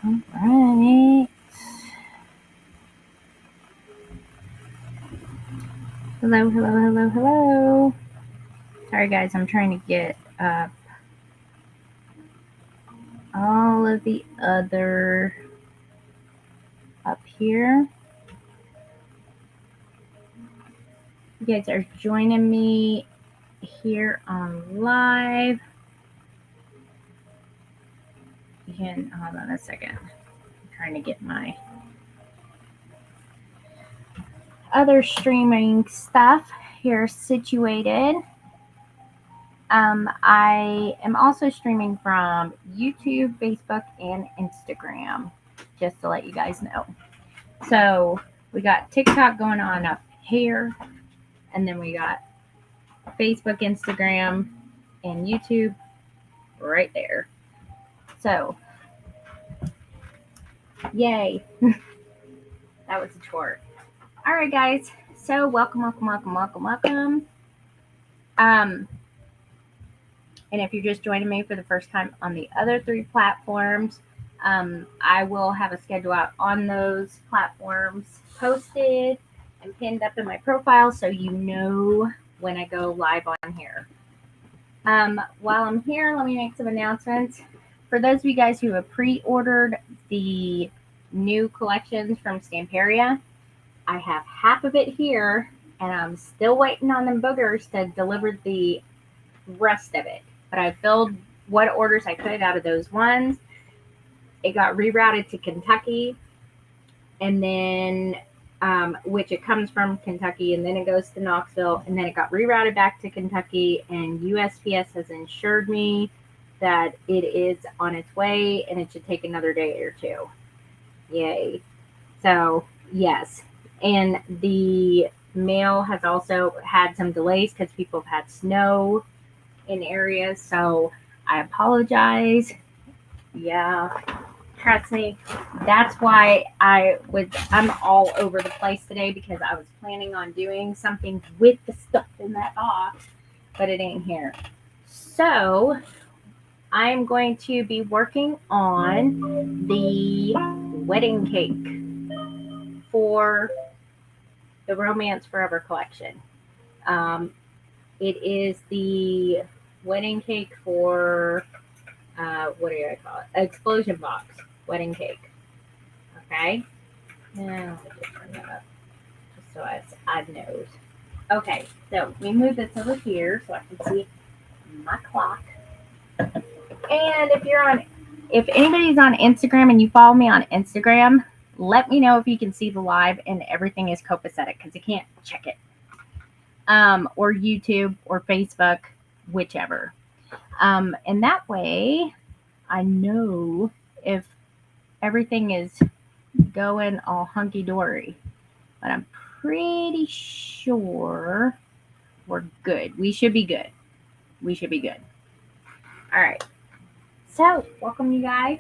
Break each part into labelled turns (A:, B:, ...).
A: Right. Hello, hello, hello, hello. Sorry, guys, I'm trying to get up all of the other up here. You guys are joining me here on live. You can hold on a second. I'm trying to get my other streaming stuff here situated. I am also streaming from YouTube, Facebook, and Instagram, just to let you guys know. So we got TikTok going on up here, and then we got Facebook, Instagram, and YouTube right there. So, yay. That was a chore. All right, guys. So, welcome. And if you're just joining me for the first time on the other three platforms, I will have a schedule out on those platforms posted and pinned up in my profile so you know when I go live on here. While I'm here, let me make some announcements. For those of you guys who have pre-ordered the new collections from Stamperia, I have half of it here, and I'm still waiting on them boogers to deliver the rest of it. But I filled what orders I could out of those ones. It got rerouted to Kentucky, and then which it comes from Kentucky, and then it goes to Knoxville, and then it got rerouted back to Kentucky, and USPS has assured me that it is on its way, and it should take another day or two. Yay. So, yes. And the mail has also had some delays because people have had snow in areas, so I apologize. Yeah, trust me. That's why I'm all over the place today, because I was planning on doing something with the stuff in that box, but it ain't here. So I'm going to be working on the wedding cake for the Romance Forever collection. It is the wedding cake for what do I call it? Explosion box wedding cake. Okay. Now let me just turn that up just so I knows. Okay, so we move this over here so I can see my clock. And if anybody's on Instagram and you follow me on Instagram, let me know if you can see the live and everything is copacetic, because I can't check it. Or YouTube or Facebook, whichever. And that way I know if everything is going all hunky dory. But I'm pretty sure we're good. We should be good. All right. So, welcome, you guys.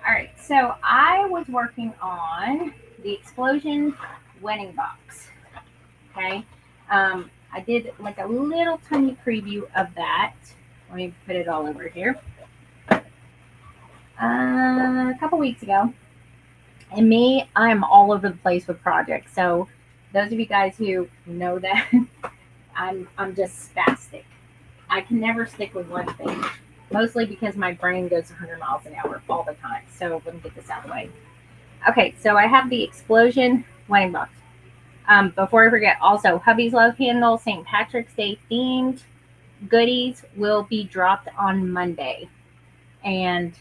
A: All right. So, I was working on the Explosion wedding box. Okay. I did like a little tiny preview of that. Let me put it all over here. A couple weeks ago. And me, I'm all over the place with projects. So those of you guys who know that, I'm just spastic. I can never stick with one thing. Mostly because my brain goes 100 miles an hour all the time. So let me get this out of the way. Okay, so I have the Explosion wedding box. Before I forget, also Hubby's Love Handle, St. Patrick's Day themed goodies will be dropped on Monday. And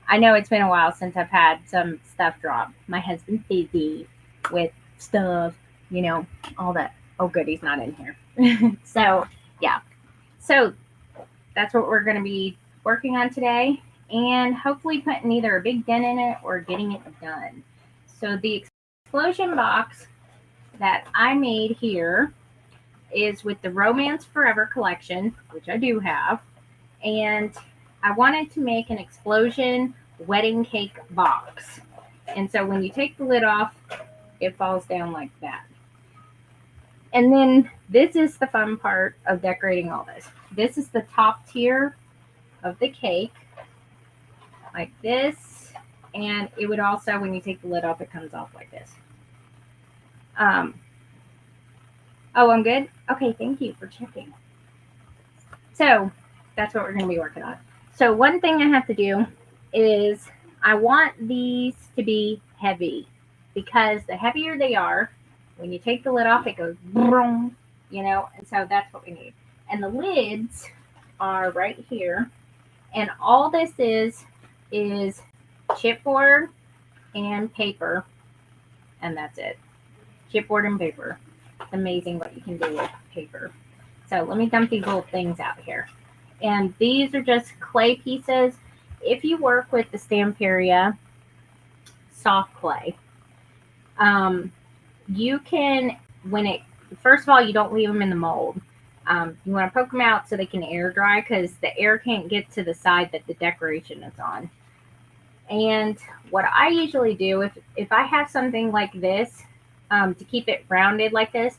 A: I know it's been a while since I've had some stuff drop. My husband's busy with stuff, all that. Oh, good, he's not in here. So, yeah. So, that's what we're going to be working on today. And hopefully putting either a big dent in it or getting it done. So, the Explosion box that I made here is with the Romance Forever collection, which I do have. And I wanted to make an Explosion wedding cake box. And so when you take the lid off, it falls down like that. And then this is the fun part of decorating all this. This is the top tier of the cake, like this. And it would also, when you take the lid off, it comes off like this. Oh, I'm good? Okay, thank you for checking. So that's what we're going to be working on. So one thing I have to do is I want these to be heavy, because the heavier they are, when you take the lid off, it goes boom, and so that's what we need. And the lids are right here. And all this is chipboard and paper, and that's it. Chipboard and paper. It's amazing what you can do with paper. So let me dump these little things out here. And these are just clay pieces. If you work with the Stamperia soft clay, you can, first of all, you don't leave them in the mold. You want to poke them out so they can air dry, because the air can't get to the side that the decoration is on. And what I usually do, if I have something like this, to keep it rounded like this,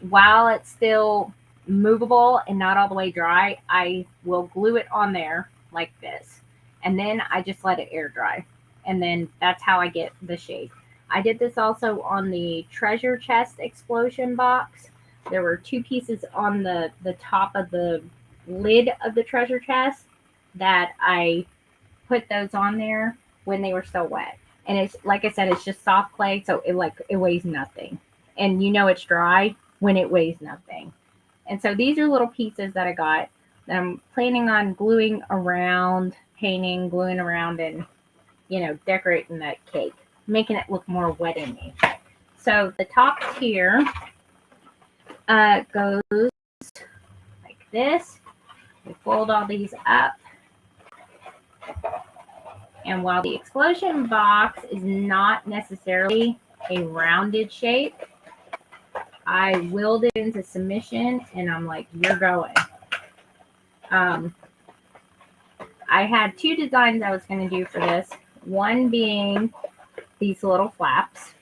A: while it's still movable and not all the way dry, I will glue it on there like this. And then I just let it air dry. And then that's how I get the shape. I did this also on the treasure chest explosion box. There were 2 pieces on the top of the lid of the treasure chest that I put those on there when they were still wet. And it's, like I said, it's just soft clay, so it weighs nothing. And it's dry when it weighs nothing. And so these are little pieces that I got that I'm planning on gluing around, painting, gluing around, and decorating that cake, making it look more wedding-y. So the top here goes like this. We fold all these up. And while the explosion box is not necessarily a rounded shape, I willed it into submission, and I'm like, you're going. I had 2 designs I was going to do for this. One being these little flaps,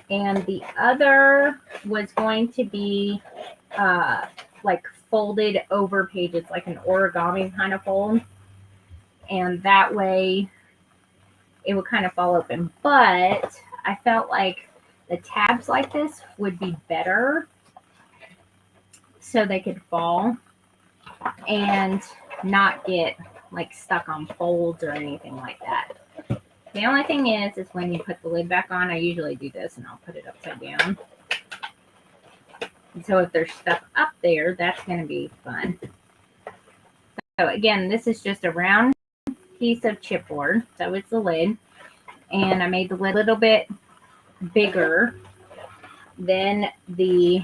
A: and the other was going to be like folded over pages, like an origami kind of fold. And that way it would kind of fall open. But I felt like the tabs like this would be better, so they could fall and not get like stuck on folds or anything like that. The only thing is when you put the lid back on, I usually do this and I'll put it upside down. And so if there's stuff up there, that's going to be fun. So again, this is just a round piece of chipboard. So it's the lid. And I made the lid a little bit bigger than the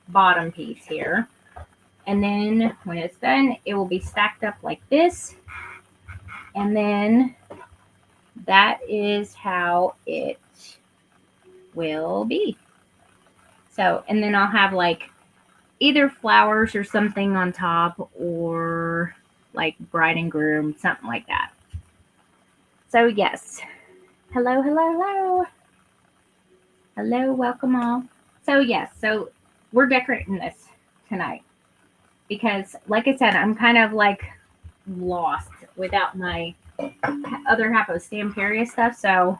A: bottom piece here. And then when it's done, it will be stacked up like this. And then that is how it will be. So, and then I'll have like either flowers or something on top, or like bride and groom, something like that. So yes. Hello, hello, hello. Hello, welcome all. So yes, so we're decorating this tonight, because like I said, I'm kind of like lost without my other half of Stamperia stuff. So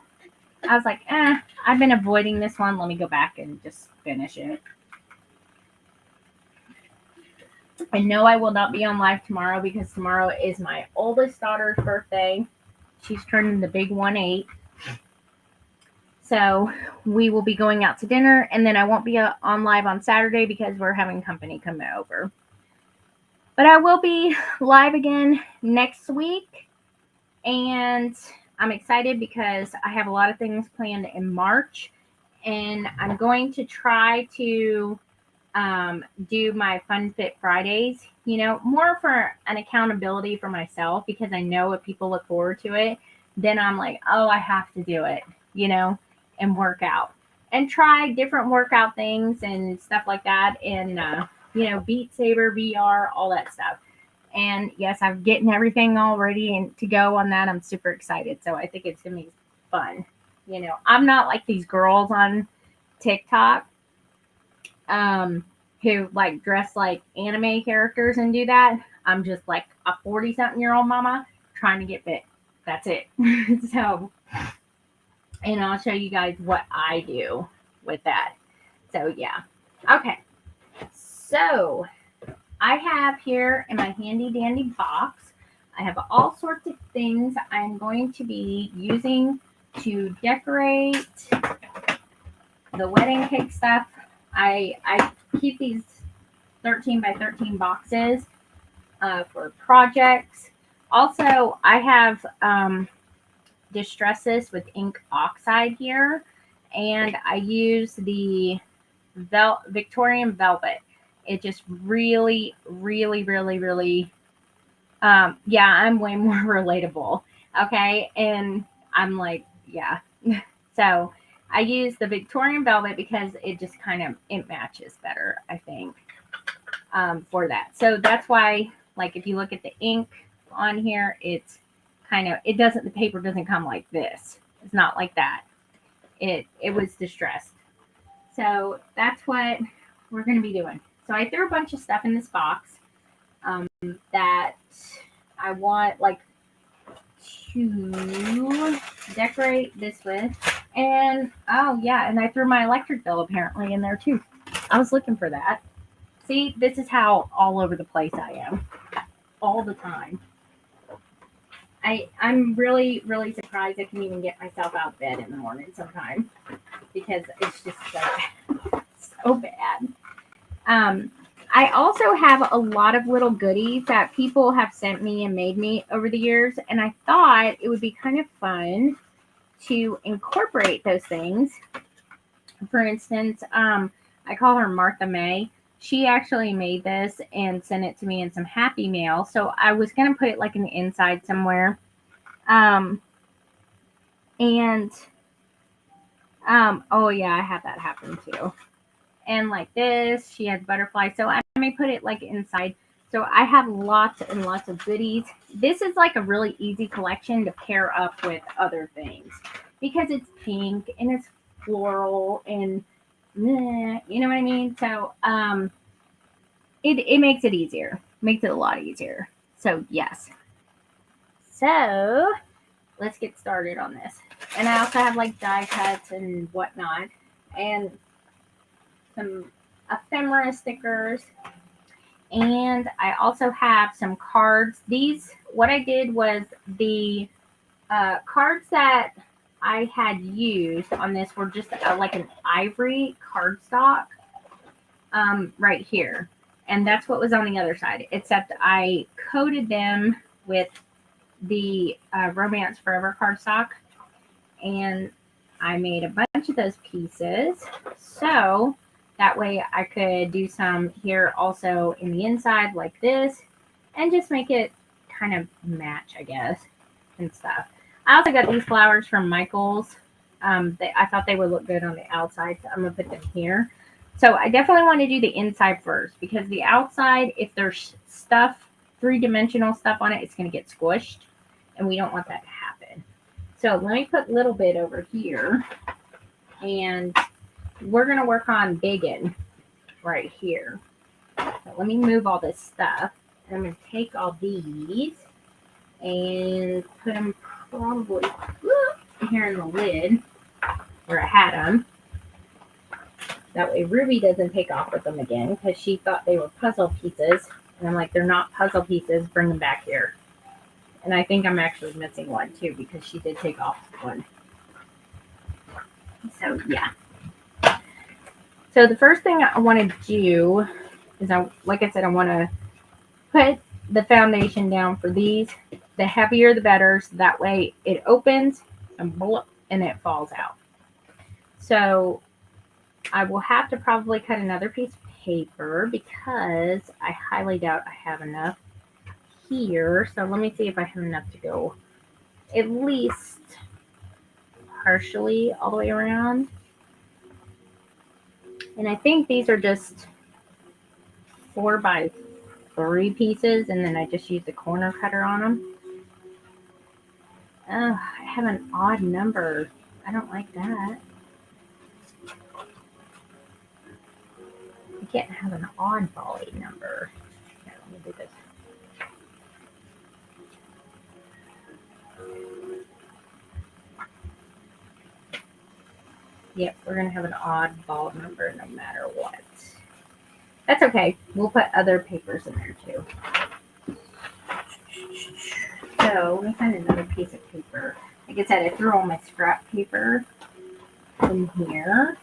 A: I was like, I've been avoiding this one. Let me go back and just finish it. I know I will not be on live tomorrow, because tomorrow is my oldest daughter's birthday. She's turning the big 1-8. So we will be going out to dinner, and then I won't be on live on Saturday because we're having company come over. But I will be live again next week, and I'm excited because I have a lot of things planned in March, and I'm going to try to do my Fun Fit Fridays, more for an accountability for myself, because I know if people look forward to it, then I'm like, oh, I have to do it, and work out and try different workout things and stuff like that. And, Beat Saber, VR, all that stuff. And yes, I'm getting everything all ready and to go on that. I'm super excited. So I think it's going to be fun. I'm not like these girls on TikTok who like dress like anime characters and do that. I'm just like a 40-something-year-old mama trying to get fit. That's it. So and I'll show you guys what I do with that. So yeah. Okay. So I have here in my handy dandy box, I have all sorts of things I'm going to be using to decorate the wedding cake stuff. I keep these 13 by 13 boxes for projects. Also, I have distresses with ink oxide here, and I use the Victorian velvet. It just really, really, really, really, yeah, I'm way more relatable. Okay, and I'm like, yeah. So I use the Victorian velvet because it just kind of it matches better, I think, for that. So that's why, like, if you look at the ink on here, it's kind of it doesn't the paper doesn't come like this. It's not like that. It was distressed. So that's what we're going to be doing. So I threw a bunch of stuff in this box that I want like to decorate this with. And oh yeah, and I threw my electric bill apparently in there too. I was looking for that. See, this is how all over the place I am all the time. I'm really, really surprised I can even get myself out of bed in the morning sometimes because it's just so bad. Um, I also have a lot of little goodies that people have sent me and made me over the years, and I thought it would be kind of fun to incorporate those things. For instance, I call her Martha May. She actually made this and sent it to me in some Happy Mail. So I was going to put it like in the inside somewhere. And oh yeah, I had that happen too. And like this, she has butterflies. So I may put it like inside. So I have lots and lots of goodies. This is like a really easy collection to pair up with other things because it's pink and it's floral and you know what I mean? So it makes it easier. Makes it a lot easier. So yes. So let's get started on this. And I also have like die cuts and whatnot. And some ephemera stickers, and I also have some cards. These, what I did was the cards that I had used on this were just like an ivory cardstock right here, and that's what was on the other side. Except I coated them with the Romance Forever cardstock, and I made a bunch of those pieces. So that way I could do some here also in the inside like this and just make it kind of match, I guess, and stuff. I also got these flowers from Michael's. I thought they would look good on the outside, so I'm going to put them here. So I definitely want to do the inside first because the outside, if there's stuff, three-dimensional stuff on it, it's going to get squished, and we don't want that to happen. So let me put a little bit over here, and we're going to work on biggin right here. So let me move all this stuff. And I'm going to take all these and put them probably here in the lid where I had them. That way Ruby doesn't take off with them again because she thought they were puzzle pieces. And I'm like, they're not puzzle pieces. Bring them back here. And I think I'm actually missing one too because she did take off one. So yeah. So the first thing I want to do is, like I said, I want to put the foundation down for these. The heavier the better, so that way it opens and it falls out. So I will have to probably cut another piece of paper because I highly doubt I have enough here. So let me see if I have enough to go at least partially all the way around. And I think these are just 4x3 pieces, and then I just use the corner cutter on them. Oh, I have an odd number. I don't like that. I can't have an oddball number. Here, let me do this. Yep, we're going to have an oddball number no matter what. That's okay. We'll put other papers in there too. So let me find another piece of paper. Like I said, I threw all my scrap paper in here.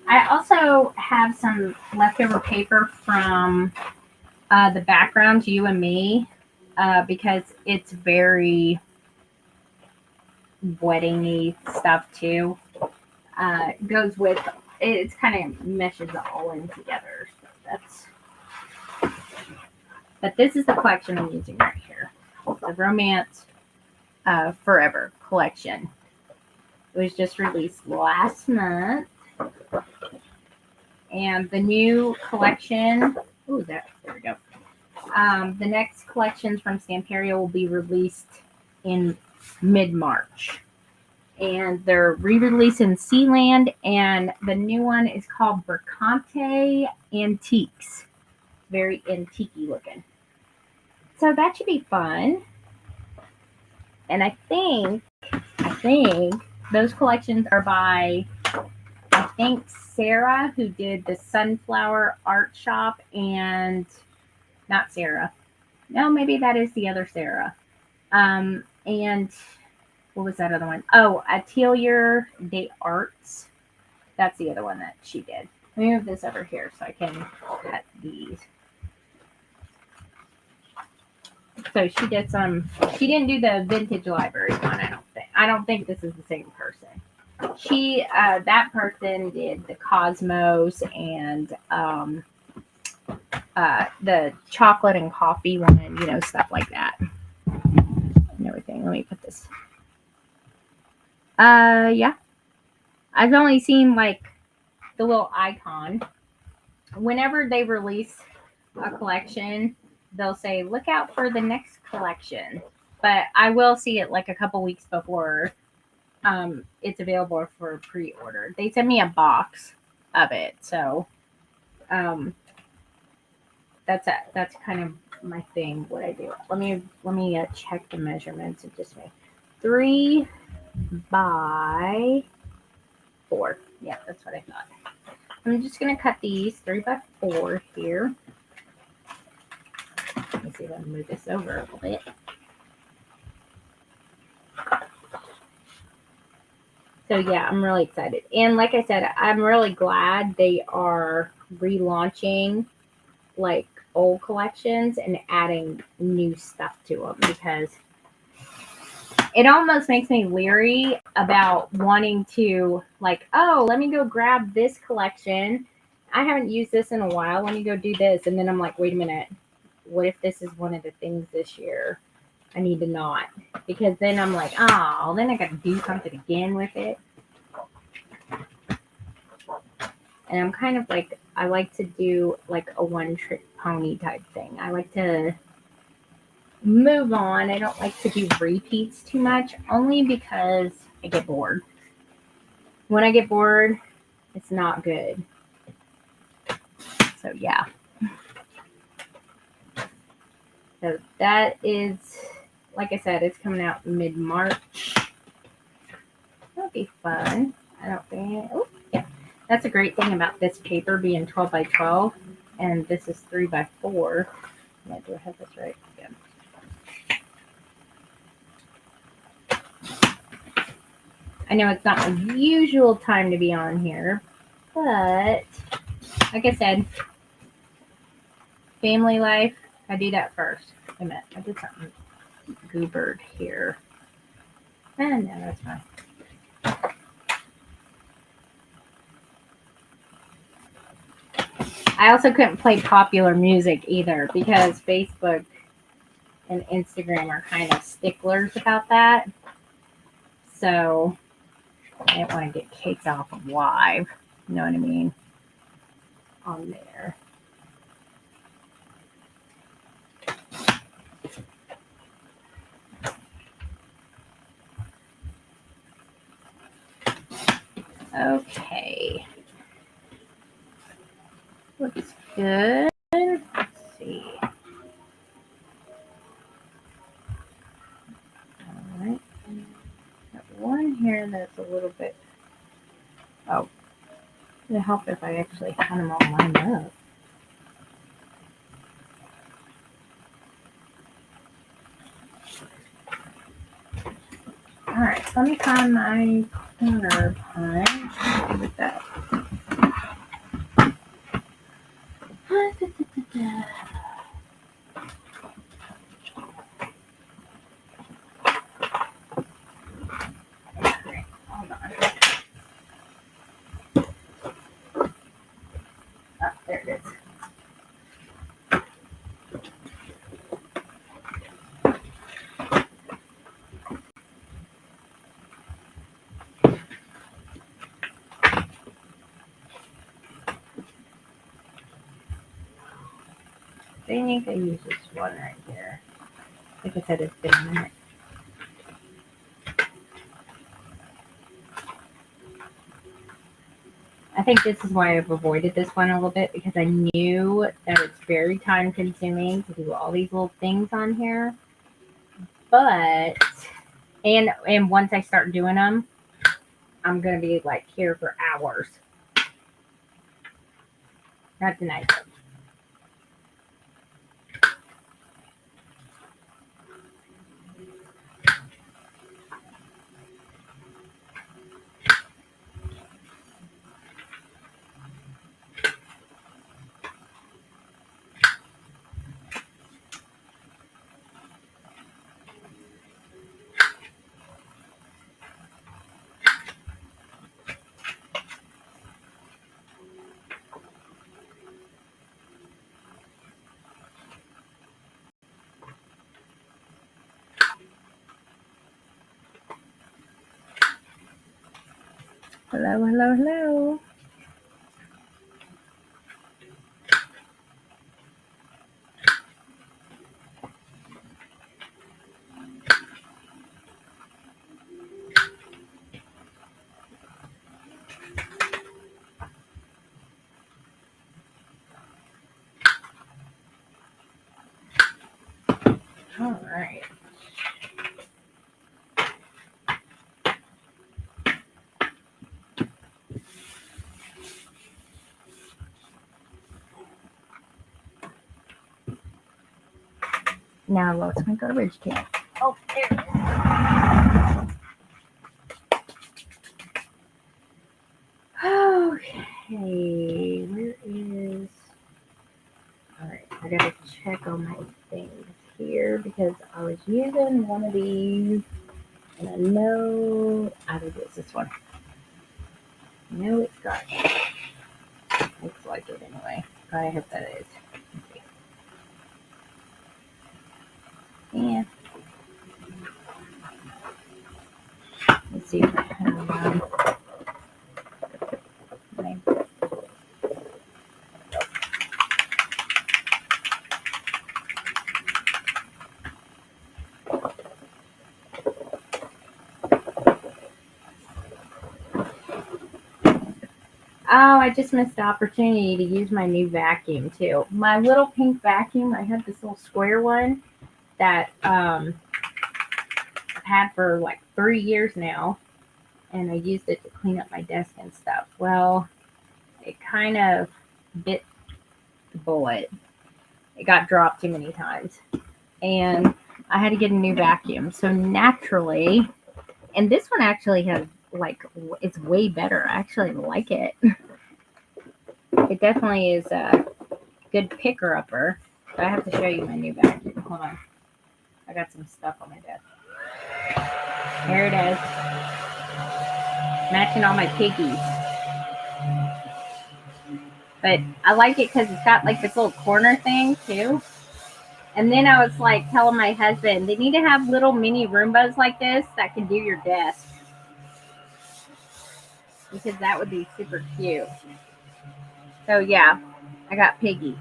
A: I also have some leftover paper from the background, you and me, because it's very wedding-y stuff too. Goes with it's kind of meshes it all in together. So but this is the collection I'm using right here, the Romance Forever collection. It was just released last month, and the new collection. Oh, there we go. The next collections from Stamperia will be released in mid-March. And they're re-released in Sealand, and the new one is called Bercante Antiques. Very antique-y looking. So that should be fun. And I think those collections are by, I think, Sarah, who did the Sunflower Art Shop, and not Sarah. No, maybe that is the other Sarah. And what was that other one? Oh, Atelier des Arts. That's the other one that she did. Let me move this over here so I can cut these. So she did some. She didn't do the vintage library one. I don't think. I don't think this is the same person. She that person did the Cosmos and the chocolate and coffee one. You know, stuff like that and everything. Let me put this. Yeah. I've only seen like the little icon. Whenever they release a collection, they'll say, look out for the next collection. But I will see it like a couple weeks before it's available for pre-order. They sent me a box of it. So that's kind of my thing, what I do. Let me check the measurements and just make 3 by 4. Yeah, that's what I thought. I'm just going to cut these 3 by 4 here. Let me see if I can move this over a little bit. So yeah, I'm really excited. And like I said, I'm really glad they are relaunching like old collections and adding new stuff to them, because it almost makes me leery about wanting to like, oh, let me go grab this collection. I haven't used this in a while. Let me go do this. And then I'm like, wait a minute. What if this is one of the things this year I need to not? Because then I'm like, oh, then I got to do something again with it. And I'm kind of like, I like to do like a one-trick pony type thing. I like to move on. I don't like to do repeats too much, only because I get bored. When I get bored, it's not good. So yeah. So that is, like I said, it's coming out mid-March. That'll be fun. I don't think. Oh, yeah. That's a great thing about this paper being 12 by 12, and this is 3 by 4. Yeah, do I have this right? Yeah. I know it's not my usual time to be on here, but like I said, family life, I do that first. Wait a minute, I did something goobered here. No, that's fine. I also couldn't play popular music either, because Facebook and Instagram are kind of sticklers about that. So I didn't want to get kicked off of live. You know what I mean? On there. Okay. Looks good. Let's see. All right. Got one here that's a little bit Oh, it'd help if I actually had them all lined up. Alright, so let me find my corner punch with that. Alright, hold on. Oh, there it is. I think I use this one right here. Like I said, it's been a minute. I think this is why I've avoided this one a little bit, because I knew that it's very time consuming to do all these little things on here. But and once I start doing them, I'm gonna be like here for hours. Not tonight. Hello, hello, hello. All right. Now what's my garbage can? Oh, there it is. Okay, where is... Alright, I gotta check on my things here because I was using one of these and I know I think it's this one. No, it's got looks like it anyway. I hope that is. Yeah. Let's see if I have my Oh, I just missed the opportunity to use my new vacuum too. My little pink vacuum, I have this little square one that I've had for like 3 years now, and I used it to clean up my desk and stuff. Well, it kind of bit the bullet. It got dropped too many times, and I had to get a new vacuum. So naturally, and this one actually has it's way better. I actually like it. It definitely is a good picker upper. I have to show you my new vacuum. Hold on. I got some stuff on my desk. There it is. Matching all my piggies. But I like it because it's got like this little corner thing too. And then I was like telling my husband, they need to have little mini Roombas like this that can do your desk. Because that would be super cute. So yeah, I got Piggy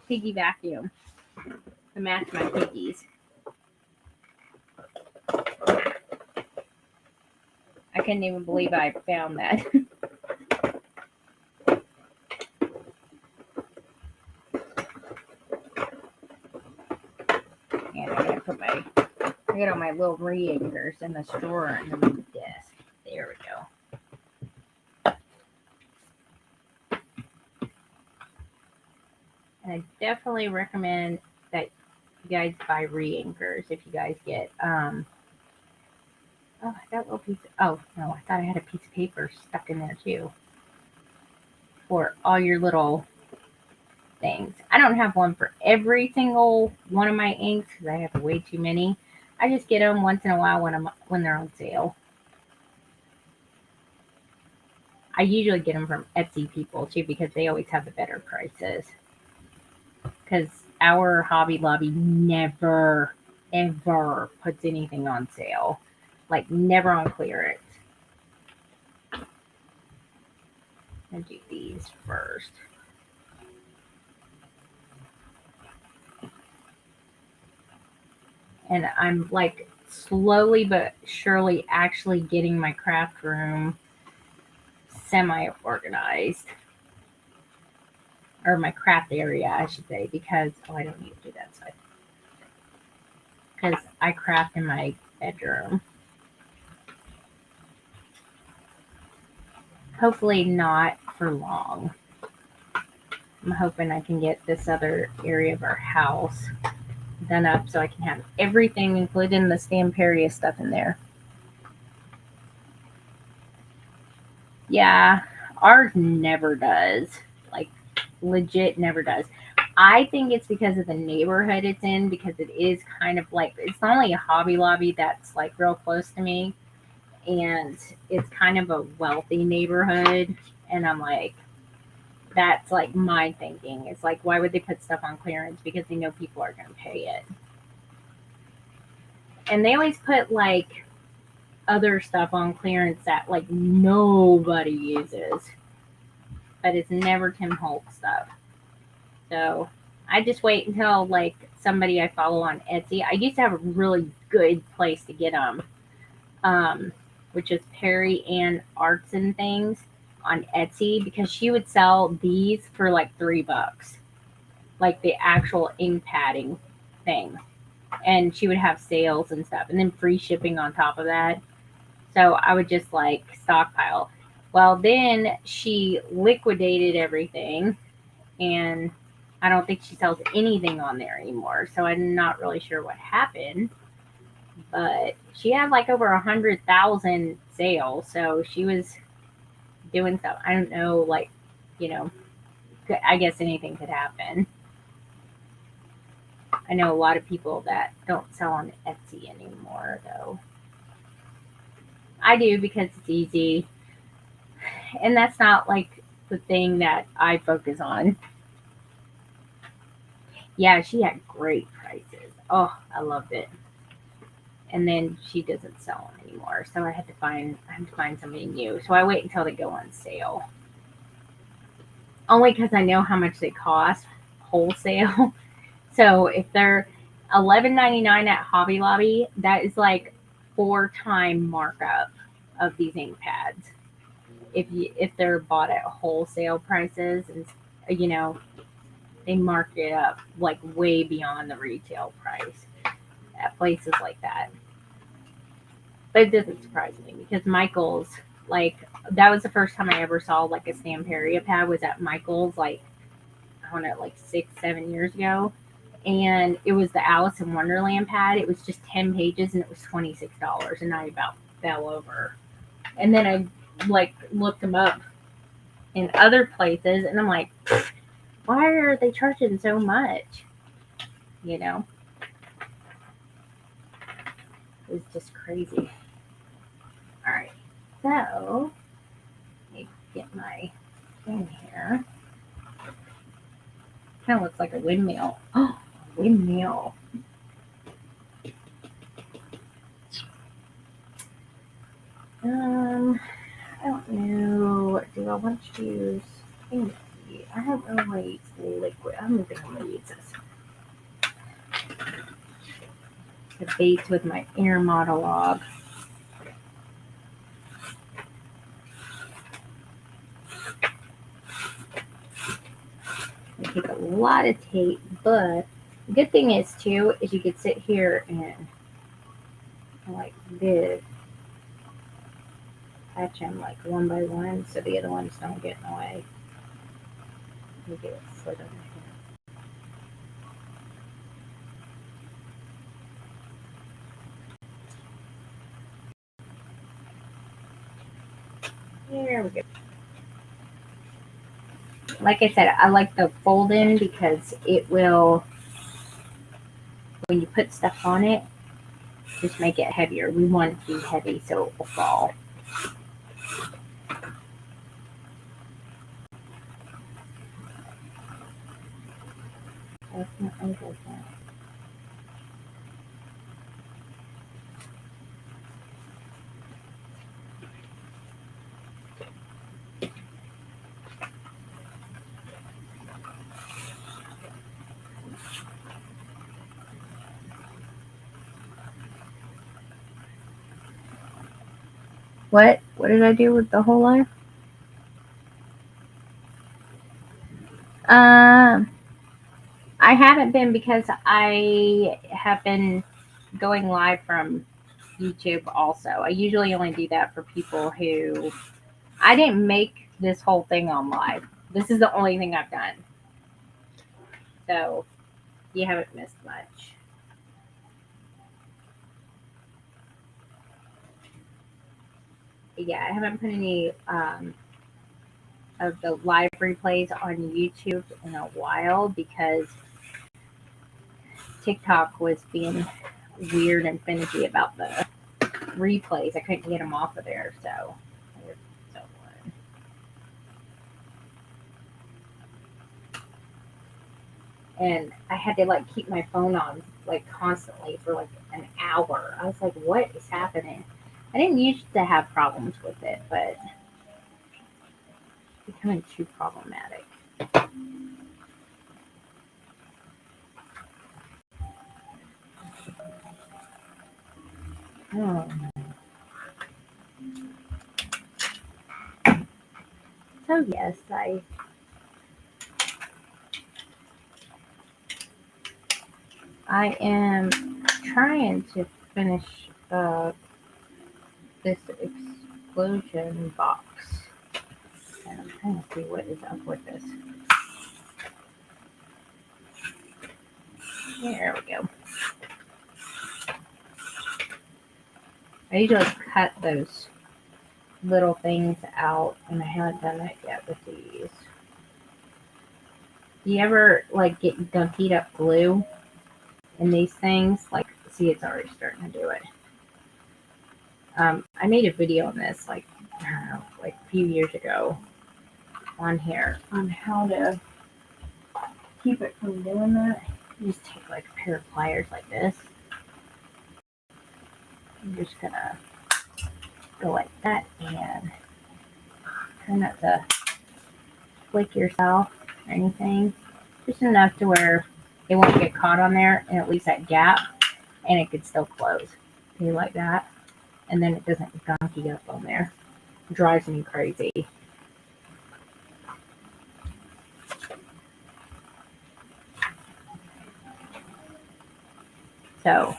A: vacuum to match my piggies. I couldn't even believe I found that. And I got all my little reagers in the drawer under the desk. There we go. I definitely recommend that you guys buy re-anchors if you guys get oh, that little piece oh no, I thought I had a piece of paper stuck in there too for all your little things. I don't have one for every single one of my inks because I have way too many. I just get them once in a while when they're on sale. I usually get them from Etsy people too because they always have the better prices. Because our Hobby Lobby never ever puts anything on sale, like never on clearance. I'll do these first. And I'm like slowly but surely actually getting my craft room semi organized, or my craft area, I should say, because oh, I don't need to do that side because I craft in my bedroom. Hopefully, not for long. I'm hoping I can get this other area of our house done up so I can have everything, including the Stamperia stuff, in there. Yeah, ours never does. Like, legit never does. I think it's because of the neighborhood it's in, because it is kind of like, it's not only a Hobby Lobby that's like real close to me, and it's kind of a wealthy neighborhood. And I'm like, that's like my thinking. It's like, why would they put stuff on clearance? Because they know people are going to pay it. And they always put like other stuff on clearance that like nobody uses, but it's never Tim Holt stuff. So I just wait until like somebody I follow on Etsy. I used to have a really good place to get them, which is Perry Ann Arts and Things on Etsy, because she would sell these for like $3, like the actual ink padding thing, and she would have sales and stuff, and then free shipping on top of that. So I would just like stockpile. Well, then she liquidated everything, and I don't think she sells anything on there anymore. So I'm not really sure what happened, but she had like over 100,000 sales. So she was doing stuff. I don't know, like, you know, I guess anything could happen. I know a lot of people that don't sell on Etsy anymore, though. I do because it's easy, and that's not like the thing that I focus on. Yeah, she had great prices. Oh, I loved it. And then she doesn't sell them anymore, so I have to find somebody new. So I wait until they go on sale. Only because I know how much they cost wholesale. So if they're $11.99 at Hobby Lobby, that is like 4 time markup of these ink pads. If they're bought at wholesale prices, and you know they mark it up like way beyond the retail price at places like that. But it doesn't surprise me because Michael's, like, that was the first time I ever saw like a Stamperia pad was at Michael's, like, I don't know, like 6, 7 years ago. And it was the Alice in Wonderland pad. It was just 10 pages and it was $26, and I about fell over. And then I like looked them up in other places, and I'm like, why are they charging so much? You know, it was just crazy. All right, so let me get my thing here. Kind of looks like a windmill. Oh, windmill. I don't know. Do I want to use Inky? I don't know why it's liquid. I don't think I'm gonna use this. The baits with my air monologue. I take a lot of tape, but the good thing is too is you could sit here and like this, patch them like one by one so the other ones don't get in the way. Let me get it slid under here. Here we go. Like I said, I like the fold in because it will, when you put stuff on it, just make it heavier. We want it to be heavy so it will fall. Definitely does that. What did I do with the whole life? Um, I haven't been because I have been going live from YouTube also. I usually only do that for people who I didn't make this whole thing on live. This is the only thing I've done. So you haven't missed much. Yeah, I haven't put any of the live replays on YouTube in a while because TikTok was being weird and finicky about the replays. I couldn't get them off of there, so. And I had to like keep my phone on like constantly for like an hour. I was like, what is happening? I didn't used to have problems with it, but it's becoming too problematic. Oh. So yes, I am trying to finish this explosion box. And I'm trying to see what is up with this. There we go. I usually cut those little things out, and I haven't done that yet with these. Do you ever like get gunkied up glue in these things? Like, see, it's already starting to do it. I made a video on this, like, I don't know, like a few years ago on here on how to keep it from doing that. You just take like a pair of pliers like this. I'm just gonna go like that and try not to flick yourself or anything. Just enough to where it won't get caught on there and at least that gap and it could still close. See, like that. And then it doesn't gunky up on there. It drives me crazy. So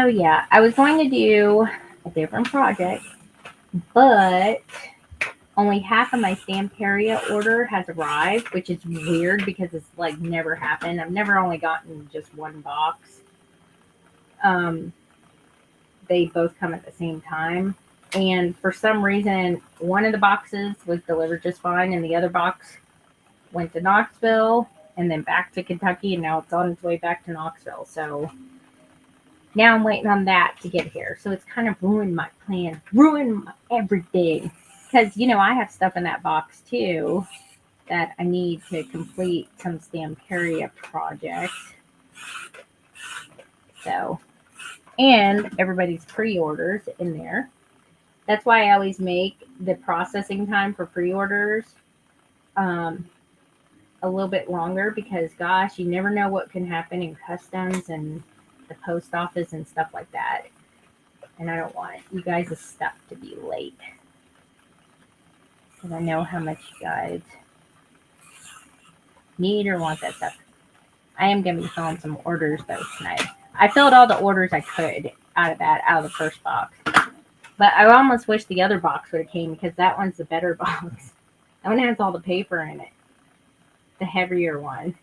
A: yeah, I was going to do a different project, but only half of my Stamperia order has arrived, which is weird because it's like never happened. I've never only gotten just one box. They both come at the same time. And for some reason, one of the boxes was delivered just fine, and the other box went to Knoxville and then back to Kentucky, and now it's on its way back to Knoxville. So now I'm waiting on that to get here. So it's kind of ruined my plan, ruined everything. Because, you know, I have stuff in that box too that I need to complete some Stamperia projects. So, and everybody's pre-orders in there. That's why I always make the processing time for pre-orders a little bit longer because, gosh, you never know what can happen in customs and the post office and stuff like that. And I don't want you guys' stuff to be late. Because I know how much you guys need or want that stuff. I am going to be filling some orders, though, tonight. I filled all the orders I could out of the first box. But I almost wish the other box would have came because that one's the better box. That one has all the paper in it. The heavier one.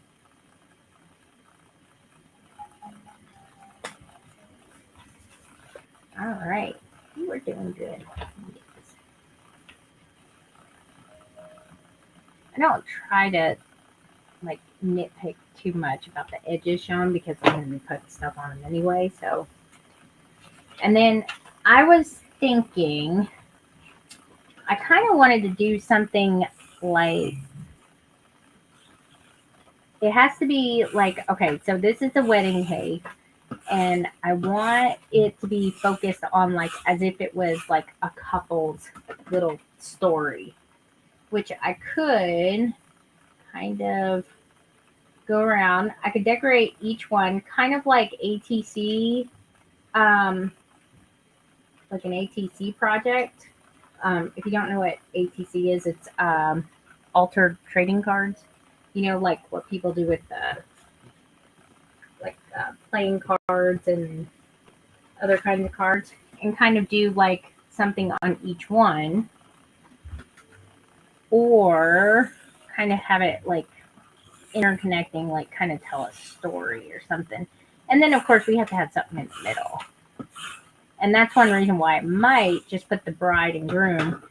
A: All right. You are doing good. I don't try to like nitpick too much about the edges shown because I'm going to be putting stuff on them anyway. So, and then I was thinking, I kind of wanted to do something like, it has to be like, okay, so this is the wedding cake, and I want it to be focused on like as if it was like a couple's little story, which I could kind of go around. I could decorate each one kind of like ATC, like an ATC project. If you don't know what ATC is, it's altered trading cards. You know, like what people do with like playing cards and other kinds of cards, and kind of do like something on each one, or kind of have it like interconnecting, like kind of tell a story or something. And then, of course, we have to have something in the middle. And that's one reason why I might just put the bride and groom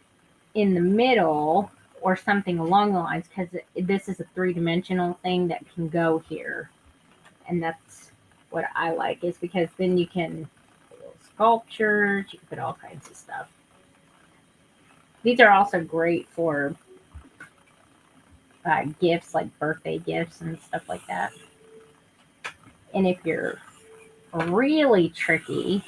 A: in the middle or something along the lines, because this is a three-dimensional thing that can go here. And that's what I like, is because then you can put little sculptures, you can put all kinds of stuff. These are also great for gifts, like birthday gifts and stuff like that. And if you're really tricky,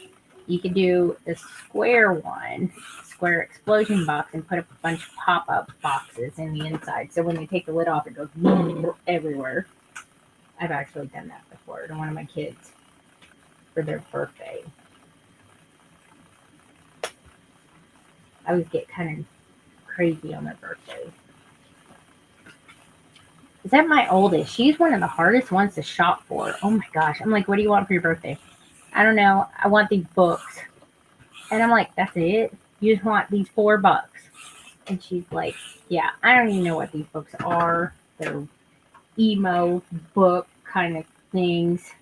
A: you could do the square one, square explosion box, and put up a bunch of pop-up boxes in the inside. So when you take the lid off, it goes everywhere. I've actually done that before to one of my kids for their birthday. I always get kind of crazy on their birthday. Is that my oldest? She's one of the hardest ones to shop for. Oh my gosh. I'm like, what do you want for your birthday? I don't know. I want these books. And I'm like, that's it? You just want these $4? And she's like, yeah, I don't even know what these books are. They're emo book kind of things.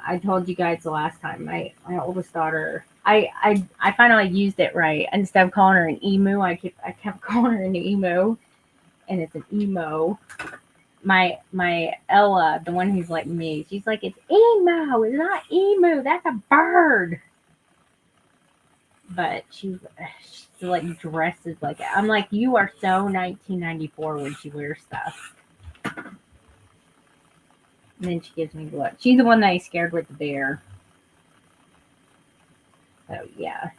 A: I told you guys the last time, my oldest daughter, I finally used it right. Instead of calling her an emu, I kept calling her an emo. And it's an emo. My Ella, the one who's like me, she's like, it's emo. It's not emu. That's a bird. But she like dresses like it. I'm like, you are so 1994 when she wears stuff. And then she gives me the look. She's the one that I scared with the bear. So yeah.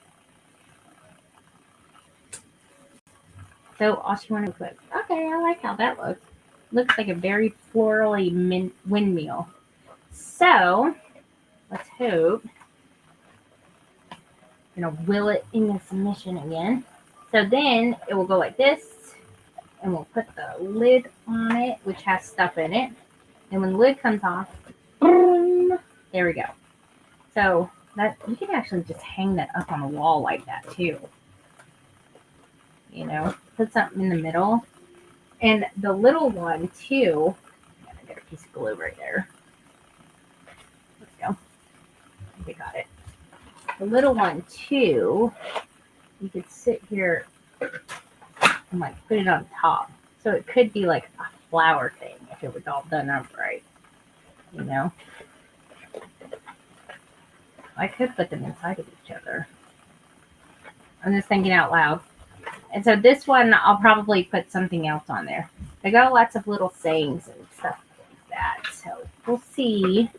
A: So all she wanted was, okay, I like how that looks. Looks like a very florally windmill. So let's hope. I'm gonna will it into submission again. So then it will go like this, and we'll put the lid on it, which has stuff in it. And when the lid comes off, boom, there we go. So that you can actually just hang that up on the wall like that too. You know, put something in the middle. And the little one too, I got a piece of glue right there. Let's go. We got it. The little one too, you could sit here and like put it on top. So it could be like a flower thing if it was all done up right. You know? I could put them inside of each other. I'm just thinking out loud. And so this one, I'll probably put something else on there. They got lots of little sayings and stuff like that. So we'll see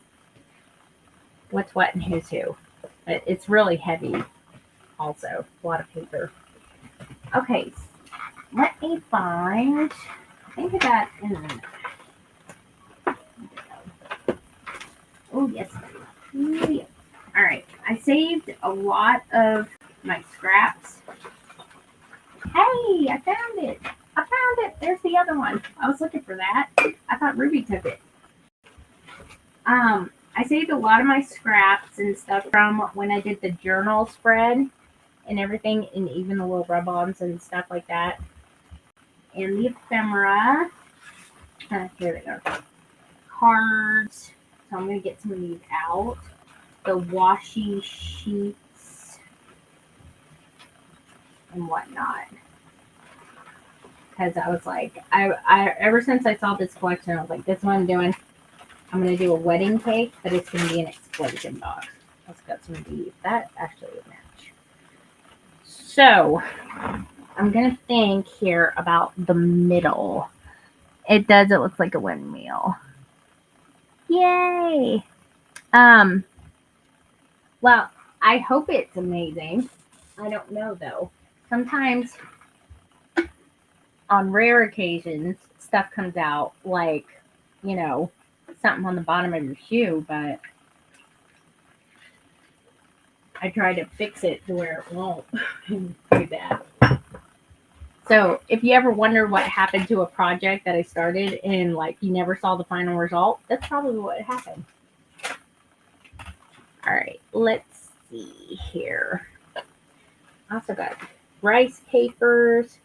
A: what's what and who's who. But it's really heavy also. A lot of paper. Okay. Let me find. I think I got in. Oh, yes. Yeah. All right. I saved a lot of my scraps. Hey, I found it. I found it. There's the other one. I was looking for that. I thought Ruby took it. I saved a lot of my scraps and stuff from when I did the journal spread and everything, and even the little rub-ons and stuff like that. And the ephemera. Here they go. Cards. So I'm going to get some of these out. The washi sheets and whatnot. because I was like, I ever since I saw this collection, I was like, this is what I'm doing. I'm going to do a wedding cake, but it's going to be an explosion box. Let's get some beef. That actually would match. So I'm going to think here about the middle. It does. It looks like a windmill. Yay! Well, I hope it's amazing. I don't know though. Sometimes, on rare occasions, stuff comes out like, you know, something on the bottom of your shoe, but I try to fix it to where it won't do that. So if you ever wonder what happened to a project that I started and like you never saw the final result, that's probably what happened. All right, let's see here. I also got rice papers.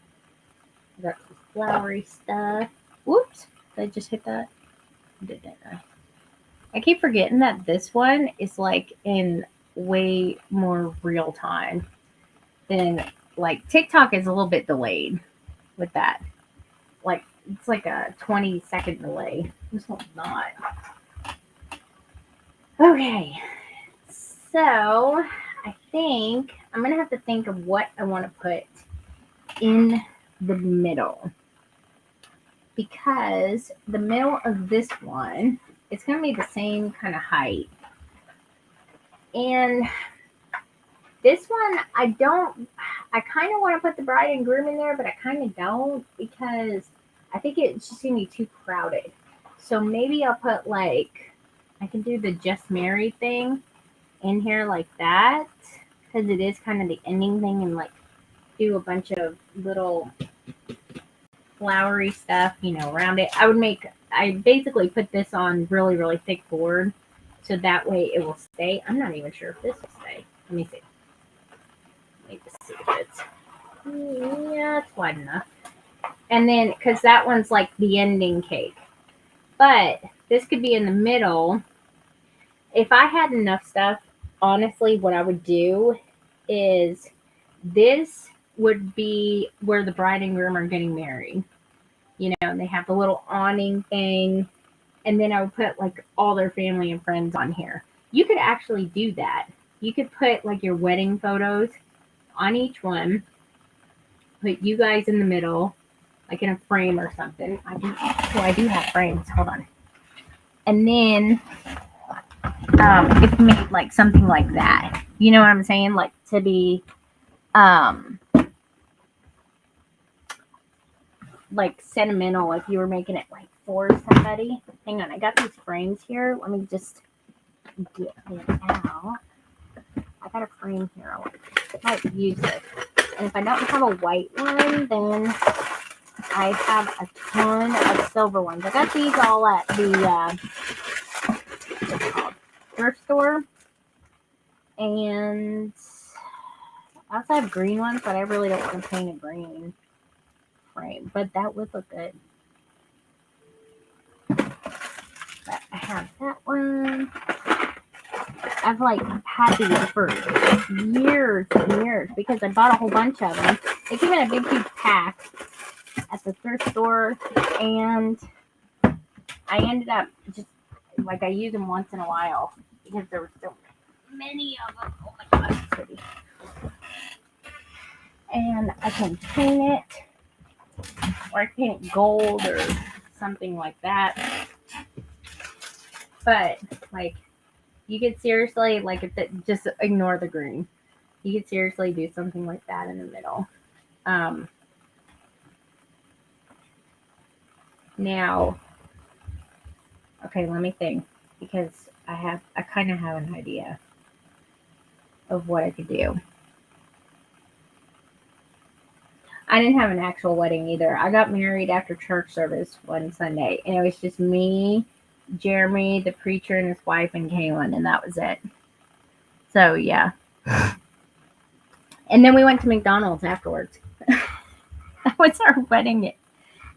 A: I got some flowery stuff. Whoops, did I just hit that? Didn't I? I keep forgetting that this one is like in way more real time than like TikTok is a little bit delayed with that. Like it's like a 20-second delay. This one's not. Okay. So I think I'm gonna have to think of what I want to put in the middle. Because the middle of this one, it's gonna be the same kind of height. And this one, I kind of want to put the bride and groom in there, but I kind of don't because I think it's just going to be too crowded. So maybe I'll put like, I can do the just married thing in here like that because it is kind of the ending thing and like do a bunch of little flowery stuff, around it. I basically put this on really, really thick board so that way it will stay. I'm not even sure if this will stay. Let me see. Let me just see if it's, yeah, it's wide enough. And then, because that one's like the ending cake. But this could be in the middle. If I had enough stuff, honestly, what I would do is this would be where the bride and groom are getting married. And they have the little awning thing. And then I would put like all their family and friends on here. You could actually do that. You could put like your wedding photos on each one. Put you guys in the middle, like in a frame or something. I do have frames. Hold on. And then if you made like something like that, you know what I'm saying? Like to be like sentimental if you were making it like for somebody. Hang on, I got these frames here. Let me just get them out. I got a frame here. I might use it. And if I don't have a white one, then I have a ton of silver ones. I got these all at the what's it called? Thrift store. And I also have green ones, but I really don't want to paint a green frame. But that would look good. But I have that one. I've like had these for years and years because I bought a whole bunch of them. They came in a big, huge pack at the thrift store, and I ended up just like I use them once in a while because there were so many of them. Oh my god, it's pretty. And I can paint it, or I paint it gold or something like that. But like, you could seriously like just ignore the green. You could seriously do something like that in the middle. Now, okay, let me think because I kind of have an idea of what I could do. I didn't have an actual wedding either. I got married after church service one Sunday, and it was just me, Jeremy, the preacher, and his wife, and Kaylin, and that was it. So, yeah. And then we went to McDonald's afterwards. That was our wedding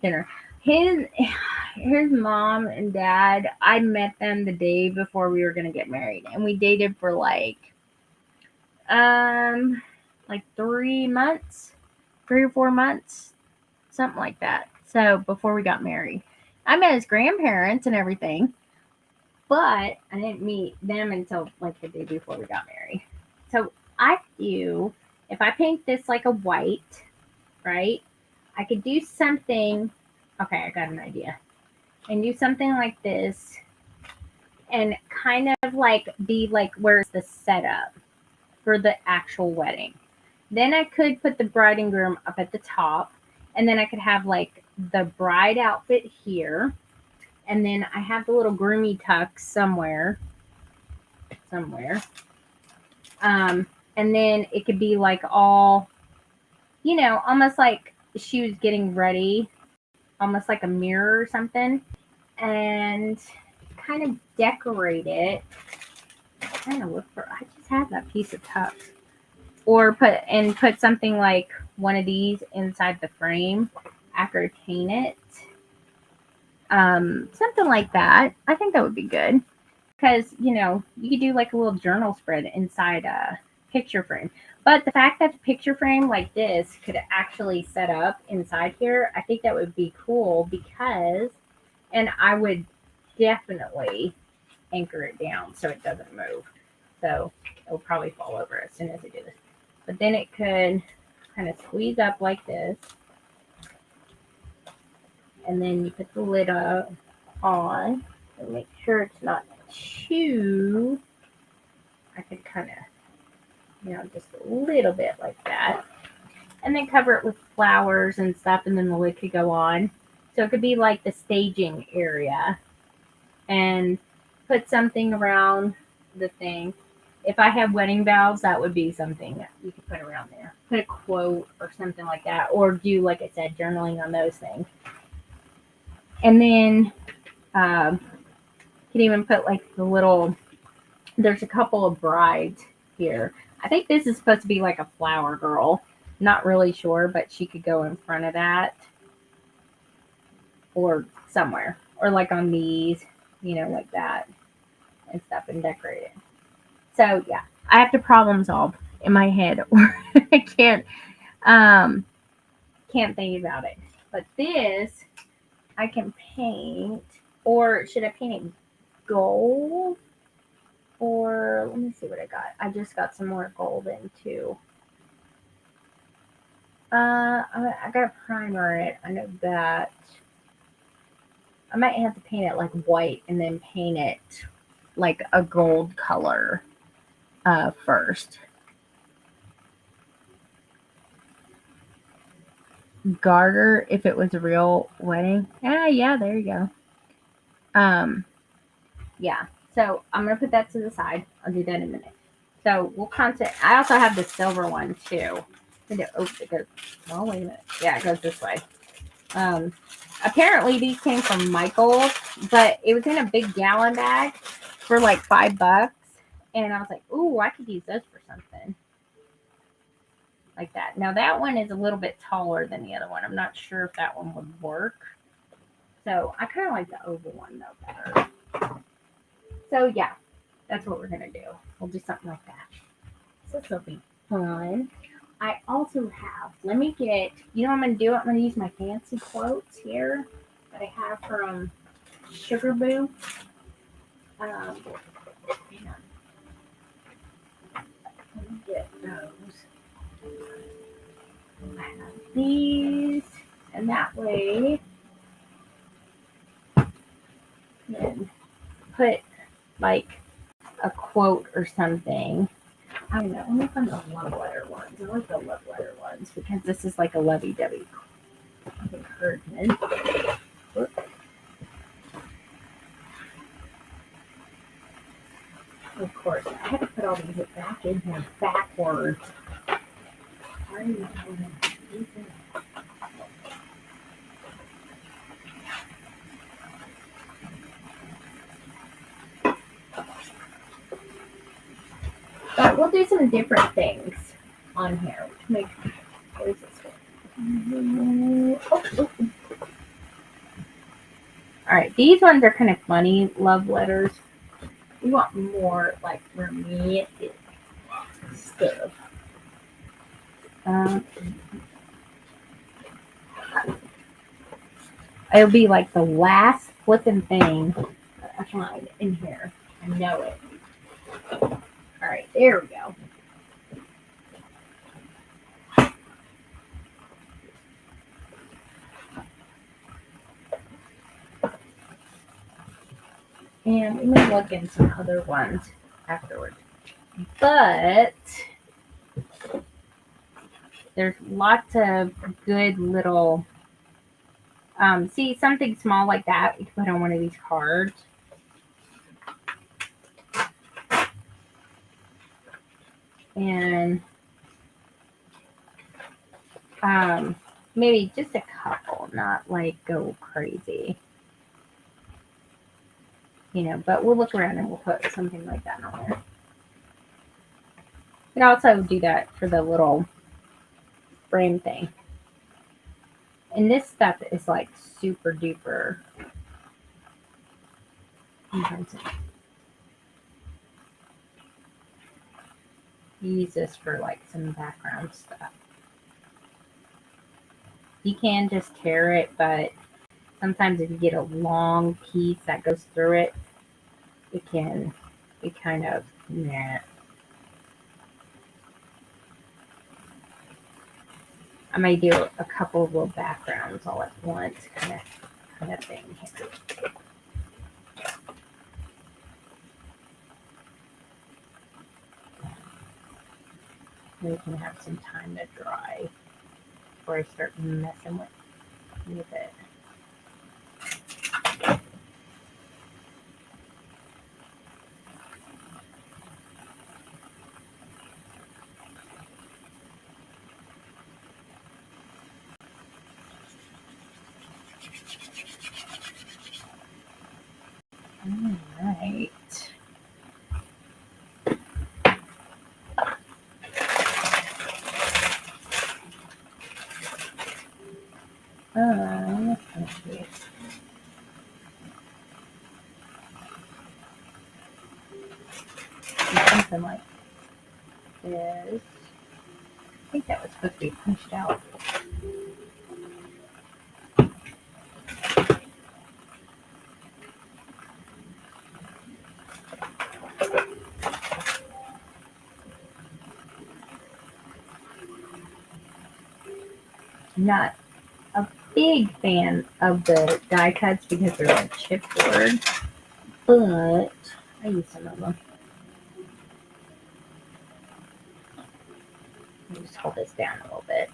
A: dinner. His mom and dad, I met them the day before we were going to get married, and we dated for like 3 months, 3 or 4 months. something like that. So before we got married, I met his grandparents and everything, but I didn't meet them until like the day before we got married. So I do, if I paint this like a white, right? I could do something. Okay, I got an idea. And do something like this and kind of like be like where's the setup for the actual wedding. Then I could put the bride and groom up at the top, and then I could have like the bride outfit here, and then I have the little groomy tux somewhere. And then it could be like all, almost like she was getting ready, almost like a mirror or something, and kind of decorate it. Trying to look for. I just have that piece of tux, or put something like one of these inside the frame after I paint it. Something like that. I think that would be good because you could do like a little journal spread inside a picture frame. But the fact that the picture frame like this could actually set up inside here, I think that would be cool because, and I would definitely anchor it down so it doesn't move. So it'll probably fall over as soon as I do this. But then it could kind of squeeze up like this. And then you put the lid on and make sure it's not too. I could kind of, just a little bit like that. And then cover it with flowers and stuff, and then the lid could go on. So it could be like the staging area. And put something around the thing. If I have wedding vows, that would be something you could put around there. Put a quote or something like that. Or do, like I said, journaling on those things. And then you can even put like the little, there's a couple of brides here. I think this is supposed to be like a flower girl. Not really sure, but she could go in front of that. Or somewhere. Or like on these, like that. And stuff and decorate it. So yeah, I have to problem solve in my head, or I can't think about it. But this I can paint, or should I paint it gold? Or let me see what I got. I just got some more gold in too. I got a primer it. I know that. I might have to paint it like white and then paint it like a gold color first. Garter if it was a real wedding. Yeah, there you go. Yeah. So I'm gonna put that to the side. I'll do that in a minute. So we'll contact. I also have the silver one too. It goes. Oh wait a minute. Yeah, it goes this way. Apparently these came from Michael's, but it was in a big gallon bag for like $5. And I was like, ooh, I could use those for something. Like that. Now that one is a little bit taller than the other one. I'm not sure if that one would work. So I kind of like the oval one though better. So yeah, that's what we're gonna do. We'll do something like that. So this will be fun. I also have, let me get, what I'm gonna do? I'm gonna use my fancy quotes here that I have from Sugar Boo. Let me get those. I have these, and that way, then put like a quote or something. I don't know. Let me find the love letter ones. I like the love letter ones because this is like a lovey-dovey encouragement. Of course, I had to put all these back in here backwards. But we'll do some different things on here. What is this one? Oh. All right, these ones are kind of funny love letters. We want more like romantic stuff. It'll be like the last flipping thing that I find in here. I know it. All right, there we go. And we may look in some other ones afterwards. But there's lots of good little, see, something small like that we can put on one of these cards. And maybe just a couple, not like go crazy. You know, but we'll look around and we'll put something like that on there. And also do that for the little frame thing. And this stuff is like super duper. Use this for like some background stuff. You can just tear it, but sometimes if you get a long piece that goes through it, it can be kind of nah. I may do a couple of little backgrounds all at once, kind of thing here. We can have some time to dry before I start messing with it. All right. Let's see. Something like this. I think that was supposed to be punched out. Not a big fan of the die cuts because they're like chipboard, but I use some of them. Let me just hold this down a little bit.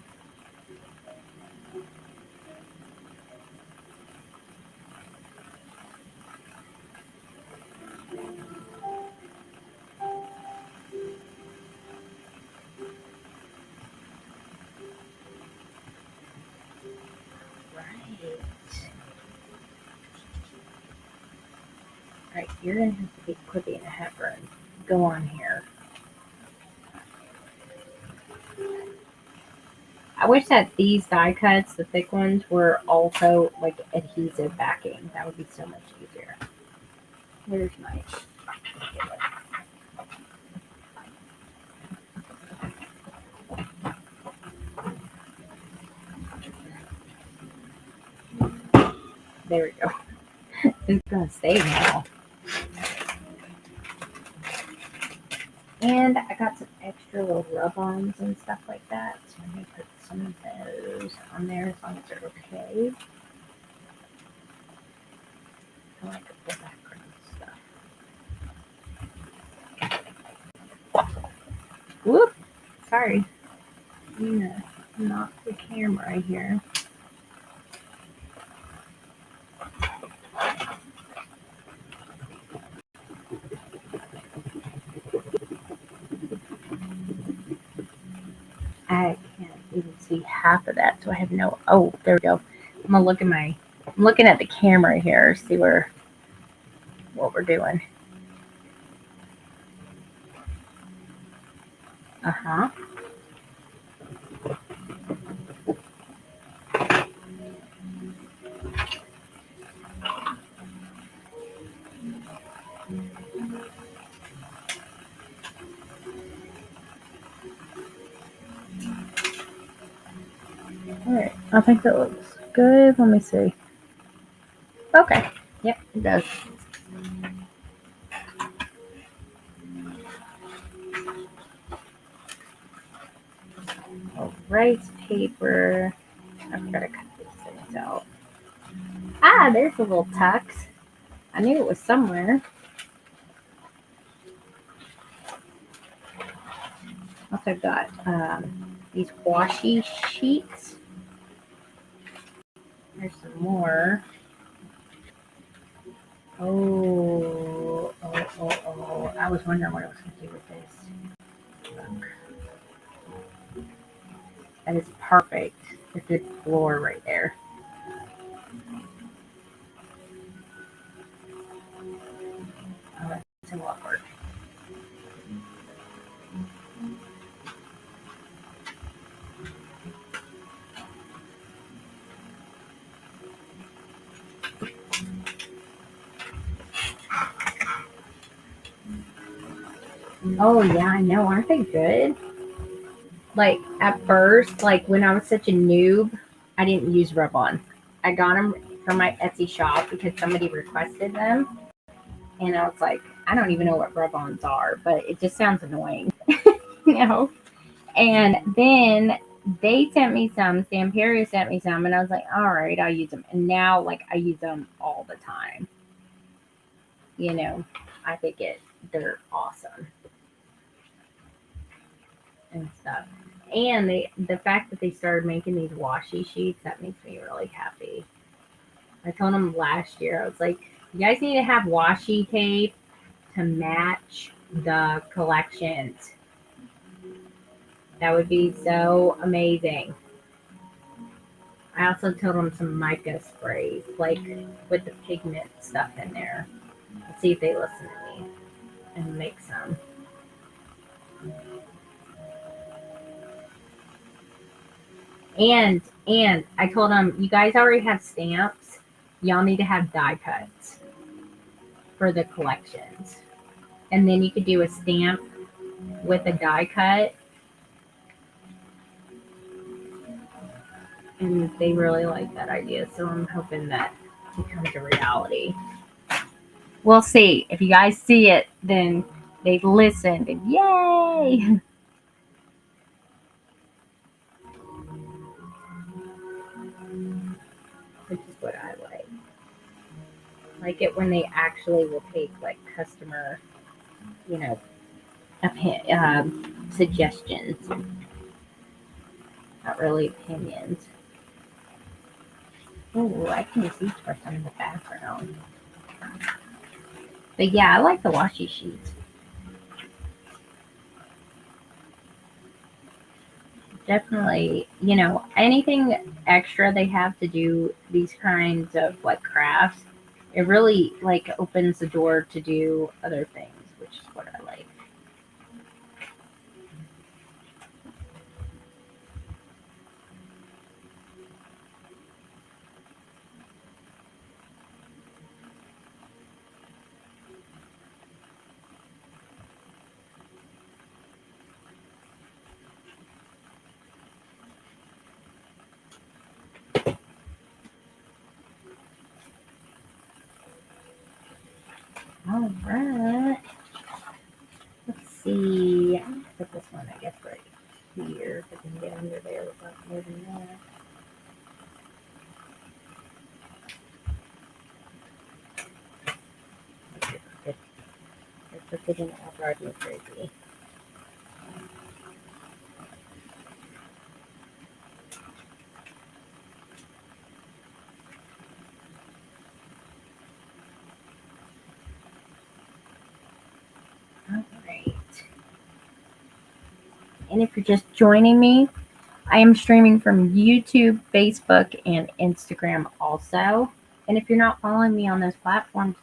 A: Alright, you're going to have to be quickly and have her go on here. I wish that these die cuts, the thick ones, were also like adhesive backing. That would be so much easier. Where's my... There we go. It's going to stay now. And I got some extra little rub-ons and stuff like that. So I'm going to put some of those on there as long as they're okay. I like the background stuff. Whoop! Sorry. I'm going to knock the camera here. I can't even see half of that, so I have no. Oh, there we go. I'm gonna look at I'm looking at the camera here, see what we're doing. Uh-huh. All right, I think that looks good. Let me see. Okay. Yep, it does. Oh, rice paper. I've got to cut these things out. Ah, there's a little tux. I knew it was somewhere. Also got these washi sheets. There's some more. Oh. I was wondering what I was going to do with this. Look. That is perfect. A good floor right there. Oh, that's a lot of work. Oh, yeah, I know. Aren't they good? Like, at first, like, when I was such a noob, I didn't use rub-on. I got them from my Etsy shop because somebody requested them. And I was like, I don't even know what rub-ons are, but it just sounds annoying, you know? And then they sent me some, Samperia sent me some, and I was like, all right, I'll use them. And now, like, I use them all the time. You know, I think they're awesome and stuff. And the fact that they started making these washi sheets, that makes me really happy. I told them last year, I was like, you guys need to have washi tape to match the collections. That would be so amazing. I also told them some mica sprays, like with the pigment stuff in there. Let's see if they listen to me and make some. And I told them, you guys already have stamps. Y'all need to have die cuts for the collections. And then you could do a stamp with a die cut. And they really like that idea. So I'm hoping that becomes a reality. We'll see. If you guys see it, then they've listened and yay! Which is what I like. Like it when they actually will take like customer, you know, suggestions, not really opinions. Oh, I can see for some in the background. But yeah, I like the washi sheets. Definitely, you know, anything extra they have to do these kinds of like crafts, it really like opens the door to do other things, which is what I like. All right. Let's see. I'm gonna put this one, I guess, right here. If I can get under there without moving that. It's just getting all drive me crazy. All right. And if you're just joining me, I am streaming from YouTube, Facebook, and Instagram also. And if you're not following me on those platforms,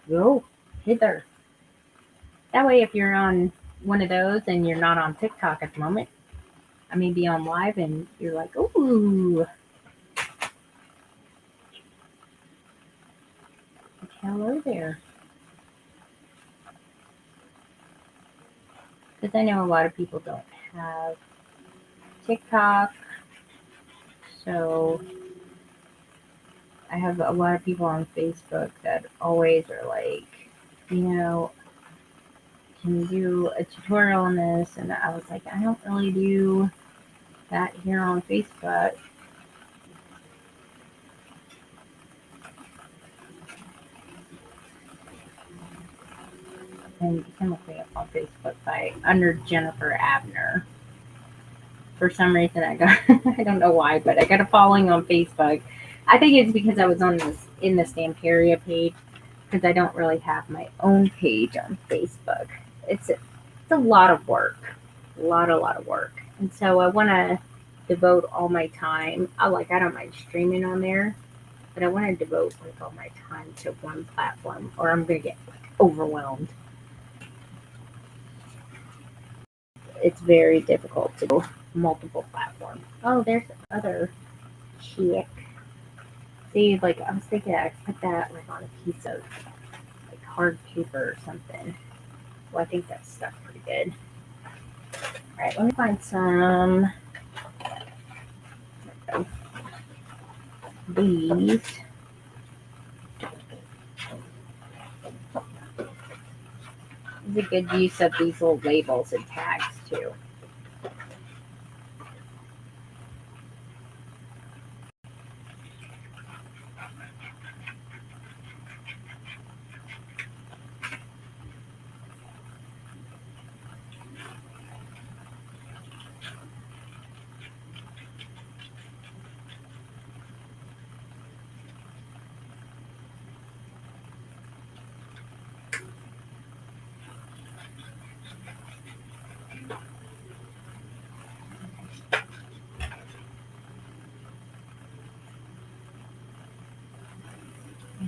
A: go hither. That way, if you're on one of those and you're not on TikTok at the moment, I may be on live and you're like, ooh, hello there. Because I know a lot of people don't have TikTok. So I have a lot of people on Facebook that always are like, you know, can you do a tutorial on this? And I was like, I don't really do that here on Facebook. And you can look me up on Facebook by under Jennifer Abner. For some reason, I got I don't know why, but I got a following on Facebook. I think it's because I was on this in the Stamperia page because I don't really have my own page on Facebook. It's a lot of work, a lot of work, and so I want to devote all my time. I don't mind streaming on there, but I want to devote like all my time to one platform, or I'm gonna get like overwhelmed. It's very difficult to go multiple platforms. Oh, there's other chick. See, like I was thinking I could put that like on a piece of like hard paper or something. Well, I think that's stuck pretty good. All right, let me find some of these. This is a good use of these little labels and tags too.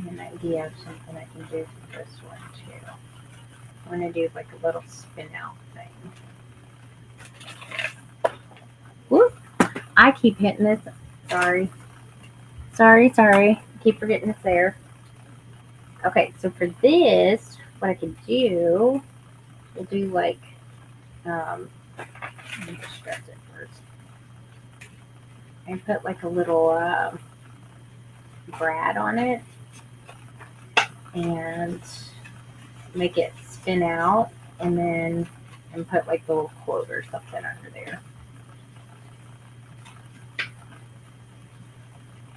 A: An idea of something I can do for this one too. I want to do like a little spin out thing. Whoop! I keep hitting this. Sorry. Sorry. Keep forgetting it's there. Okay, so for this, what I could do, we'll do like, let me just stretch it first. And put like a little brad on it and make it spin out and put like a little quote or something under there.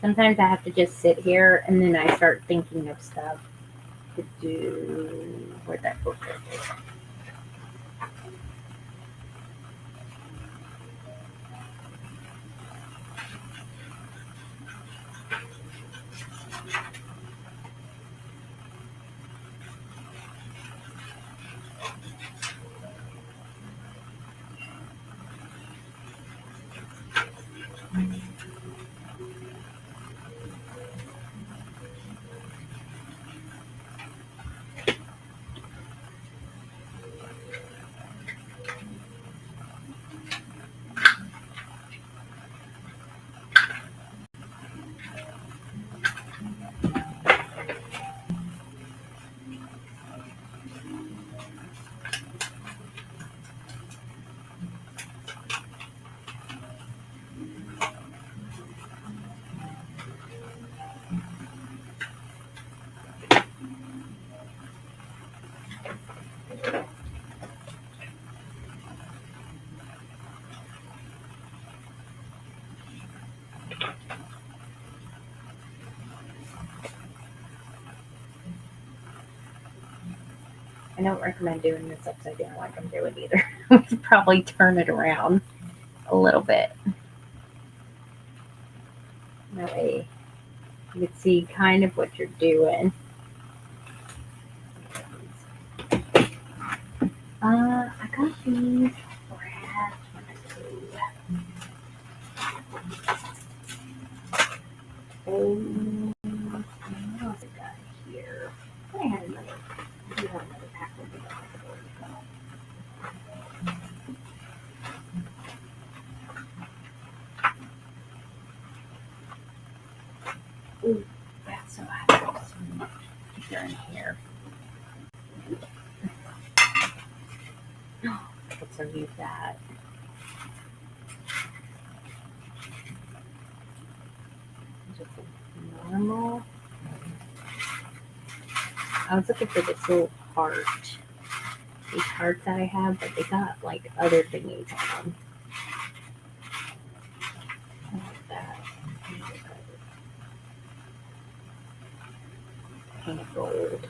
A: Sometimes I have to just sit here and then I start thinking of stuff to do. Where'd that book go? I don't recommend doing this upside down like I'm doing either. We should probably turn it around a little bit. That way you can see kind of what you're doing. I got these brass. What else I got here? I had another. I do have another pack of these. Ooh, that's so I have some here and here. Let's use that. Normal. I was looking for this little heart. These hearts that I have, but they got like other thingies on them. Like that. Paint gold.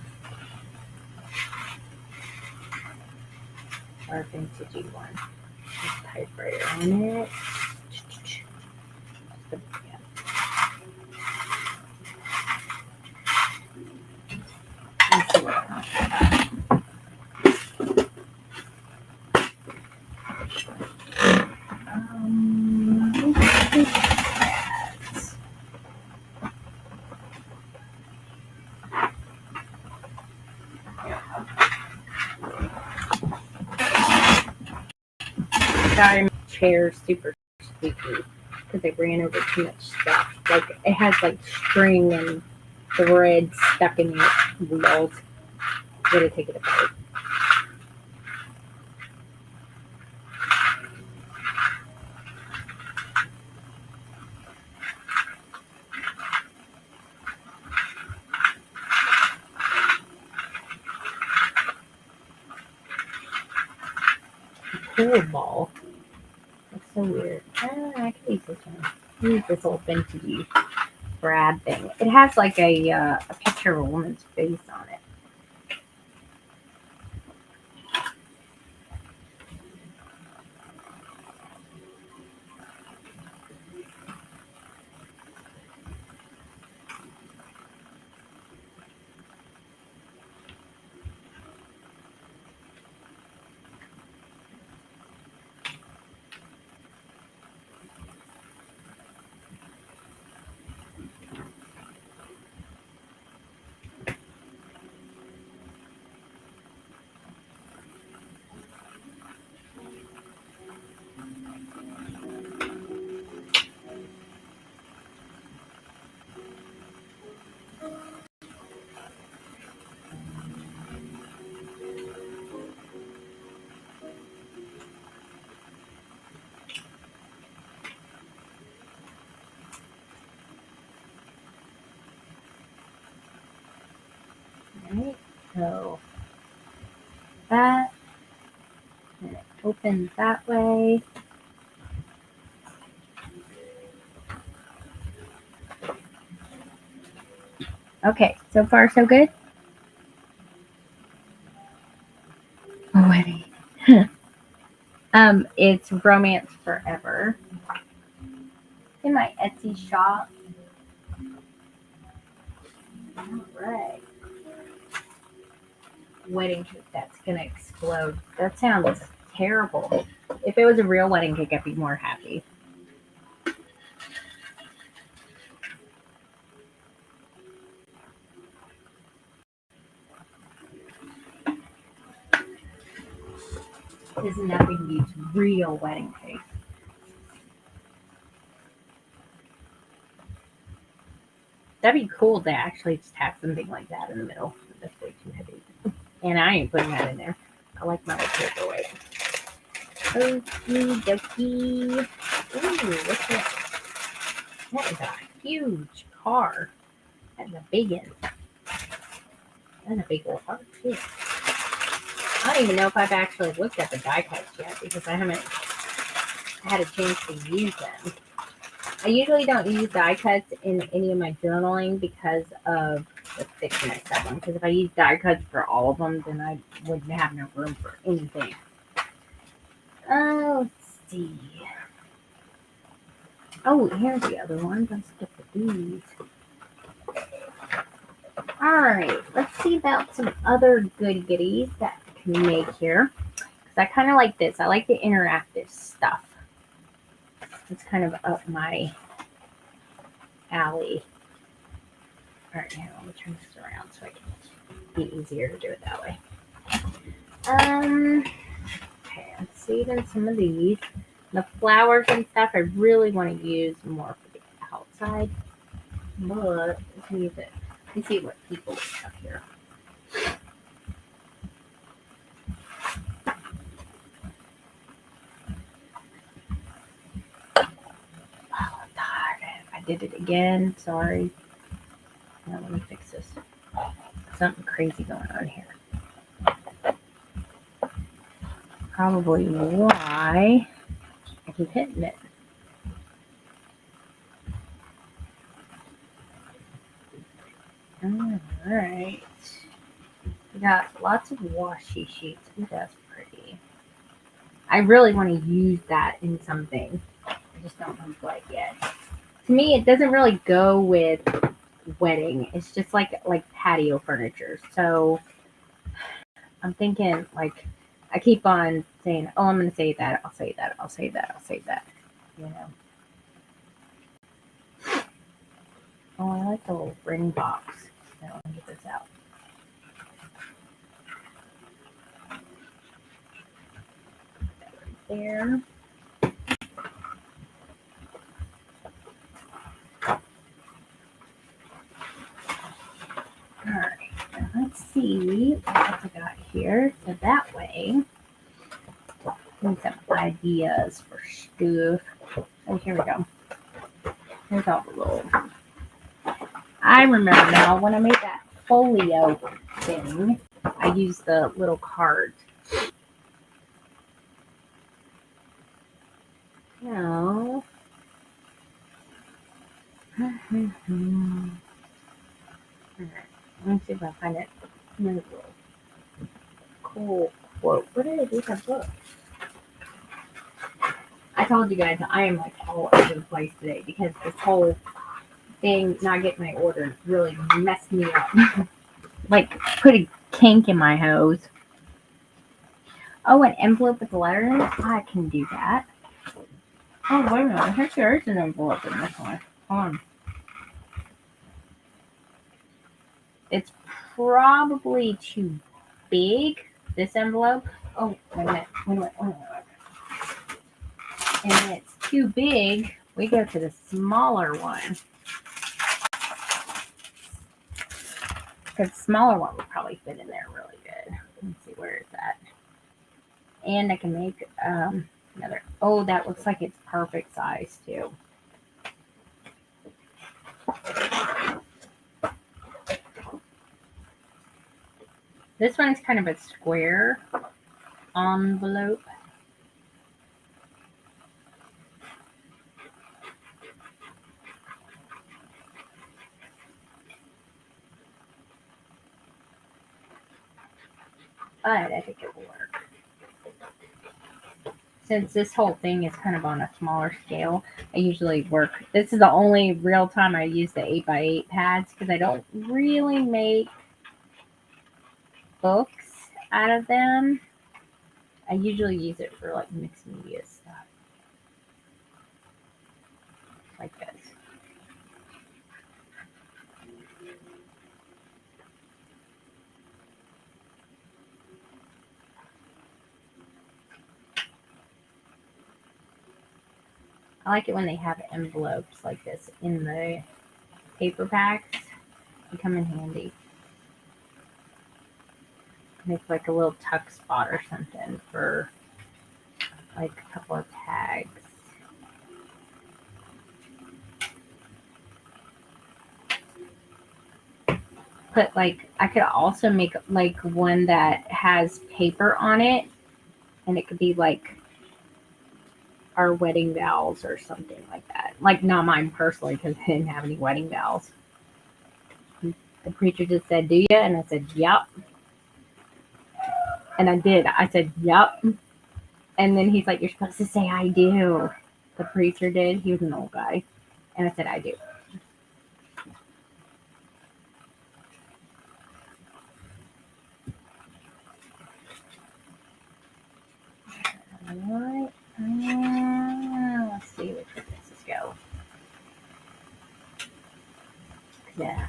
A: Or a vintagey one. Typewriter on it. Let's see what else I got. Sorry, my chair's super squeaky because I ran over too much stuff. Like it has like string and thread stuck in the wheels. Gotta take it apart. Pool ball. That's so weird. I can use this one. Use this little vintagey brad thing. It has like a picture of a woman's face on it. Right, so that, and it opens that way. Okay, so far so good. Wedding. It's Romance Forever. In my Etsy shop. All right. Wedding cake that's gonna explode. That sounds terrible. If it was a real wedding cake, I'd be more happy. This is nothing beats real wedding cake. That'd be cool to actually just have something like that in the middle. That's way too heavy. And I ain't putting that in there. I like my paperweight. Okie dokie. Ooh, what's that? That is a huge car. That's a big one. And a big old heart, too. I don't even know if I've actually looked at the die cuts yet because I haven't had a chance to use them. I usually don't use die cuts in any of my journaling because of the thickness of them. Because if I use die cuts for all of them, then I wouldn't have no room for anything. Let's see. Oh, here's the other one. Let's get these. Alright, let's see about some other good goodies that I can make here. Because I kind of like this. I like the interactive stuff. It's kind of up my alley. Alright, now let me turn this around so I can be easier to do it that way. Okay, I'm saving some of these. The flowers and stuff I really want to use more for the outside. But let's use it. Let's see what people have here. Oh God, if I did it again. Sorry. Now let me fix this. Something crazy going on here. Probably why I keep hitting it. Alright. We got lots of washi sheets. Ooh, that's pretty. I really want to use that in something. I just don't know what yet. To me, it doesn't really go with wedding. It's just like patio furniture. So I'm thinking like I keep on saying, "Oh, I'm going to say that. I'll say that. I'll say that. I'll say that." You know. Oh, I like the little ring box. Now let me get this out. That right there. All right. Now let's see what else I got here. So that way, need some ideas for stuff. Oh, here we go. Here's all the little. I remember now when I made that folio thing, I used the little cards. No. Alright, let me see if I find it. Another little cool quote. Where did I do that book? I told you guys I am like all over the place today because this whole thing not getting my order really messed me up. Like put a kink in my hose. Oh, an envelope with the letter in it? I can do that. Oh, wait a minute. I think there is an envelope in this one. Hold on. It's probably too big, this envelope. Oh, wait a minute. And it's too big. We go to the smaller one. Because the smaller one would probably fit in there really good. Let's see where it's at. And I can make another. Oh, that looks like it's perfect size too. This one is kind of a square envelope. But I think it will work. Since this whole thing is kind of on a smaller scale, I usually work. This is the only real time I use the 8x8 pads because I don't really make books out of them. I usually use it for like mixed media stuff. Like this. I like it when they have envelopes like this in the paper packs. They come in handy. Make like a little tuck spot or something for like a couple of tags. Put like, I could also make like one that has paper on it, and it could be like our wedding vows or something like that. Like not mine personally because I didn't have any wedding vows. The preacher just said, "Do you?" And I said, "Yep." And I did. I said, "Yep." And then he's like, "You're supposed to say I do." The preacher did. He was an old guy. And I said, "I do." Alright. Let's see which way this go. Yeah.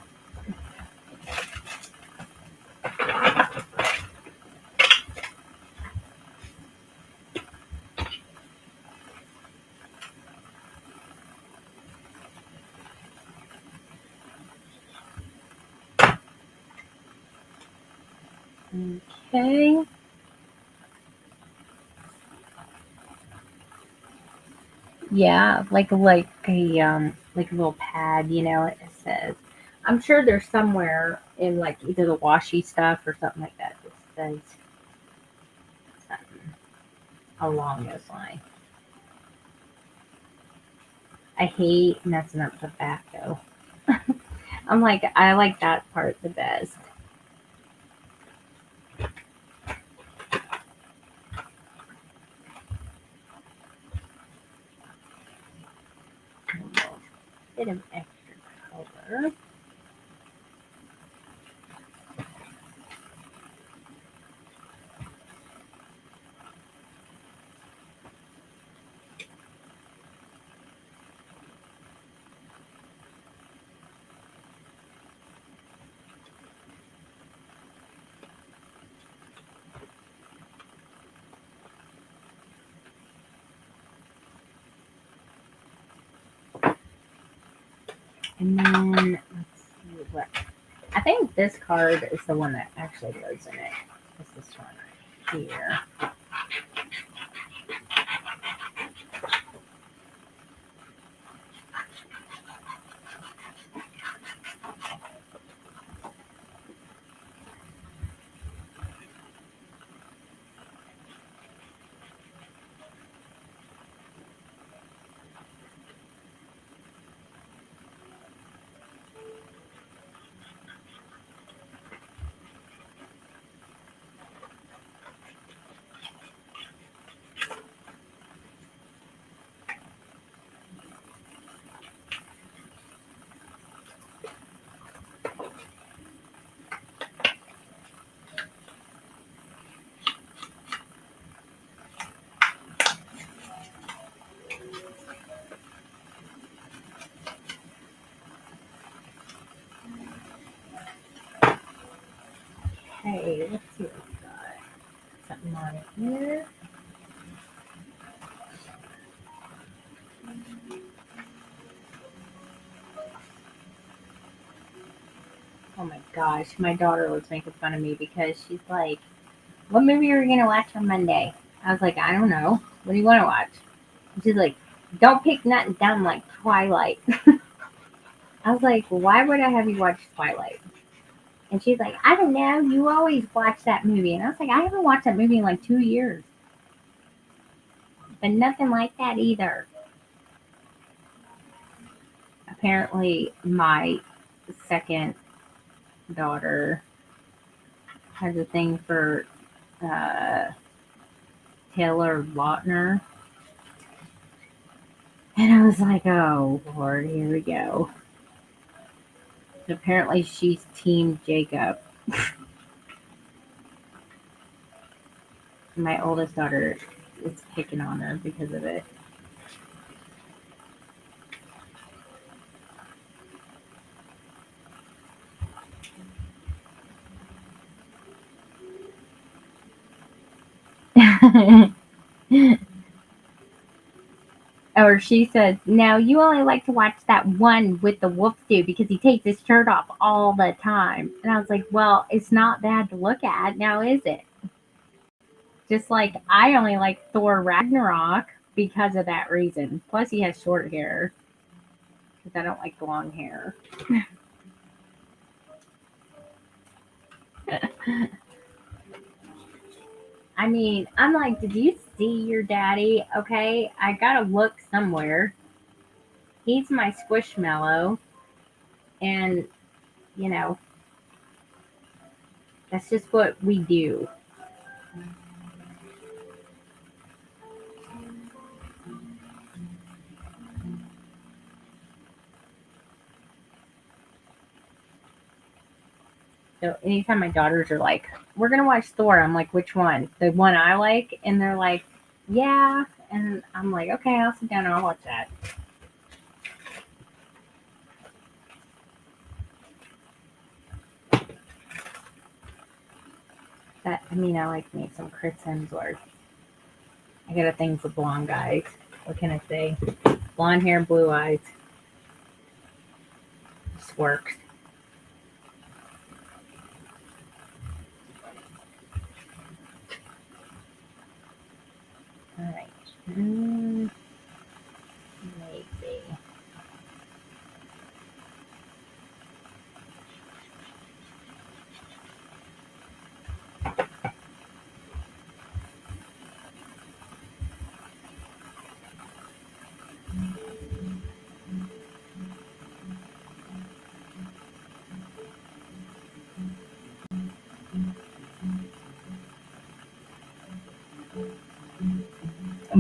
A: Okay. Yeah, like a like a little pad, it says. I'm sure there's somewhere in like either the washi stuff or something like that that says something along those lines. I hate messing up the back though. I'm like, I like that part the best. A bit of extra color. And then let's see what. I think this card is the one that actually goes in it. It's this one right here. Okay, let's see what we got. Something on here. Oh my gosh, my daughter was making fun of me because she's like, "What movie are you gonna watch on Monday?" I was like, "I don't know. What do you want to watch?" And she's like, "Don't pick nothing dumb like Twilight." I was like, "Why would I have you watch Twilight?" And she's like, "I don't know. You always watch that movie." And I was like, "I haven't watched that movie in like 2 years, but nothing like that either." Apparently, my second daughter has a thing for uh, Taylor Lautner. And I was like, oh, Lord, here we go. Apparently, she's Team Jacob. My oldest daughter is picking on her because of it. Or she says, "No, you only like to watch that one with the wolf dude because he takes his shirt off all the time." And I was like, "Well, it's not bad to look at, now is it?" Just like I only like Thor Ragnarok because of that reason. Plus, he has short hair because I don't like long hair. I mean, I'm like, did you see your daddy? Okay, I gotta look somewhere. He's my squishmallow, and you know, that's just what we do. So anytime my daughters are like, "We're gonna watch Thor," I'm like, "Which one? The one I like?" And they're like, "Yeah." And I'm like, "Okay, I'll sit down and I'll watch that." I mean, I like me some Chris Hemsworth. I got a thing for blonde guys. What can I say? Blonde hair, blue eyes. Just works. All right. Maybe.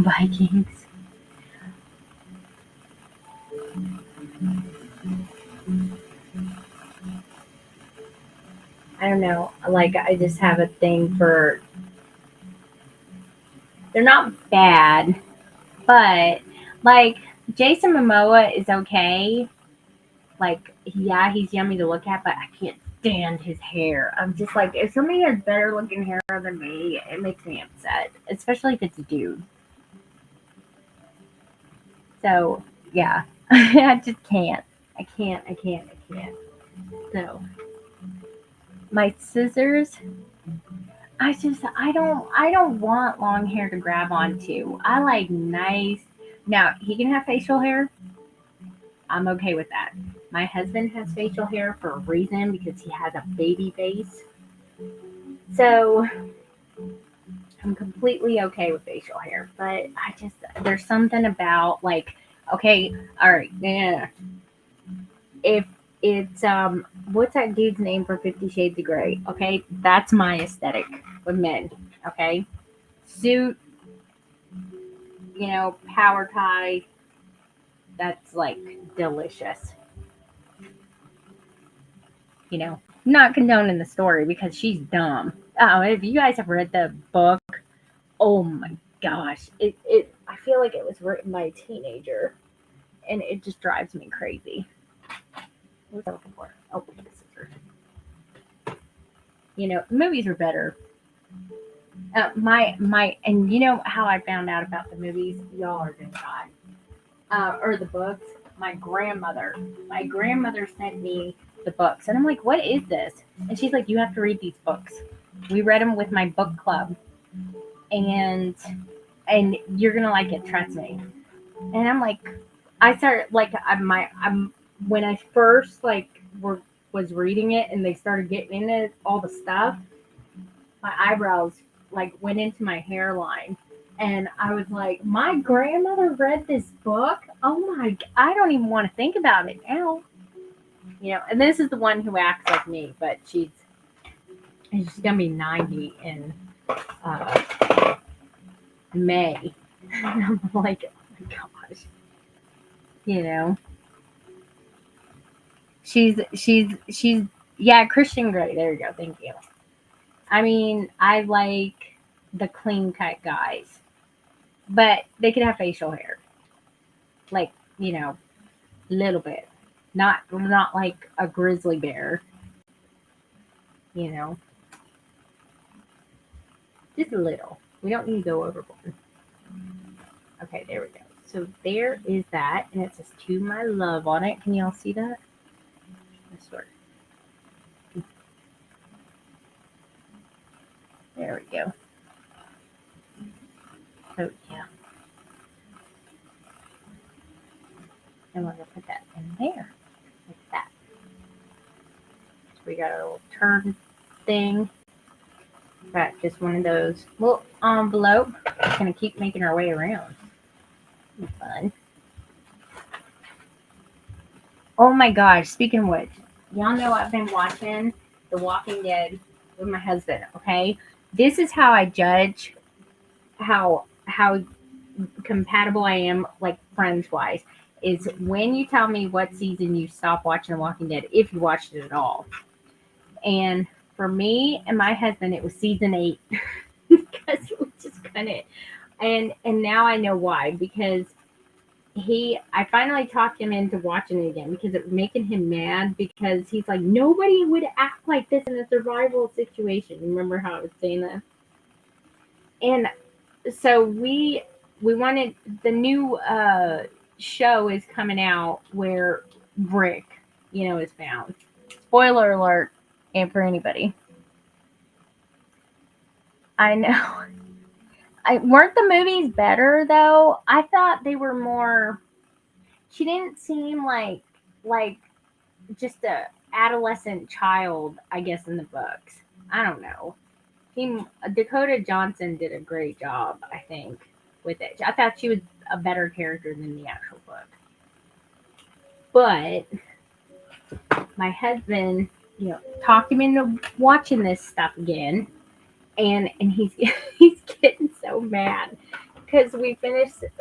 A: Vikings. I don't know. Like, I just have a thing for. They're not bad, but like Jason Momoa is okay. Like, yeah, he's yummy to look at, but I can't stand his hair. I'm just like, if somebody has better looking hair than me, it makes me upset, especially if it's a dude. So, yeah, I just can't. I can't. So, my scissors, I don't want long hair to grab onto. I like nice. Now, he can have facial hair. I'm okay with that. My husband has facial hair for a reason because he has a baby face. So I'm completely okay with facial hair, but there's something about like, okay, all right, yeah. If it's what's that dude's name for 50 Shades of Grey? Okay, that's my aesthetic with men. Okay, suit, power tie. That's like delicious. Not condoning the story because she's dumb. If you guys have read the book, oh my gosh, it I feel like it was written by a teenager, and it just drives me crazy. What was I looking for? Oh, the scissors. Movies are better. And you know how I found out about the movies? Y'all are gonna die. Or the books. My grandmother sent me the books, and I'm like, "What is this?" And she's like, "You have to read these books." We read them with my book club, and you're gonna like it, trust me. And I'm like, I started like I'm when I first was reading it, and they started getting into all the stuff. My eyebrows like went into my hairline, and I was like, my grandmother read this book. Oh my! I don't even want to think about it now. And this is the one who acts like me, but she's gonna be 90 in uh, May. And I'm like, oh my gosh, you know, she's yeah, Christian Grey. There you go. Thank you. I mean, I like the clean cut guys, but they can have facial hair, like little bit, not like a grizzly bear, you know, just a little. We don't need to go overboard. Okay, there we go. So there is that, and it says "To My Love" on it. Can y'all see that? I swear. There we go. So yeah, and we're gonna put that in there like that. So we got a little turn thing. Got just one of those little envelope. It's gonna keep making our way around. Be fun. Oh my gosh! Speaking of which, y'all know I've been watching The Walking Dead with my husband. Okay, this is how I judge how compatible I am, like friends wise, is when you tell me what season you stopped watching The Walking Dead, if you watched it at all. And for me and my husband, it was season 8 because we just couldn't. And now I know why, because I finally talked him into watching it again because it was making him mad, because he's like, nobody would act like this in a survival situation. Remember how I was saying that? And so we wanted the new show is coming out where Rick, is found. Spoiler alert, and for anybody. I know. I weren't the movies better though? I thought they were more. She didn't seem like just a adolescent child, I guess, in the books. I don't know. Dakota Johnson did a great job, I think, with it. I thought she was a better character than the actual book. But my husband, talked him into watching this stuff again, and he's he's getting so mad because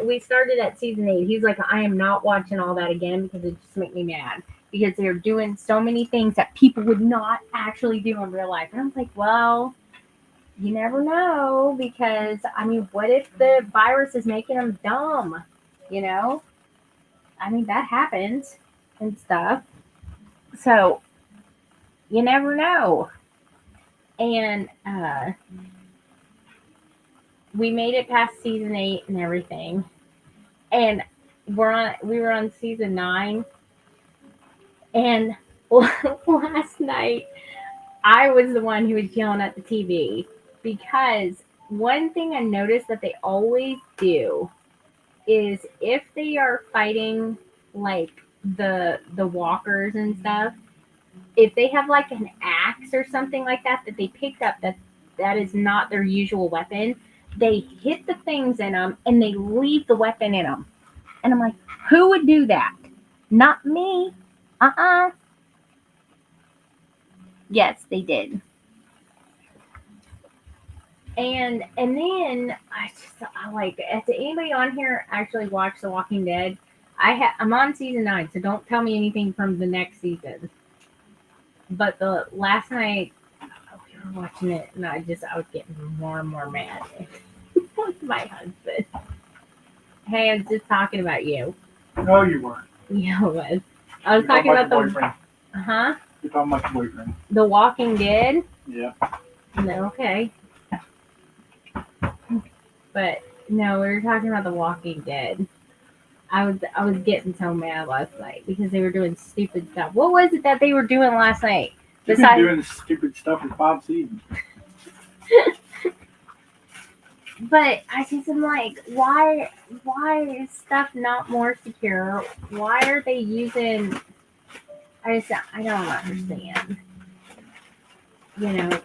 A: we started at season 8. He's like, I am not watching all that again because it just makes me mad. Because they're doing so many things that people would not actually do in real life. And I was like, well, you never know, because I mean, what if the virus is making them dumb? You know? I mean, that happens and stuff. So you never know. And we made it past season 8 and everything. And we were on season 9. And last night I was the one who was yelling at the TV, because one thing I noticed that they always do is if they are fighting like the walkers and stuff, if they have like an axe or something like that they picked up that is not their usual weapon, they hit the things in them and they leave the weapon in them. And I'm like, who would do that? Not me. Yes, they did. And then I like, has anybody on here actually watch The Walking Dead? I'm on season 9, so don't tell me anything from the next season. But the last night we were watching it, and I was getting more and more mad with my husband. Hey, I was just talking about you.
B: No, you weren't.
A: Yeah, I was. I was talking about the
B: boyfriend.
A: Huh?
B: You're talking about your boyfriend.
A: The Walking Dead.
B: Yeah.
A: No, okay. But no, we were talking about The Walking Dead. I was getting so mad last night because they were doing stupid stuff. What was it that they were doing last night?
B: They've been doing stupid stuff for 5 seasons.
A: But I just am like, why is stuff not more secure? Why are they using? I don't understand. You know,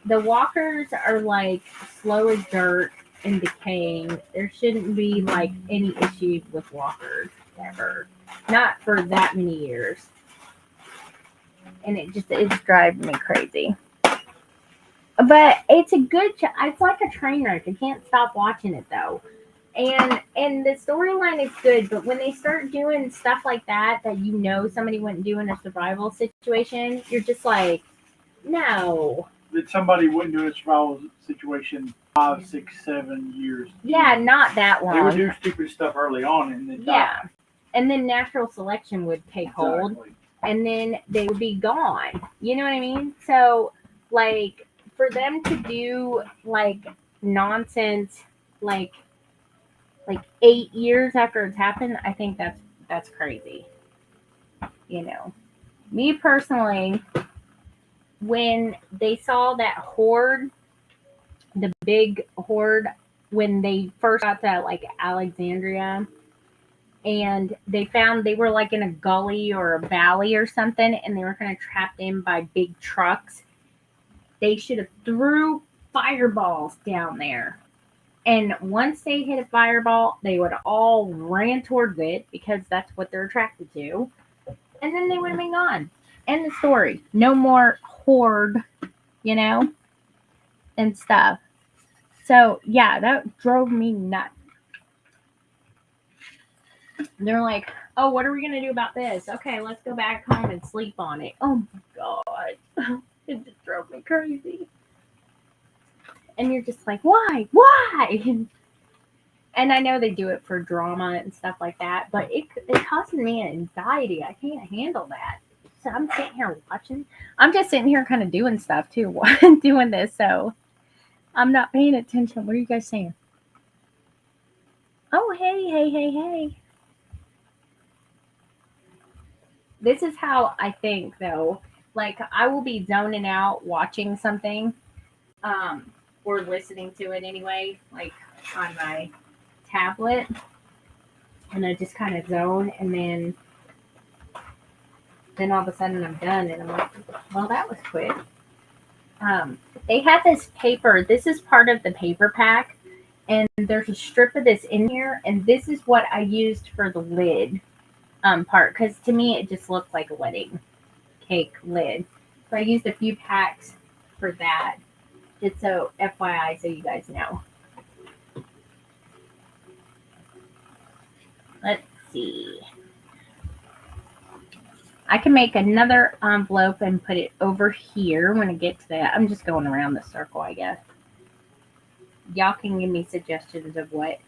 A: the walkers are like slow as dirt and decaying. There shouldn't be like any issues with walkers ever. Not for that many years. And it's driving me crazy. But it's a good it's like a train wreck. I can't stop watching it though. And the storyline is good, but when they start doing stuff like that you know somebody wouldn't do in a survival situation, you're just like, no.
B: That somebody wouldn't do in a survival situation 5, 6, 7 years.
A: Yeah, not that long.
B: They would do stupid stuff early on and then die.
A: And then natural selection would take hold, and then they would be gone. You know what I mean? So, like, for them to do like nonsense, like 8 years after it's happened, I think that's crazy. You know, me personally, when they saw that horde, the big horde, when they first got to like Alexandria, and they found they were like in a gully or a valley or something, and they were kind of trapped in by big trucks. They should have threw fireballs down there. And once they hit a fireball, they would all ran towards it because that's what they're attracted to. And then they would have been gone. End of story. No more horde, you know, and stuff. So, yeah, that drove me nuts. They're like, oh, what are we going to do about this? Okay, let's go back home and sleep on it. Oh, my God. It just drove me crazy. And you're just like, why? And I know they do it for drama and stuff like that, but it causes me anxiety. I can't handle that. So I'm sitting here watching. I'm just sitting here kind of doing stuff too, doing this. So I'm not paying attention. What are you guys saying? Oh, hey. This is how I think, though. Like, I will be zoning out watching something, or listening to it anyway, like on my tablet, and I just kind of zone, and then all of a sudden I'm done, and I'm like, well, that was quick. They had this paper. This is part of the paper pack, and there's a strip of this in here, and this is what I used for the lid part, because to me it just looked like a wedding cake lid. So I used a few packs for that, just so FYI, so you guys know. Let's see. I can make another envelope and put it over here when I get to that. I'm just going around the circle, I guess. Y'all can give me suggestions of what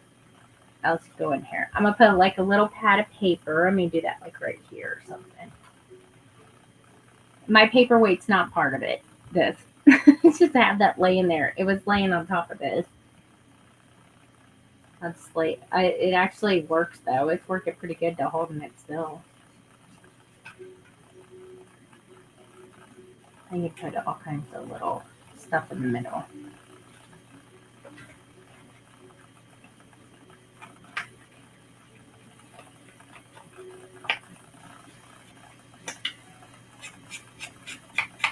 A: else to go in here. I'm gonna put like a little pad of paper. Let me do that like right here or something. My paperweight's not part of it. This. It's just to have that laying there. It was laying on top of this. That's like it actually works though. It's working pretty good to holding it still. I can put all kinds of little stuff in the middle.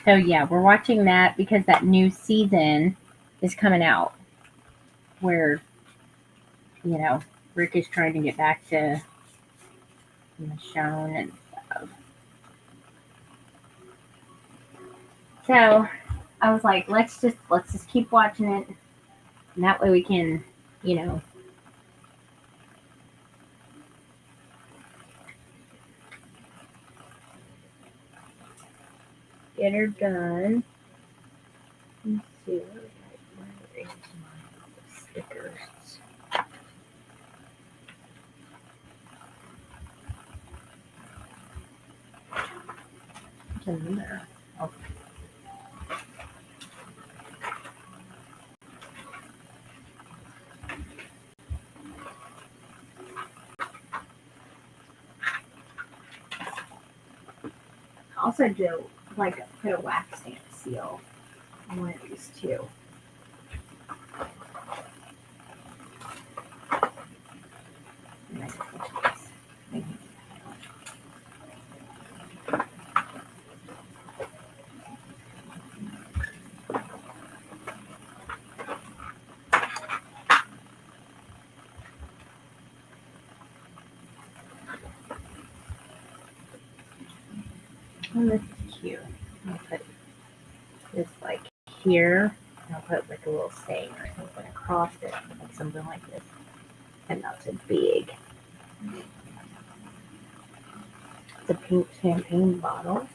A: So yeah, we're watching that because that new season is coming out where, you know, Rick is trying to get back to Michonne and stuff. So I was like, let's just keep watching it. And that way we can, you know, get her done. Let's see, where is my stickers? What's in there? Oh. I also do like put a wax stamp seal on one of these too. Oh, this is cute. I'll put this like here. I'll put like a little saying or something across it, like something like this. And not so big. It's a pink champagne bottle.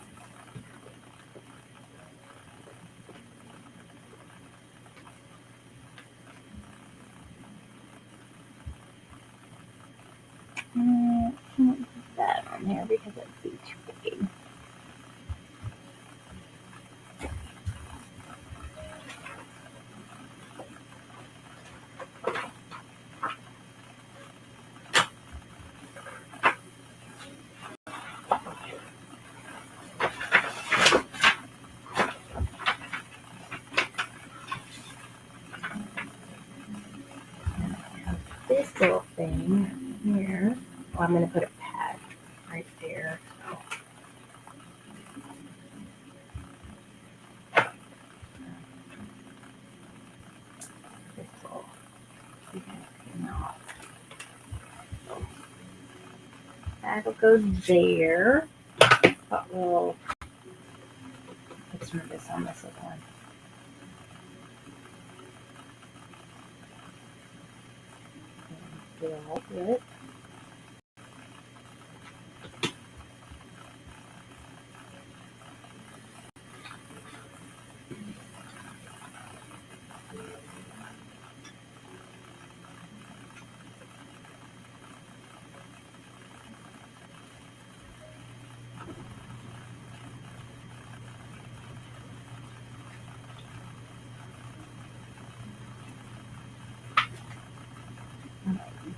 A: I can't put that on there because it's too big. This little thing here. Well, I'm going to put a pad right there. So. This will come off. That'll go there. But we'll put some of this on this other one. Do all of it.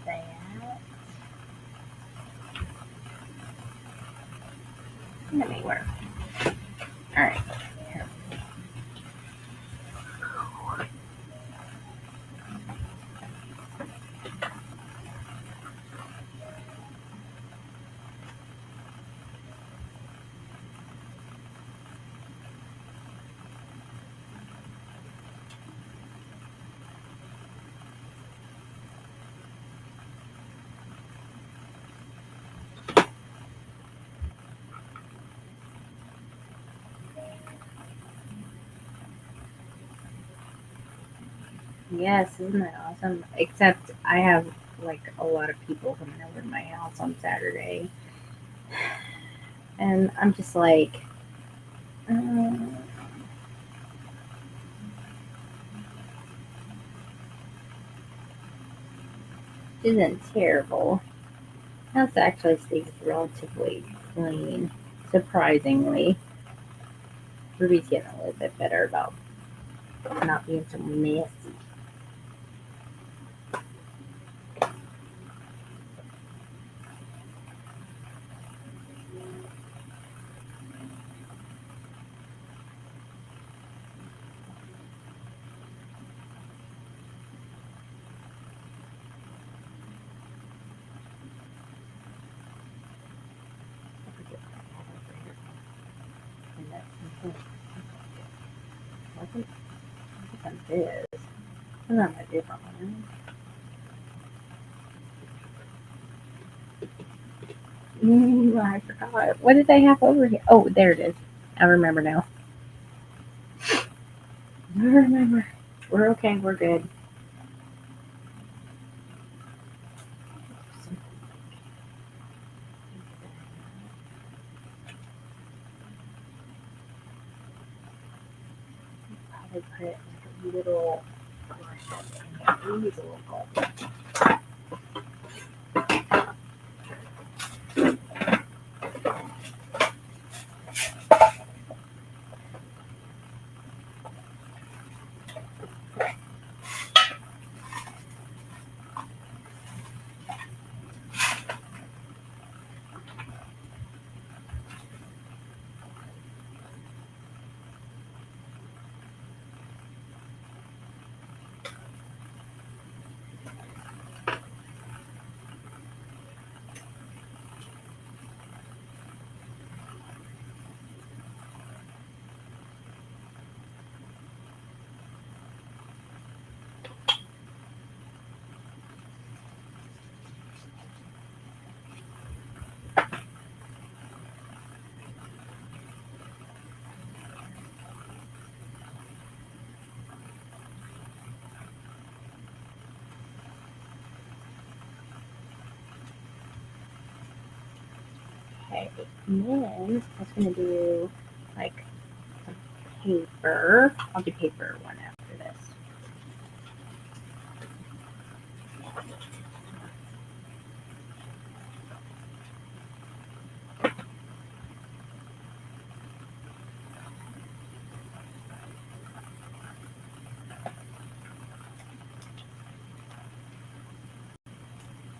A: That. Let me work. All right. Here. Yes, isn't that awesome? Except I have like a lot of people coming over to my house on Saturday, and I'm just like, um, isn't terrible. House actually stays relatively clean, surprisingly. Ruby's getting a little bit better about not being so messy. I forget what I had over here. And that's wasn't on this. It was on a different one. I forgot. What did they have over here? Oh, there it is. I remember now. I remember. We're okay. We're good. Probably put it like a little brush up in here. These a little gold. Okay. And then I was gonna do like some paper. I'll do paper one after this.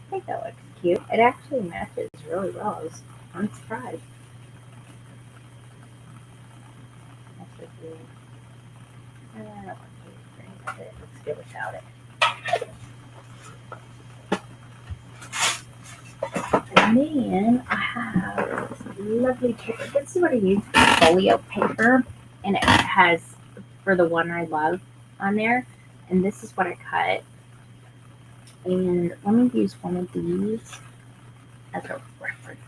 A: I think that looks cute. It actually matches really well. I'm surprised. Actually, I don't want to use it. Let's go without it. And then I have this lovely paper. This is what I use, folio paper, and it has for the one I love on there. And this is what I cut. And let me use one of these as a reference.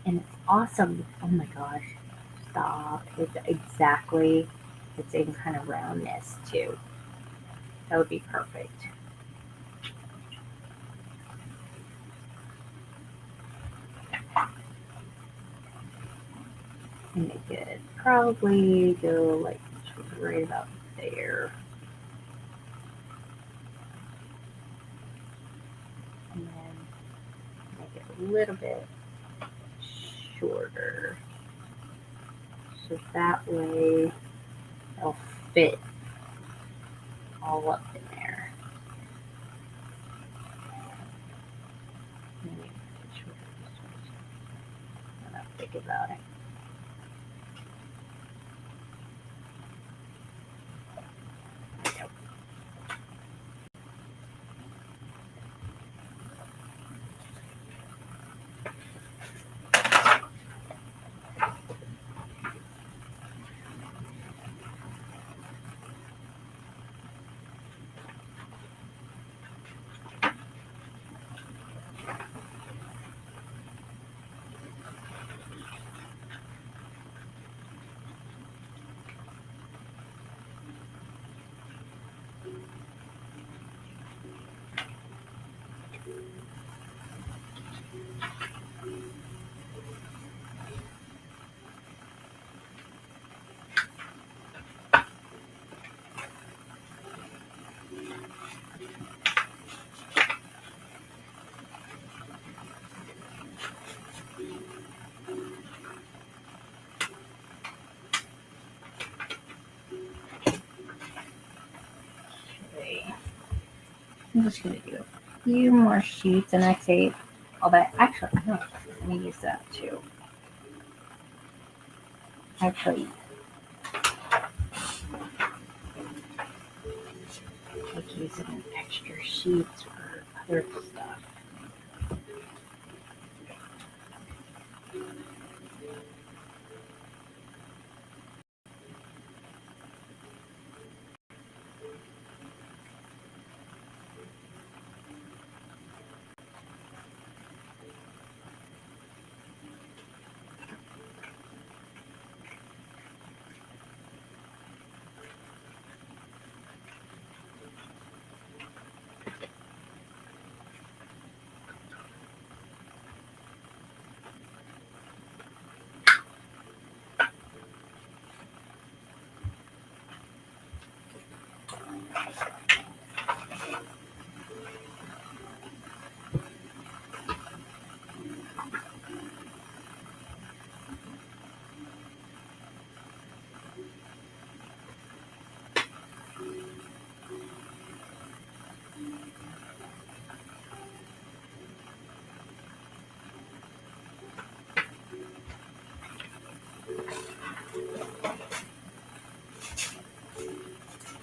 A: And it's awesome. Oh my gosh. Stop. It's exactly the same kind of roundness too. That would be perfect. And it could probably go like right about there. And then make it a little bit shorter. So that way it'll fit all up in there. Maybe make it shorter this way. I'm not think about it. Okay. I'm just gonna do a few more sheets and I save all that. Actually, no, I'm gonna use that too. Actually, like using extra sheets for other stuff.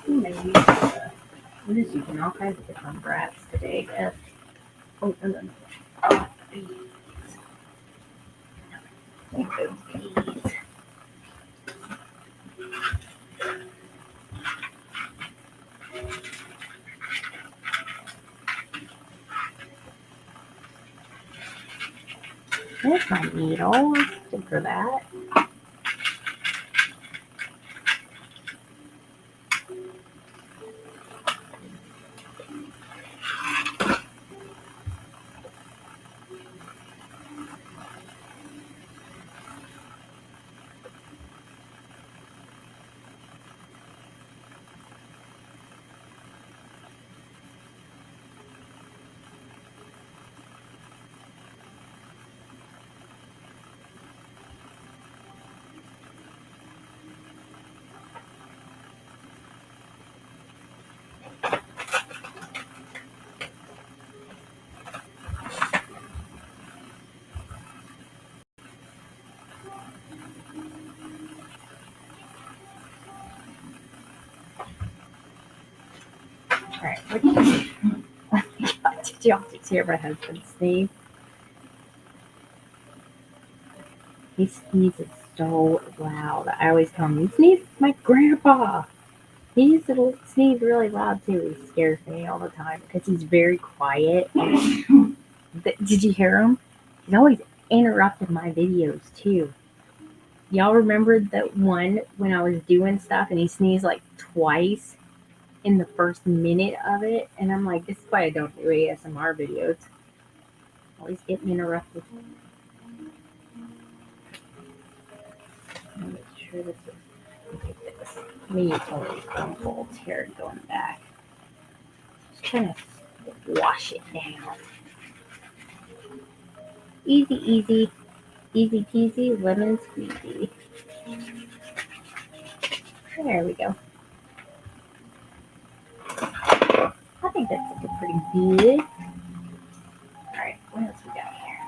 A: Maybe I'm just using all kinds of different wraps today. Oh, no, no, no. Bees. Make those bees. There's my needle. Good for that. Alright, what do you did y'all just hear my husband sneeze? He sneezes so loud. I always tell him, you sneeze like my grandpa. He used to sneeze really loud too. He scares me all the time because he's very quiet. Did you hear him? He's always interrupting my videos too. Y'all remember that one when I was doing stuff and he sneezed like twice in the first minute of it? And I'm like, this is why I don't do ASMR videos. Always getting interrupted. Make sure this is. Look at this. Let me use one of these gum folds here going back. Just trying to wash it down. Easy, easy. Easy peasy, lemon squeezy. There we go. I think that's looking pretty good. Alright, what else we got here?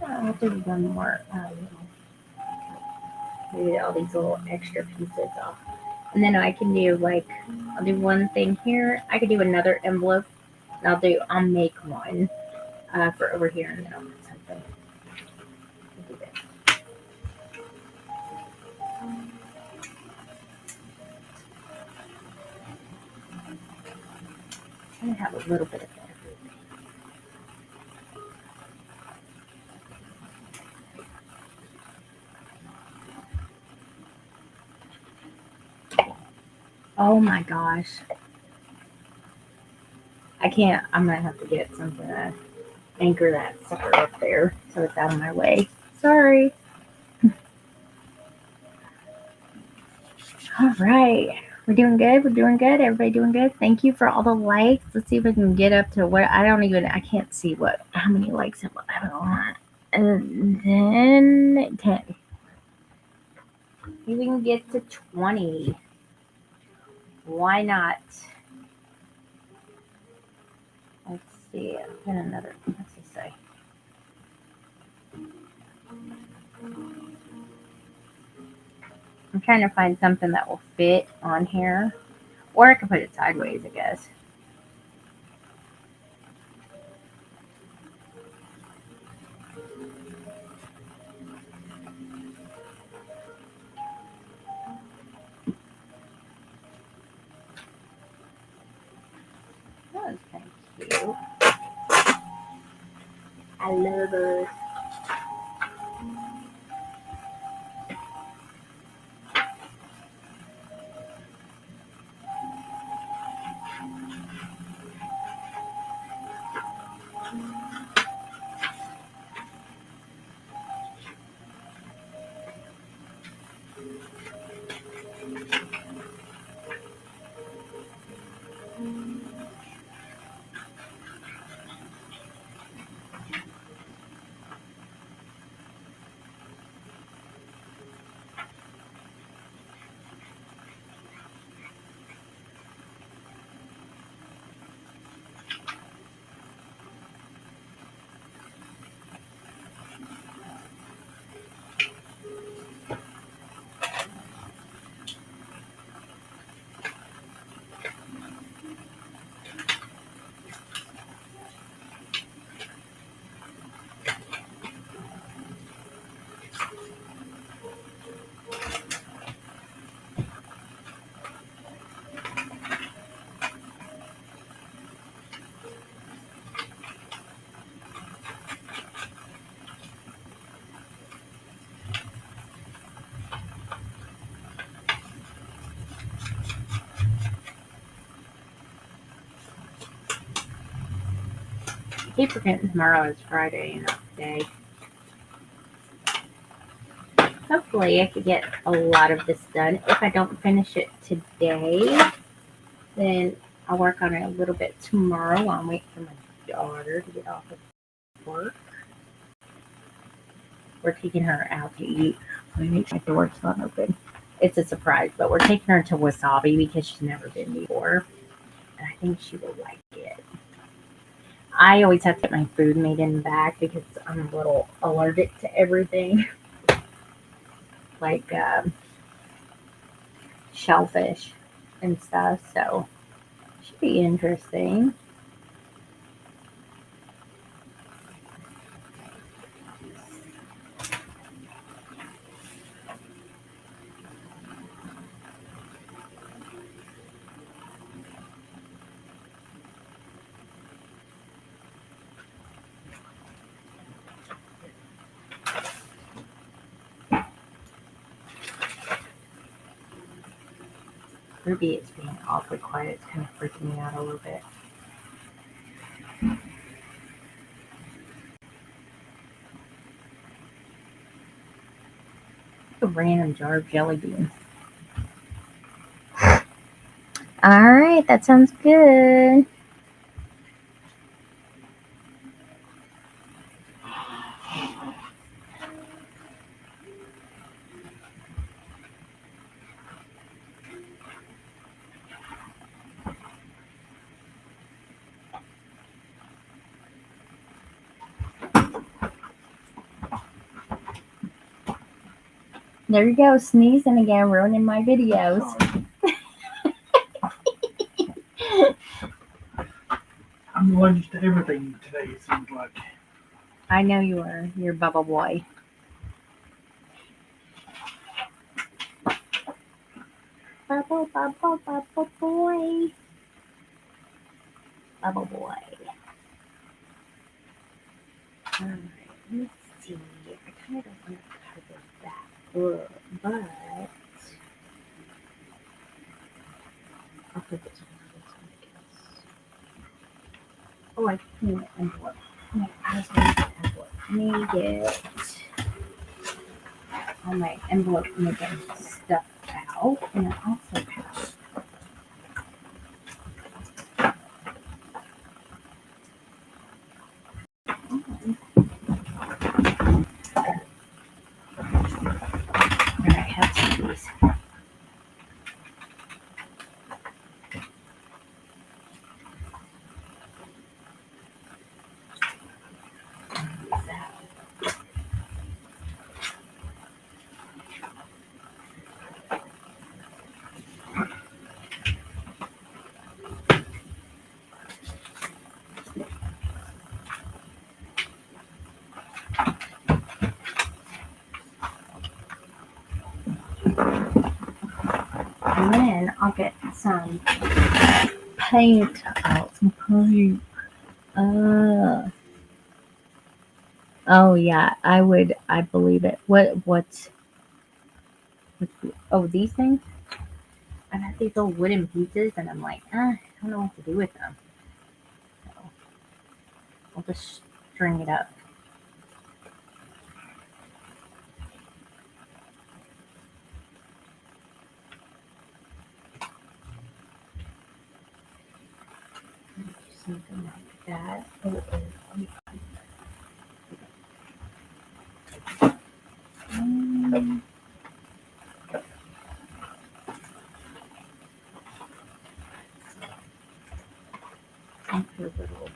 A: I'll do one more. Maybe all these little extra pieces off. And then I can do like, I'll do one thing here. I could do another envelope. And I'll make one for over here and then I'll put something. I'll do this. I'm gonna have a little bit of everything. Oh my gosh. I can't, I'm gonna have to get something to anchor that sucker up there so it's out of my way. Sorry. All right. We're doing good. We're doing good. Everybody doing good. Thank you for all the likes. Let's see if we can get up to what I can't see how many likes I have on. And then 10. Maybe we can get to 20. Why not? Let's see. Then another. What's he say? I'm trying to find something that will fit on here. Or I can put it sideways, I guess. That was kind of cute. I love her. I keep forgetting tomorrow is Friday and not today. Hopefully I could get a lot of this done. If I don't finish it today, then I'll work on it a little bit tomorrow while I'm waiting for my daughter to get off of work. We're taking her out to eat. Let me make sure the door's not open. It's a surprise, but we're taking her to Wasabi because she's never been before. And I think she will like it. I always have to get my food made in the back because I'm a little allergic to everything. Like shellfish and stuff, so should be interesting. Ruby is being awfully quiet. It's kind of freaking me out a little bit. A random jar of jelly beans. All right, that sounds good. There you go, sneezing again, ruining my videos.
B: I'm allergic to everything today, it seems like.
A: I know you are. You're Bubba Boy. Bubba, Bubba, Bubba Boy. Bubba Boy. Alright, let's see. I kind of don't want to cover that up, but I'll put this one. Oh, I need an envelope. No, I was going to get an envelope. Let me get all my envelope making stuff out, and I also have I'll get some paint out. Some paint. Oh yeah, I would. I believe it. What's oh, these things? I got these little wooden pieces, and I'm like, I don't know what to do with them. So I'll just string it up. Something like that. Um, some little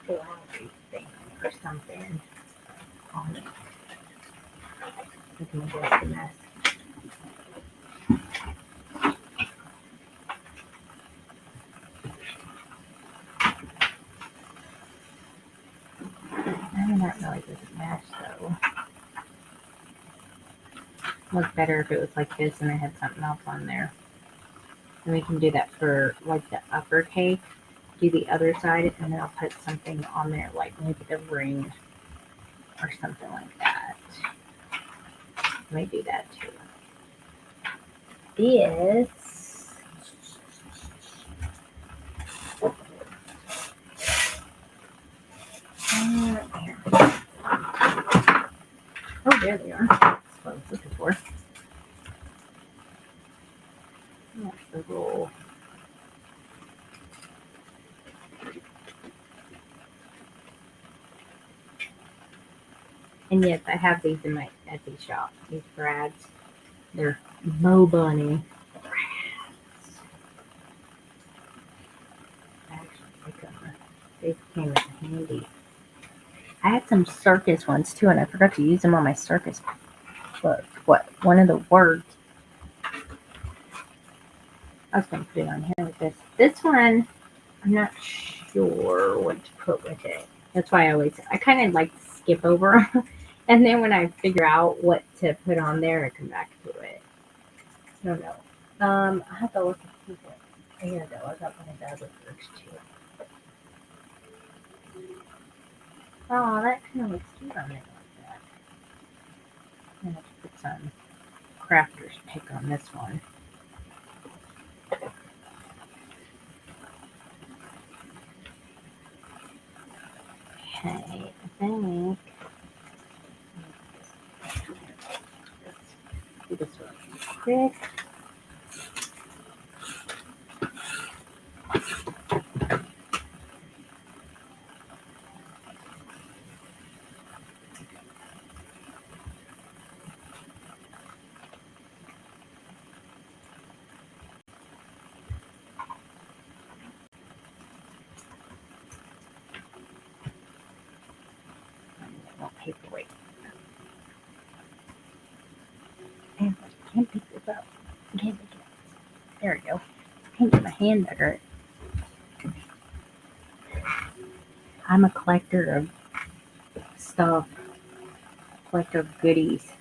A: flowery thing or something on it. It's gonna get a mess. I mean, that really doesn't match though. Look better if it was like this and I had something else on there. And we can do that for like the upper cake. Do the other side, and then I'll put something on there like maybe the ring or something like that. May do that too. This here. Oh, there they are. That's what I was looking for. That's the roll. And yes, I have these in my Etsy shop. These brads. They're Mo Bunny brads. Actually, they came in handy. I had some circus ones too, and I forgot to use them on my circus book. What? One of the words. I was going to put it on here with this. This one, I'm not sure what to put with it. That's why I kind of like to skip over them. And then when I figure out what to put on there, I come back to it. I don't know. I have to look at people. Here we go. I got one of the other words too. Oh, that kind of looks cute on it like that. I'm going to put some crafter's pick on this one. Okay, I think. Do this one quick. Paperweight. And I can't pick this up. I can't pick it up. There we go. I can't get my hand under it. I'm a collector of stuff, collector of goodies.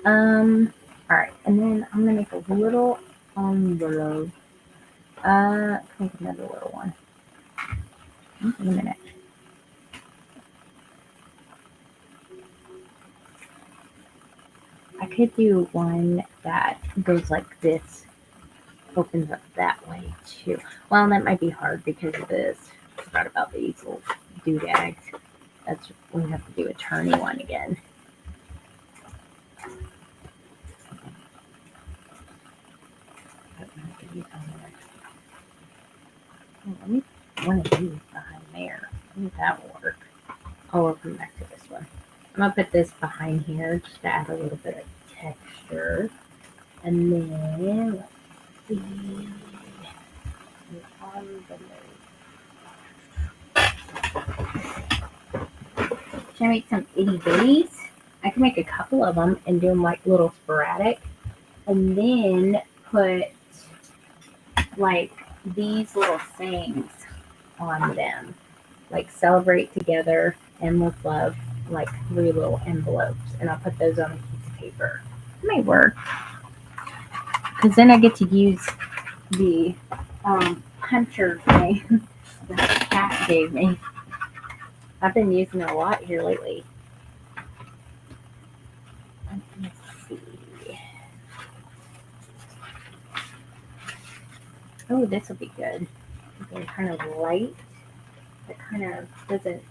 A: Alright, and then I'm gonna make a little envelope. Make another little one. In a minute. I could do one that goes like this, opens up that way too. Well, that might be hard because of this. I forgot about these little doodads. That's we have to do a turny one again. Let me one of these behind there. I think that will work. Oh, we'll come back to this one. I'm gonna put this behind here just to add a little bit of texture. And then let's see. Should I make some itty bitties? I can make a couple of them and do them like little sporadic. And then put like these little sayings on them. Like celebrate together and with love, like 3 little envelopes. And I'll put those on a piece of paper. It may work. Because then I get to use the puncher thing that the cat gave me. I've been using it a lot here lately. Let's see. Oh, this will be good. Something kind of light. That kind of doesn't.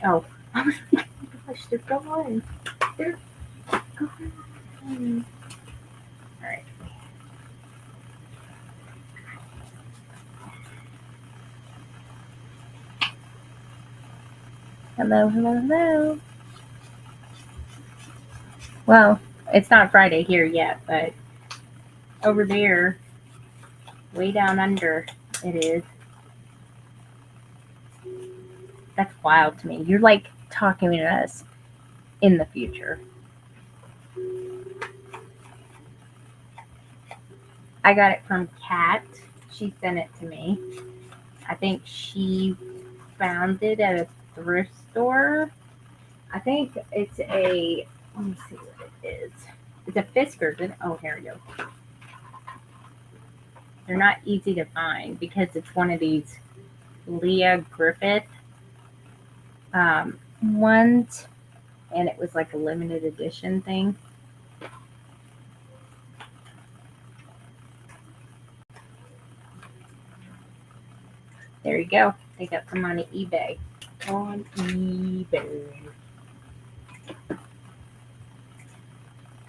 A: Oh, I was like, oh my gosh, they're gone. They're gone. All right. Hello, hello, hello. Well, it's not Friday here yet, but over there, way down under, it is. That's wild to me. You're like talking to us in the future. I got it from Kat. She sent it to me. I think she found it at a thrift store. I think it's a, let me see what it is. It's a Fiskars. Oh, here we go. They're not easy to find because it's one of these Leah Griffith ones, and it was like a limited edition thing. There you go. They got some on eBay. On eBay.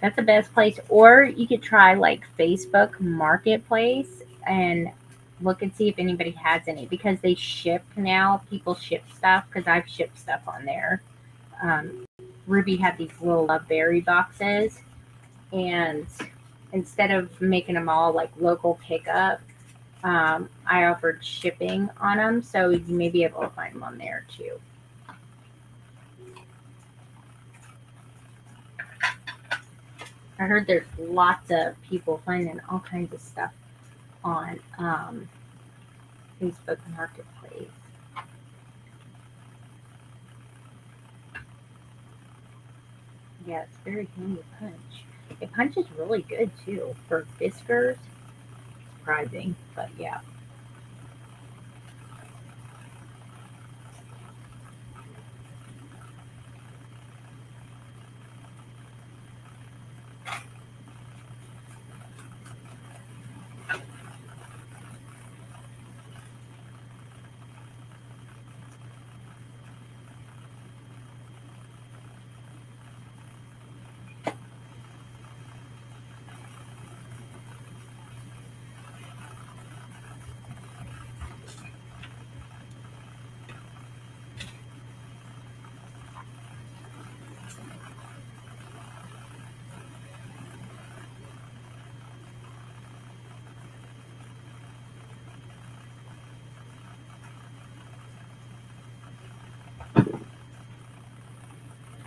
A: That's the best place. Or you could try like Facebook Marketplace and look and see if anybody has any because they ship now. People ship stuff because I've shipped stuff on there. Ruby had these little berry boxes, and instead of making them all like local pickup, I offered shipping on them, so you may be able to find them on there too. I heard there's lots of people finding all kinds of stuff on Facebook Marketplace. Yeah, it's very handy punch. It punches really good too for Fiskars. Surprising, but yeah.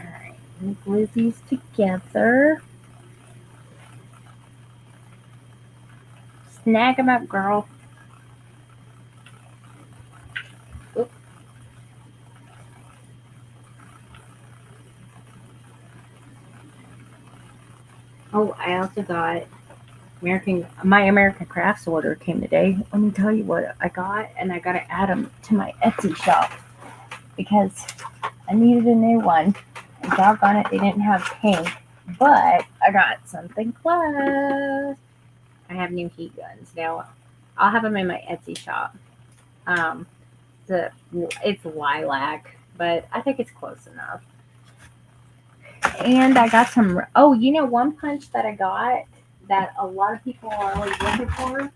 A: Alright, glue these together. Snag them up, girl. Oop. Oh, I also got my American Crafts order came today. Let me tell you what I got, and I got to add them to my Etsy shop because I needed a new one. And doggone it, they didn't have pink, but I got something close. I have new heat guns now. I'll have them in my Etsy shop. It's lilac, but I think it's close enough. And I got some. Oh, one punch that I got that a lot of people are always looking for.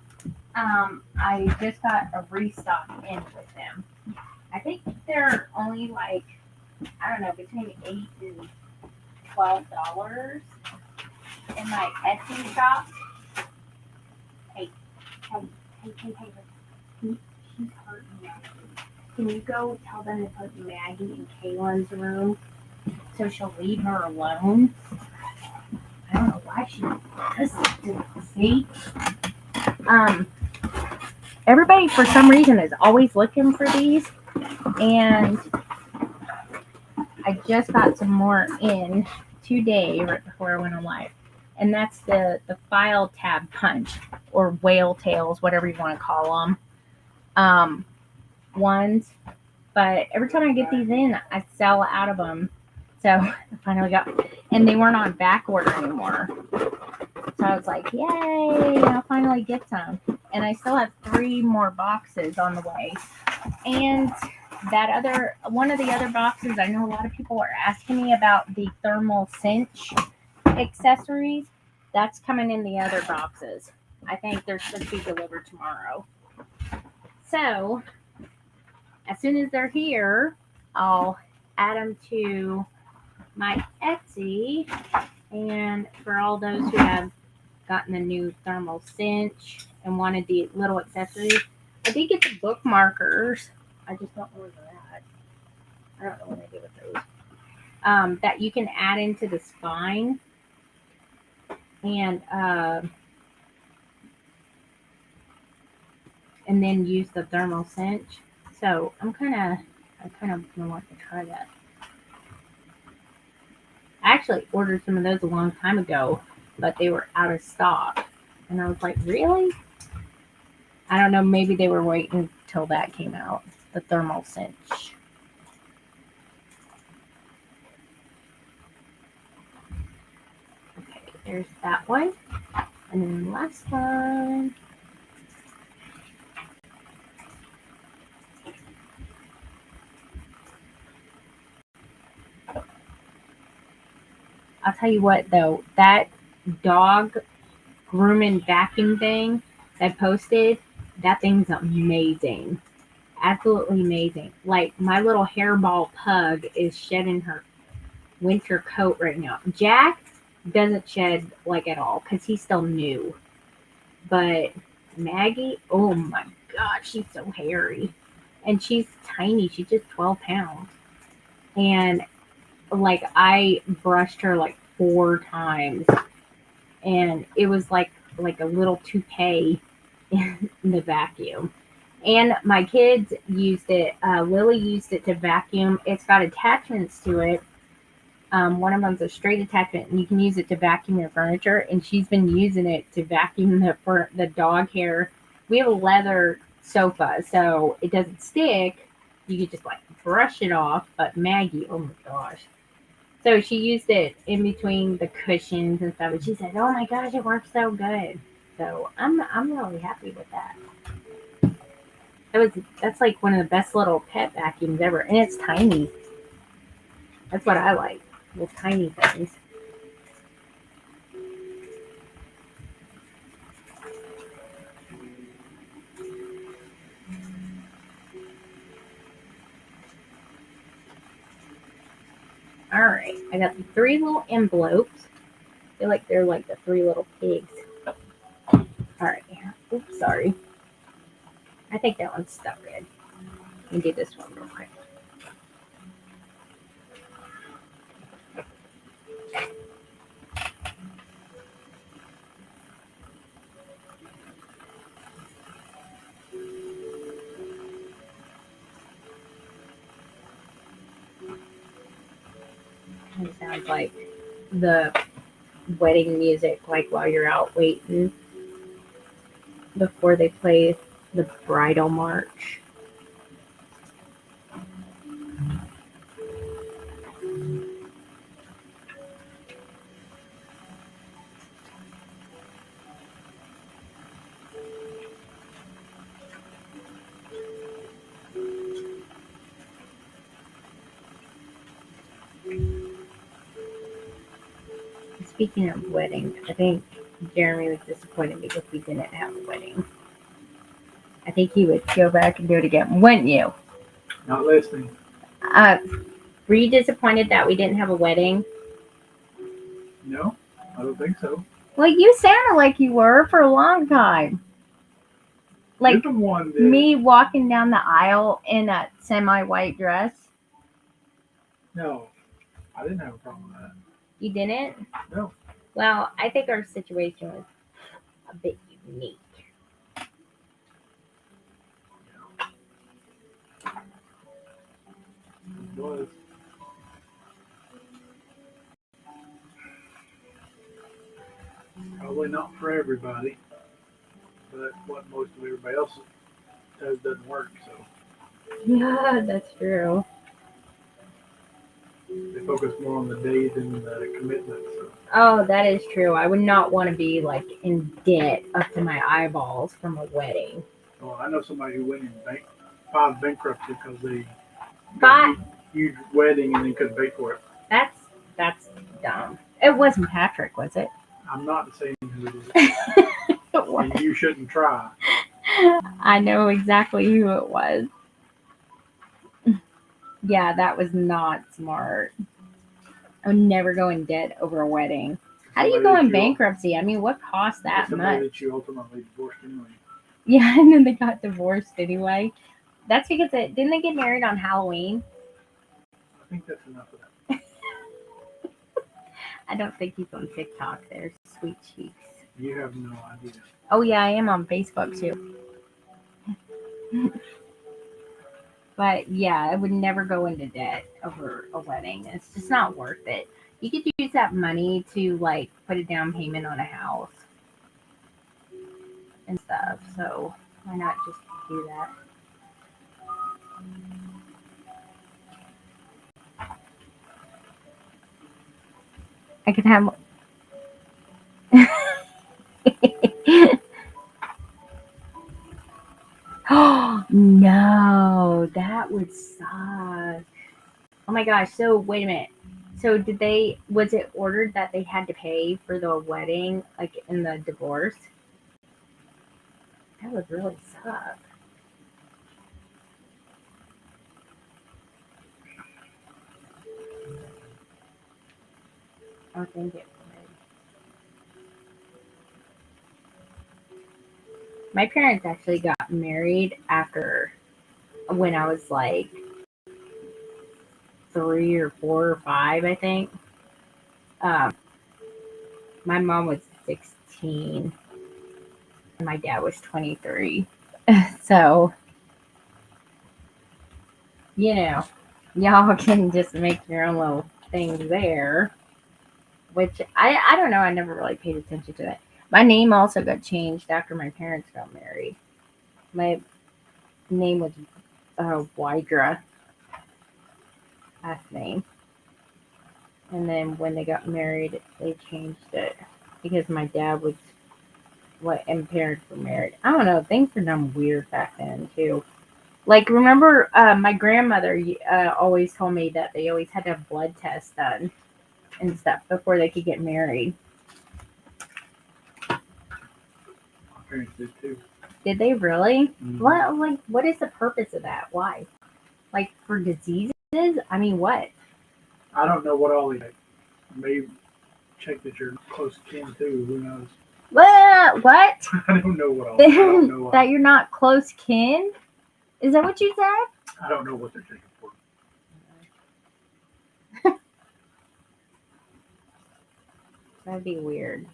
A: I just got a restock in with them. I think they're only like, I don't know, between $8 and $12 in my Etsy shop. Hey, He's hurting Maggie. Can you go tell them to put Maggie in Kaylin's room? so she'll leave her alone. I don't know why she does it. See? Everybody, for some reason, is always looking for these. And I just got some more in today, right before I went on live. And that's the file tab punch, or whale tails, whatever you want to call them. Ones. But every time I get these in, I sell out of them. So I finally got, and they weren't on back order anymore. So I was like, yay, I'll finally get some. And I still have 3 more boxes on the way. And one of the other boxes, I know a lot of people are asking me about the thermal cinch accessories. That's coming in the other boxes. I think they're supposed to be delivered tomorrow. So as soon as they're here, I'll add them to my Etsy. And for all those who have gotten the new thermal cinch and wanted the little accessories, I did get the bookmarkers. I just don't know where they're at. I don't know what I did with those. That you can add into the spine. And then use the thermal cinch. So I kind of want to try that. I actually ordered some of those a long time ago, but they were out of stock. And I was like, really? I don't know, maybe they were waiting until that came out, the thermal cinch. Okay, there's that one. And then the last one. I'll tell you what, though, that dog grooming vacuum thing I posted, that thing's amazing. Absolutely amazing. Like, my little hairball pug is shedding her winter coat right now. Jack doesn't shed, like, at all because he's still new. But Maggie, oh my God, she's so hairy. And she's tiny. She's just 12 pounds. And like, I brushed her like 4 times, and it was like a little toupee in the vacuum. And my kids used it. Lily used it to vacuum. It's got attachments to it. One of them's a straight attachment, and you can use it to vacuum your furniture. And she's been using it to vacuum the dog hair. We have a leather sofa, so it doesn't stick. You could just like brush it off. But Maggie, oh my gosh. So she used it in between the cushions and stuff, and she said, "Oh my gosh, it works so good." So I'm really happy with that. That's like one of the best little pet vacuums ever, and it's tiny. That's what I like, little tiny things. All right, I got the 3 little envelopes. I feel like they're like the 3 little pigs. All right, oops, sorry. I think that one's stuck good. Let me do this one real quick. It sounds like the wedding music, like while you're out waiting before they play the bridal march. Speaking of weddings, I think Jeremy was disappointed because we didn't have a wedding. I think he would go back and do it again, wouldn't you?
B: Not listening.
A: Were you disappointed that we didn't have a wedding?
B: No, I don't think so.
A: Well, you sounded like you were for a long time. Like
B: You're the one that,
A: me walking down the aisle in a semi-white dress.
B: no, I didn't have a problem with that.
A: You didn't?
B: No.
A: Well, I think our situation was a bit unique.
B: It was. Probably not for everybody, but what most of everybody else does doesn't work. So
A: Yeah, that's true.
B: they focus more on the date than the commitment. So.
A: Oh, that is true. I would not want to be like in debt up to my eyeballs from a wedding.
B: Well, I know somebody who went in filed bankruptcy because they got
A: But
B: a huge wedding and then couldn't pay for it.
A: that's dumb. It wasn't Patrick, was it?
B: I'm not saying who it is,
A: It was.
B: and you shouldn't try.
A: I know exactly who it was. Yeah, that was not smart. I would never go in debt over a wedding. How do you go in bankruptcy? I mean, what costs that
B: Somebody
A: much?
B: that you ultimately divorced anyway.
A: Yeah, and then they got divorced anyway. That's because didn't they get married on Halloween?
B: I think that's enough of that.
A: I don't think he's on TikTok. There's Sweet Cheeks.
B: You have no idea.
A: Oh yeah, I am on Facebook too. But yeah, I would never go into debt over a wedding. It's just not worth it. You could use that money to like put a down payment on a house and stuff. So why not just do that? I could have. Oh no, that would suck. Oh my gosh. So wait a minute. So was it ordered that they had to pay for the wedding, like in the divorce? That would really suck. I think it would. My parents actually got married after when I was like 3 or 4 or 5, I think. Um, my mom was 16 and my dad was 23. So, you know, y'all can just make your own little things there, which I don't know. I never really paid attention to that. My name also got changed after my parents got married. My name was Wydra, last name. And then when they got married, they changed it because my dad was what and parents were married. I don't know. Things were done weird back then too. Like remember, my grandmother always told me that they always had to have blood tests done and stuff before they could get married.
B: My parents did too.
A: Did they really?
B: Mm-hmm.
A: What is the purpose of that? Why? Like for diseases? I mean, what?
B: I don't know what all they may check that you're close kin too. Who knows?
A: What?
B: I don't know what all. I don't know
A: That you're not close kin? Is that what you said?
B: I don't know what they're checking for.
A: That'd be weird.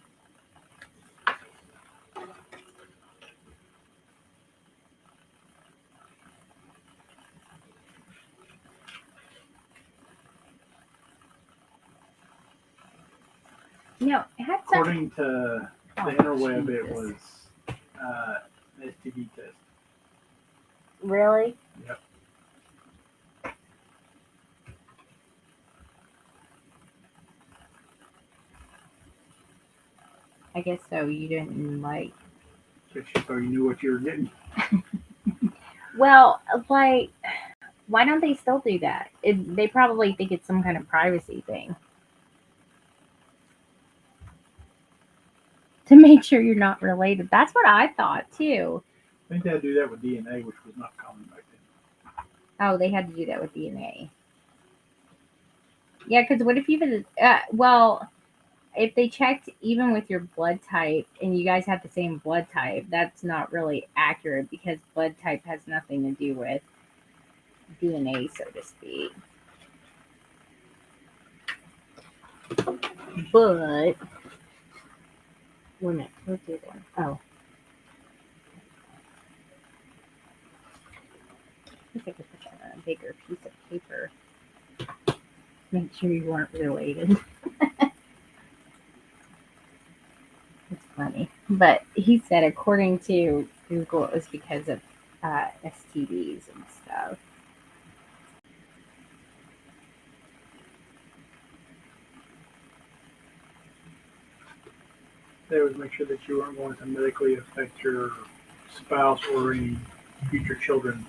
A: No, it had some.
B: According to the interweb, it was an STD test.
A: Really?
B: Yep.
A: I guess so. You didn't like.
B: So you knew what you were getting.
A: Well, like, why don't they still do that? They probably think it's some kind of privacy thing to make sure you're not related. That's what I thought too.
B: I think they'd do that with DNA, which was not common back then.
A: Oh, they had to do that with DNA. Yeah, because what if you if they checked even with your blood type and you guys have the same blood type, that's not really accurate because blood type has nothing to do with DNA, so to speak. But wait a minute, what's the other one? Oh, I think I could put that on a bigger piece of paper. Make sure you weren't related. It's funny. But he said, according to Google, it was because of STDs and stuff.
B: They would make sure that you weren't going to medically affect your spouse or any future children.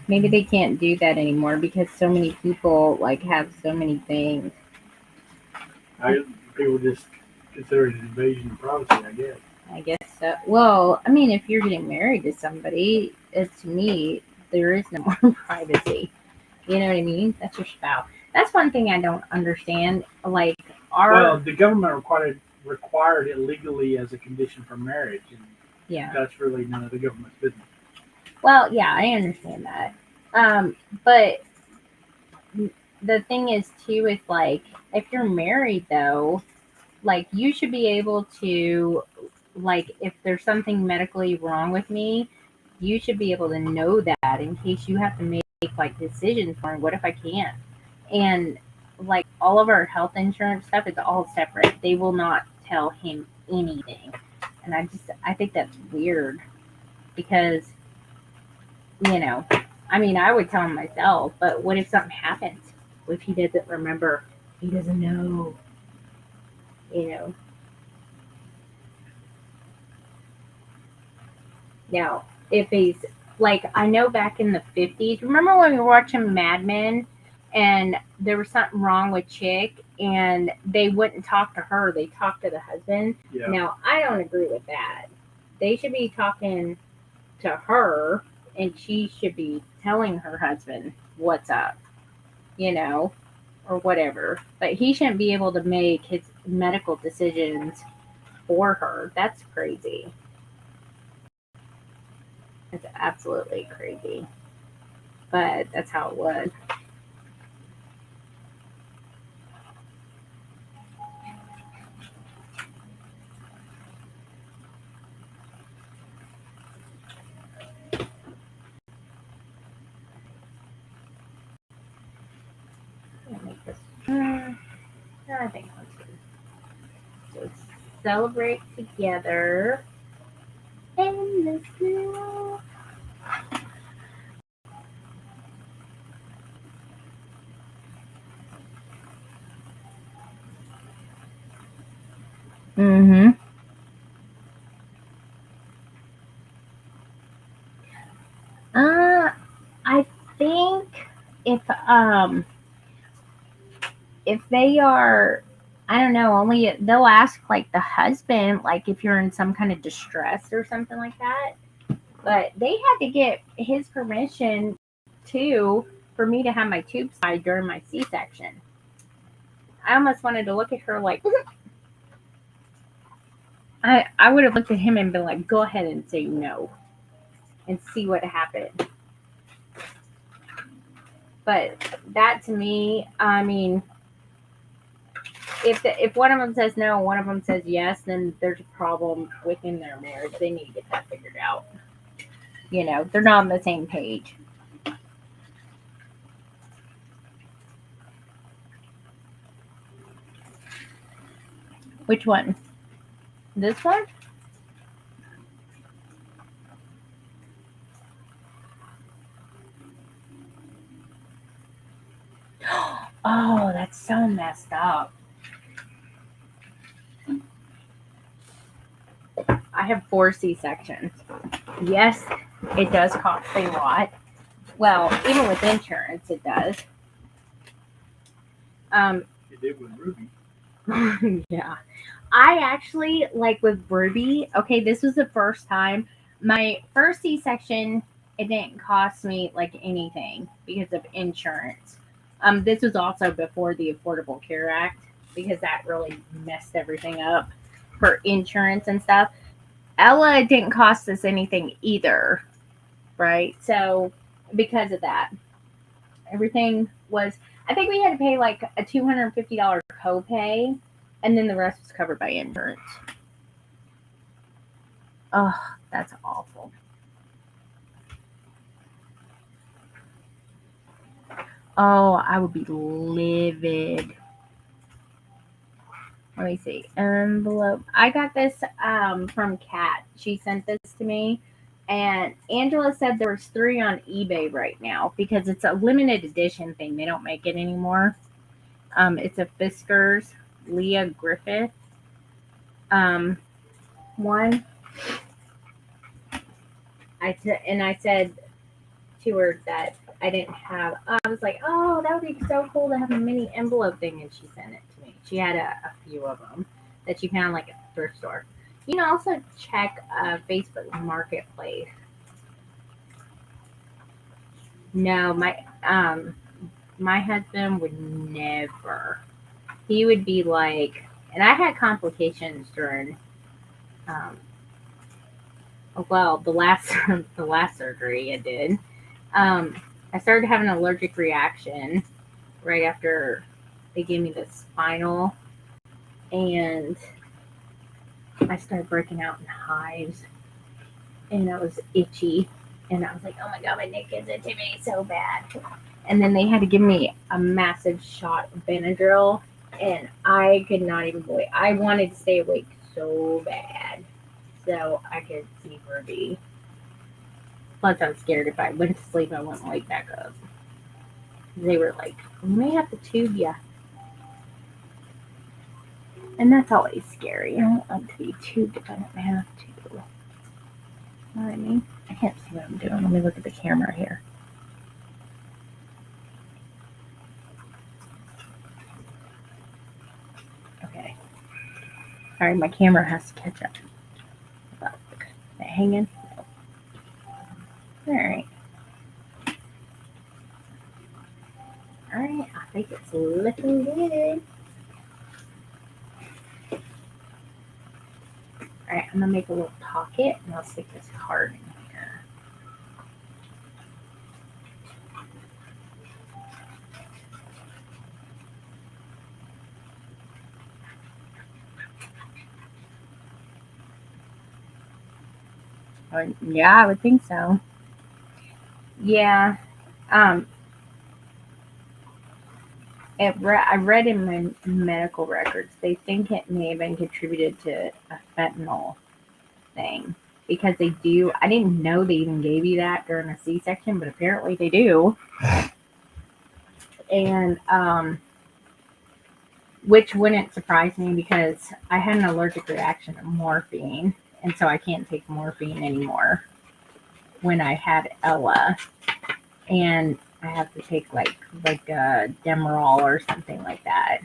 A: Maybe they can't do that anymore because so many people like have so many things.
B: People just consider it an invasion of privacy, I guess.
A: I guess so. Well, I mean, if you're getting married to somebody, to me, there is no more privacy. You know what I mean? That's your spouse. That's one thing I don't understand. Like,
B: Well,
A: our
B: the government required it legally as a condition for marriage, and
A: yeah.
B: that's really none of the government's business.
A: Well, yeah, I understand that. But the thing is too is like if you're married though, like you should be able to like if there's something medically wrong with me, you should be able to know that in case you have to make like decisions for me. What if I can't? And like all of our health insurance stuff is all separate. They will not tell him anything. And I think that's weird because, you know, I mean I would tell him myself, but what if something happens? What if he doesn't remember? He doesn't know, you know. Now, if he's like, I know back in the 50s, remember when we were watching Mad Men and there was something wrong with Chick and they wouldn't talk to her, they talked to the husband?
B: Yeah.
A: Now, I don't agree with that. They should be talking to her and she should be telling her husband what's up, you know, or whatever. But he shouldn't be able to make his medical decisions for her. That's crazy. It's absolutely crazy. But that's how it was. I'll make this. I think that's good. So celebrate together in this new. Mm-hmm. I think if um if they are, I don't know, only they'll ask like the husband, like if you're in some kind of distress or something like that. But they had to get his permission too for me to have my tubes tied during my C-section. I almost wanted to look at her like I would have looked at him and been like, go ahead and say no and see what happened. But that to me, I mean, if one of them says no, one of them says yes, then there's a problem within their marriage. They need to get that figured out. You know, they're not on the same page. Which one? This one? Oh, that's so messed up. I have 4 C-sections. Yes, it does cost a lot. Well, even with insurance, it does.
B: It did with Ruby.
A: Yeah. I actually, like with Ruby, okay, this was the first time. My first C-section, it didn't cost me like anything because of insurance. This was also before the Affordable Care Act because that really messed everything up for insurance and stuff. Ella didn't cost us anything either, right? So because of that, everything was, I think we had to pay like a $250 copay, and then the rest was covered by insurance. Oh, that's awful. Oh, I would be livid. Let me see. Envelope. I got this from Kat. She sent this to me. And Angela said there was 3 on eBay right now because it's a limited edition thing. They don't make it anymore. It's a Fiskars Leah Griffith one. I said to her that I didn't have. I was like, oh, that would be so cool to have a mini envelope thing, and she sent it to me. She had a few of them that she found like at the thrift store. You can also check Facebook Marketplace. No, my husband would never. He would be like, and I had complications during, um, well, the last surgery I did. Um, I started having an allergic reaction right after they gave me the spinal, and I started breaking out in hives, and I was itchy, and I was like, oh my god, my neck is itching me so bad. And then they had to give me a massive shot of Benadryl, and I could not even believe. I wanted to stay awake so bad, so I could see Ruby. Plus, I was scared if I went to sleep, I wouldn't wake back up. They were like, we may have to tube you. And that's always scary. I don't want to be tubed if I don't have to. You know what I mean? I can't see what I'm doing. Let me look at the camera here. Okay. Sorry, my camera has to catch up. Look. Is it hanging? Alright. Alright, I think it's looking good. Alright, I'm gonna make a little pocket and I'll stick this card in here. Yeah, I would think so. Yeah. Um, I read in my medical records, they think it may have been contributed to a fentanyl thing because they do. I didn't know they even gave you that during a C-section, but apparently they do. And which wouldn't surprise me because I had an allergic reaction to morphine, and so I can't take morphine anymore when I had Ella, and I have to take like a Demerol or something like that.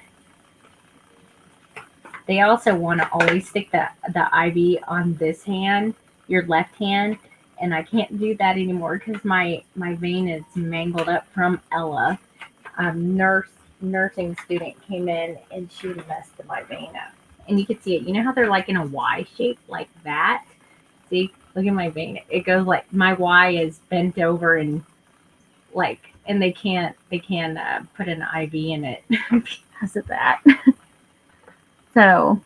A: They also want to always stick the IV on this hand, your left hand, and I can't do that anymore because my vein is mangled up from Ella. Nursing student came in and she messed my vein up, and you can see it. You know how they're like in a Y shape like that. See, look at my vein. It goes like my Y is bent over and like, and they can't put an IV in it because of that. So,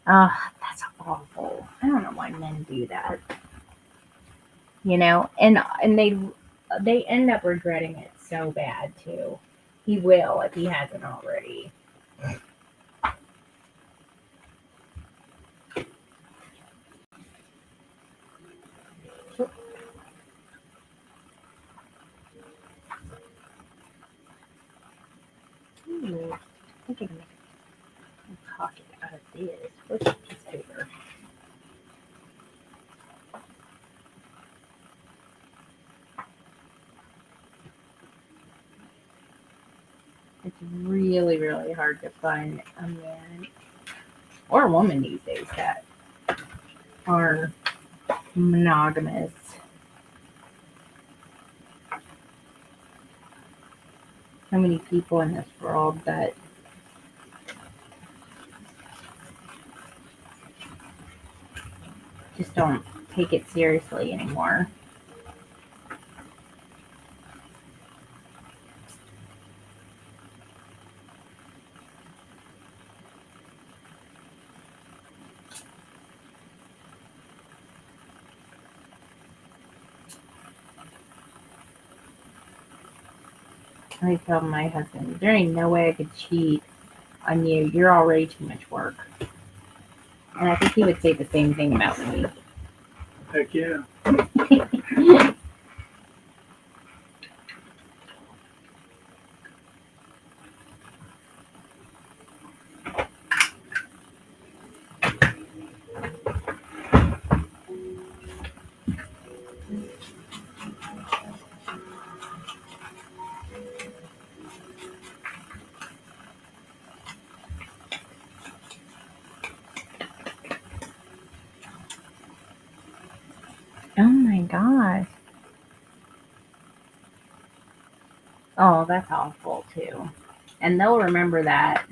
A: that's awful. I don't know why men do that. You know, and they end up regretting it so bad too. He will if he hasn't already. Ooh, I think I can make a pocket out of this. Where's the piece of paper? It's really, really hard to find a man or a woman these days that are monogamous. So many people in this world that just don't take it seriously anymore. I told my husband, there ain't no way I could cheat on you. You're already too much work. And I think he would say the same thing about me.
B: Heck yeah.
A: Oh my gosh. Oh, that's awful too. And they'll remember that.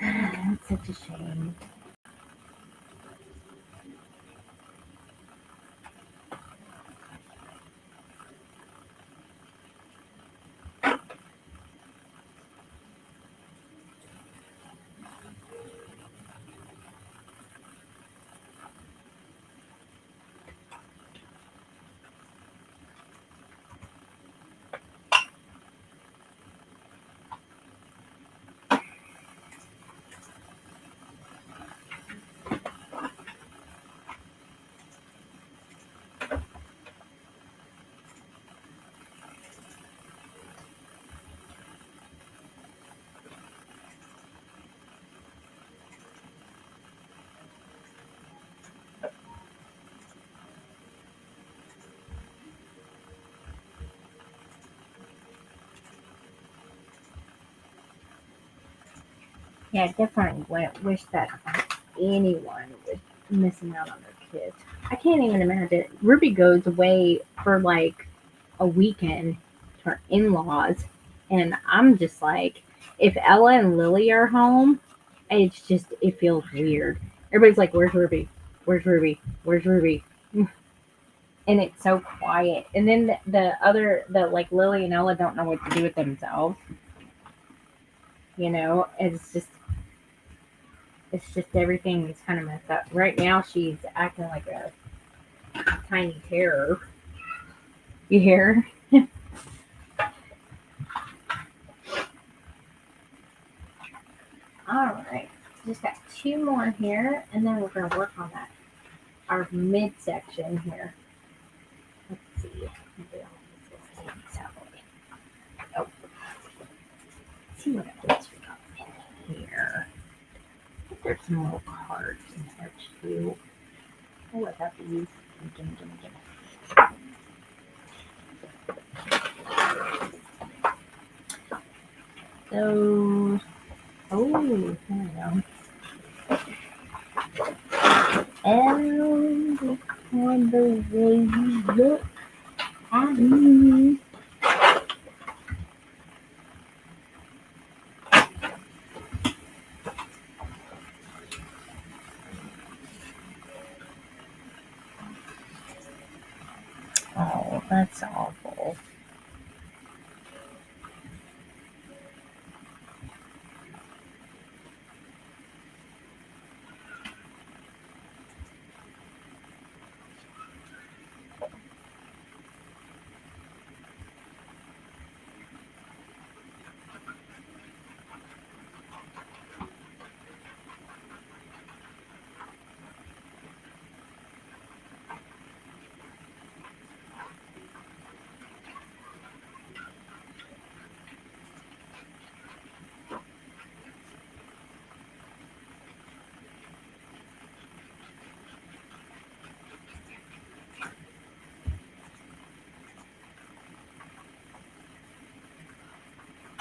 A: That's such a shame. Yeah, I definitely wish that anyone was missing out on their kids. I can't even imagine. Ruby goes away for like a weekend to her in laws, and I'm just like, if Ella and Lily are home, it feels weird. Everybody's like, "Where's Ruby? Where's Ruby? Where's Ruby?" And it's so quiet. And then the like Lily and Ella don't know what to do with themselves. It's just everything is kind of messed up. Right now, she's acting like a tiny terror. You hear? All right. Just got two more here, and then we're going to work on that. Our midsection here. Let's see. Oh, let's see what else we got in here. I think there's some little cards in here too. Oh, what have these? Gimme. Those. Oh, here we go. And look on the way you look at me. Oh, that's awful.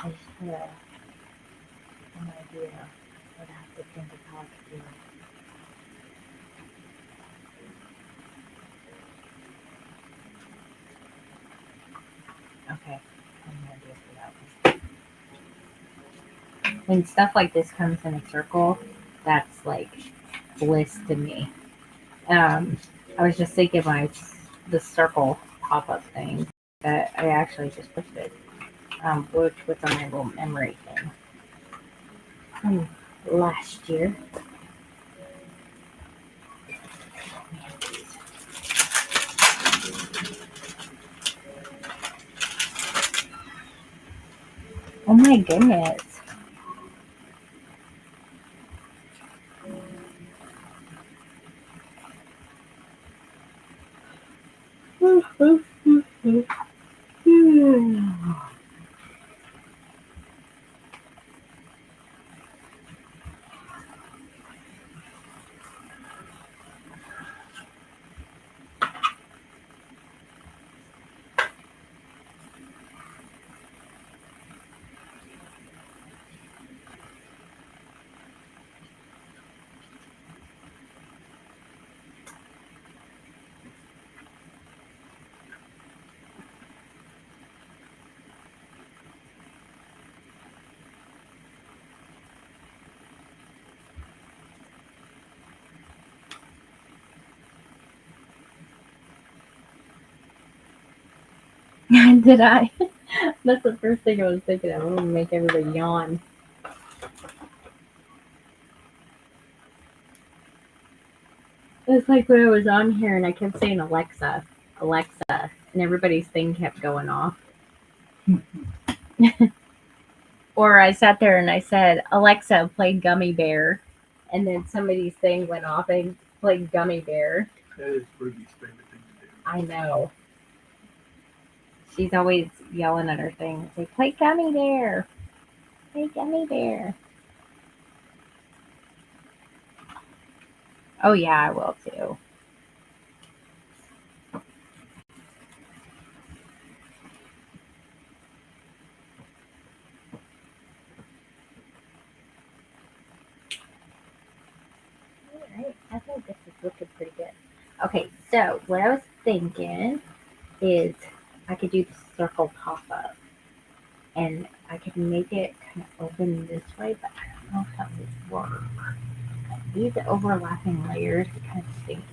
A: I just had an idea, but I have to think of how to do it. Okay, I'm gonna do it for that one. When stuff like this comes in a circle, that's like bliss to me. I was just thinking the circle pop-up thing that I actually just posted, which was on my little memory thing from last year. Oh my goodness. Did I? That's the first thing I was thinking of. I'm gonna make everybody yawn. It's like when I was on here and I kept saying Alexa, Alexa, and everybody's thing kept going off. Or I sat there and I said, Alexa, play Gummy Bear. And then somebody's thing went off and played Gummy Bear.
B: That is Ruby's favorite thing to do.
A: I know. She's always yelling at her thing. Say, play Gummy Bear. Play Gummy Bear. Oh, yeah, I will too. Alright, I think this is looking pretty good. Okay, so what I was thinking is I could do the circle pop up and I could make it kind of open this way, but I don't know if that would work. These overlapping layers kind of stink.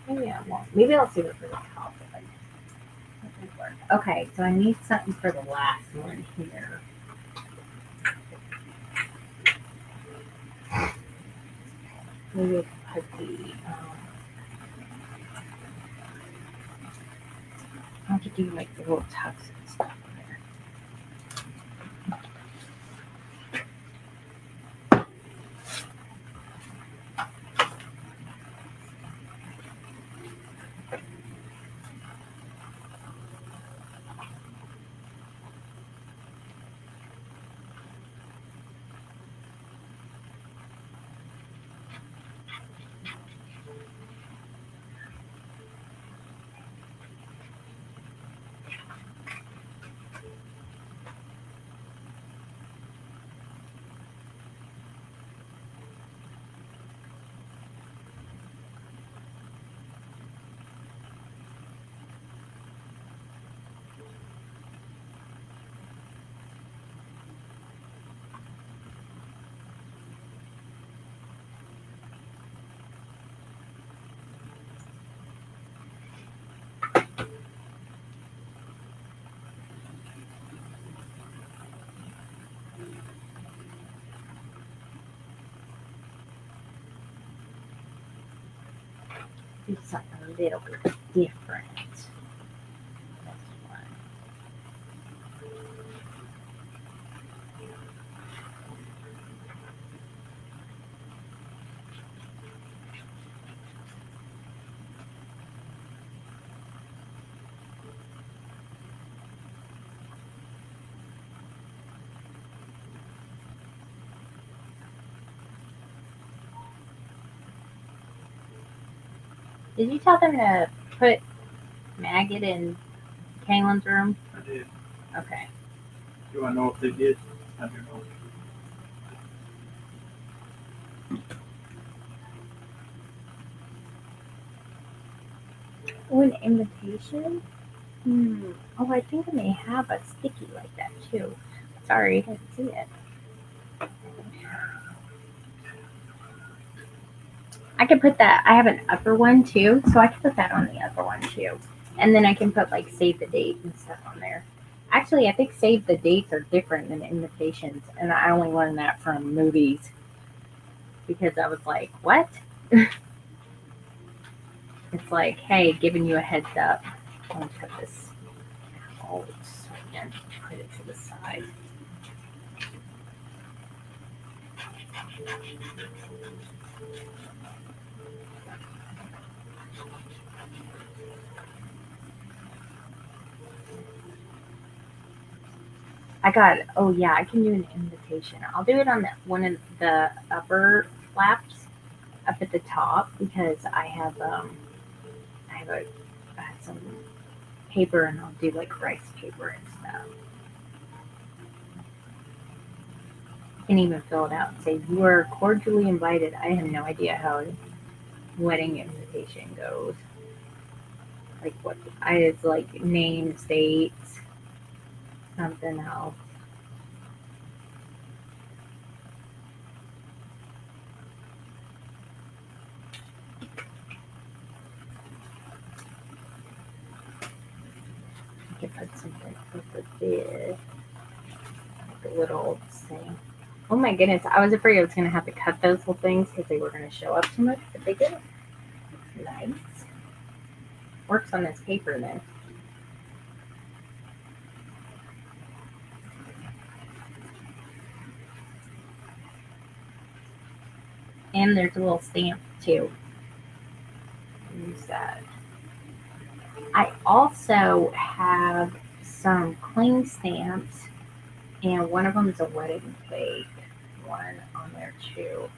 A: Maybe I won't. Maybe I'll save it for the top of it. That would work. Okay, so I need something for the last one here. Maybe I could put the I have to do like the little tucks and stuff in there. Do something a little bit different. This one. Did you tell them to put maggot in Kaylin's room?
B: I did.
A: Okay.
B: Do I know if they did? I don't know.
A: Oh, an invitation? Oh, I think I may have a sticky like that too. Sorry, I didn't see it. I could put that. I have an upper one too, so I can put that on the upper one too. And then I can put like save the date and stuff on there. Actually, I think save the dates are different than invitations, and I only learned that from movies because I was like, what? It's like, hey, giving you a heads up. I'm gonna put this out and put it to the side. I got, oh yeah, I can do an invitation. I'll do it on one of the upper flaps up at the top because I have some paper and I'll do like rice paper and stuff. You can even fill it out and say you are cordially invited. I have no idea how a wedding invitation goes. Like what I it's like name, states, something else. I could put something over there, like a little thing. Oh my goodness, I was afraid I was gonna have to cut those little things because they were gonna show up too much, but they didn't. Nice. Works on this paper then. And there's a little stamp too. Use that. I also have some cling stamps, and one of them is a wedding cake one on there too.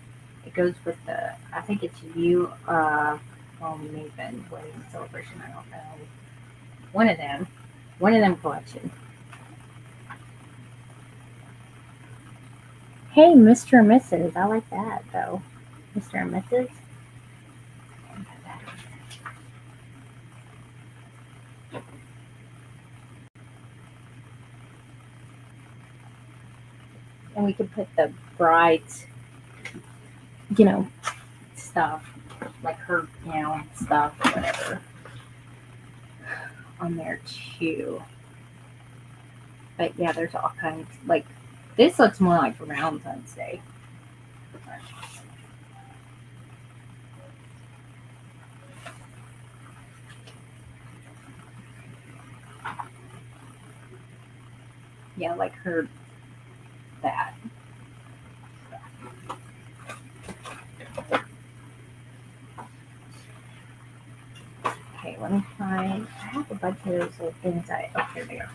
A: It goes with the, I think it's you, well, Maven wedding celebration. I don't know. One of them collection. Hey, Mr. and Mrs. I like that though. Mr. and Mrs. And we could put the bride's, you know, stuff, like her gown stuff or whatever, on there too. But yeah, there's all kinds. Like this looks more like for Valentine's Day. Yeah, like her that. Okay, let me find. I have a bunch of those little things. Oh, here they are.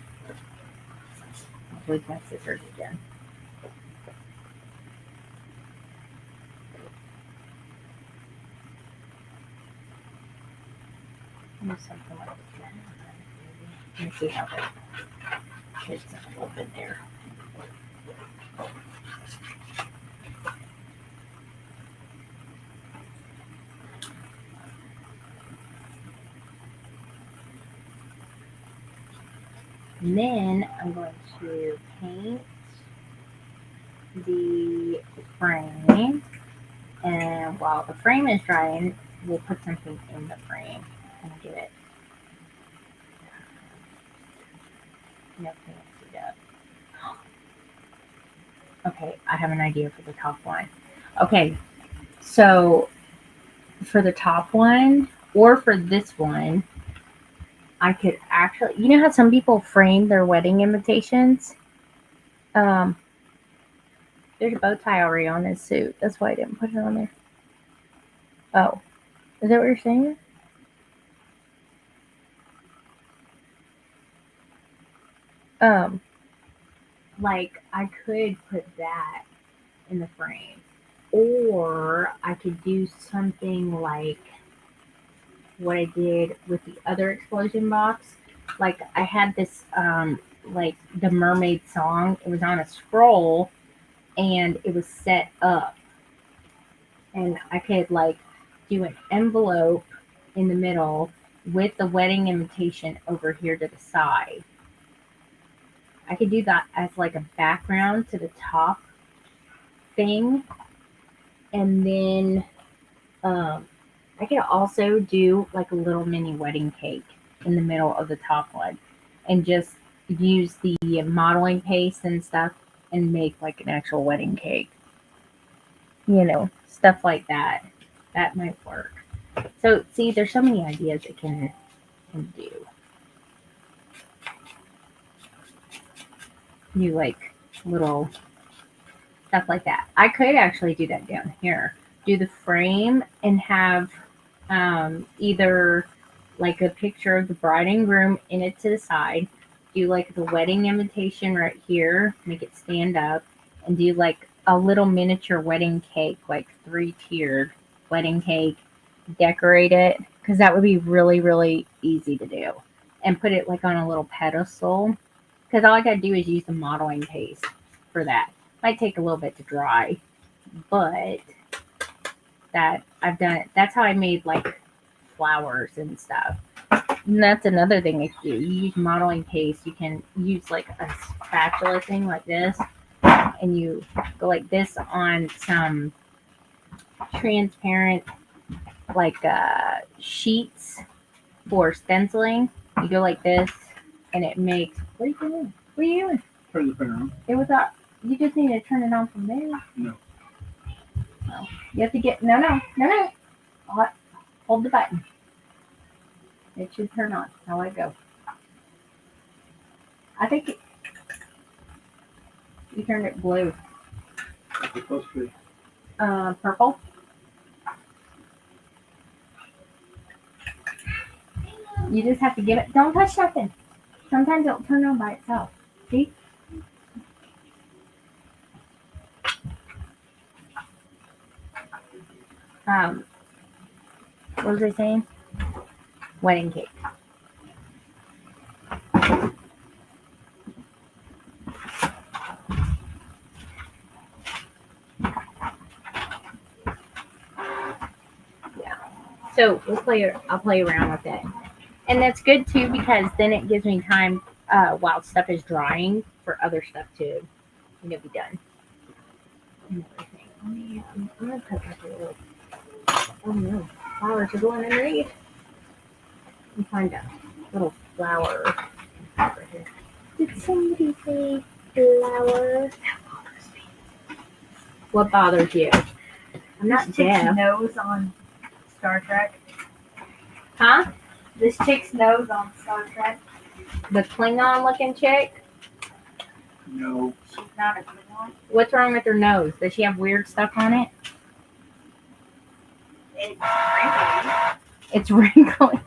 A: I'll lose my scissors again. Do something like that. Let me see how that fits a little bit there. And then I'm going to paint the frame. And while the frame is drying, we'll put something in the frame and get it. Nope, fancy up. Okay, I have an idea for the top one. Okay, so for the top one, or for this one, I could actually, you know how some people frame their wedding invitations? Um, there's a bow tie already on his suit. That's why I didn't put it on there. Oh, is that what you're saying? Um, like I could put that in the frame, or I could do something like what I did with the other explosion box. Like I had this like the mermaid song. It was on a scroll and it was set up, and I could like do an envelope in the middle with the wedding invitation over here to the side. I could do that as like a background to the top thing, and then um, I could also do like a little mini wedding cake in the middle of the top one, and just use the modeling paste and stuff and make like an actual wedding cake. Stuff like that. That might work. So see, there's so many ideas it can do. You like little stuff like that. I could actually do that down here. Do the frame and have either like a picture of the bride and groom in it to the side. Do like the wedding invitation right here, make it stand up, and do like a little miniature wedding cake, like 3-tiered wedding cake. Decorate it because that would be really, really easy to do, and put it like on a little pedestal. Because all I gotta do is use the modeling paste for that. Might take a little bit to dry, but that I've done it. That's how I made like flowers and stuff. And that's another thing if you use modeling paste, you can use like a spatula thing like this, and you go like this on some transparent like sheets for stenciling. You go like this, and it makes. What are you doing? What are you doing?
B: Turn the printer on.
A: It was up. You just need to turn it on from there.
B: No.
A: Oh, you have to get no. Hold the button. It should turn on. Now let it go. I think you turned it blue.
B: It's supposed to be.
A: Purple. You just have to give it. Don't touch nothing. Sometimes it'll turn on by itself. See? What was I saying? Wedding cake. Yeah. So I'll play around with it. And that's good too because then it gives me time while stuff is drying for other stuff to be done. And everything. I'm gonna cut that a little. Oh no, flowers are going underneath. Let me find a little flower over here. Did somebody say flower? That bothers me. What bothers you? I'm not
C: This
A: deaf.
C: chick's nose on Star Trek.
A: Huh?
C: This chick's nose on Star Trek.
A: The Klingon looking chick?
B: No.
C: She's not a Klingon.
A: What's wrong with her nose? Does she have weird stuff on it?
C: It's
A: It's wrinkly.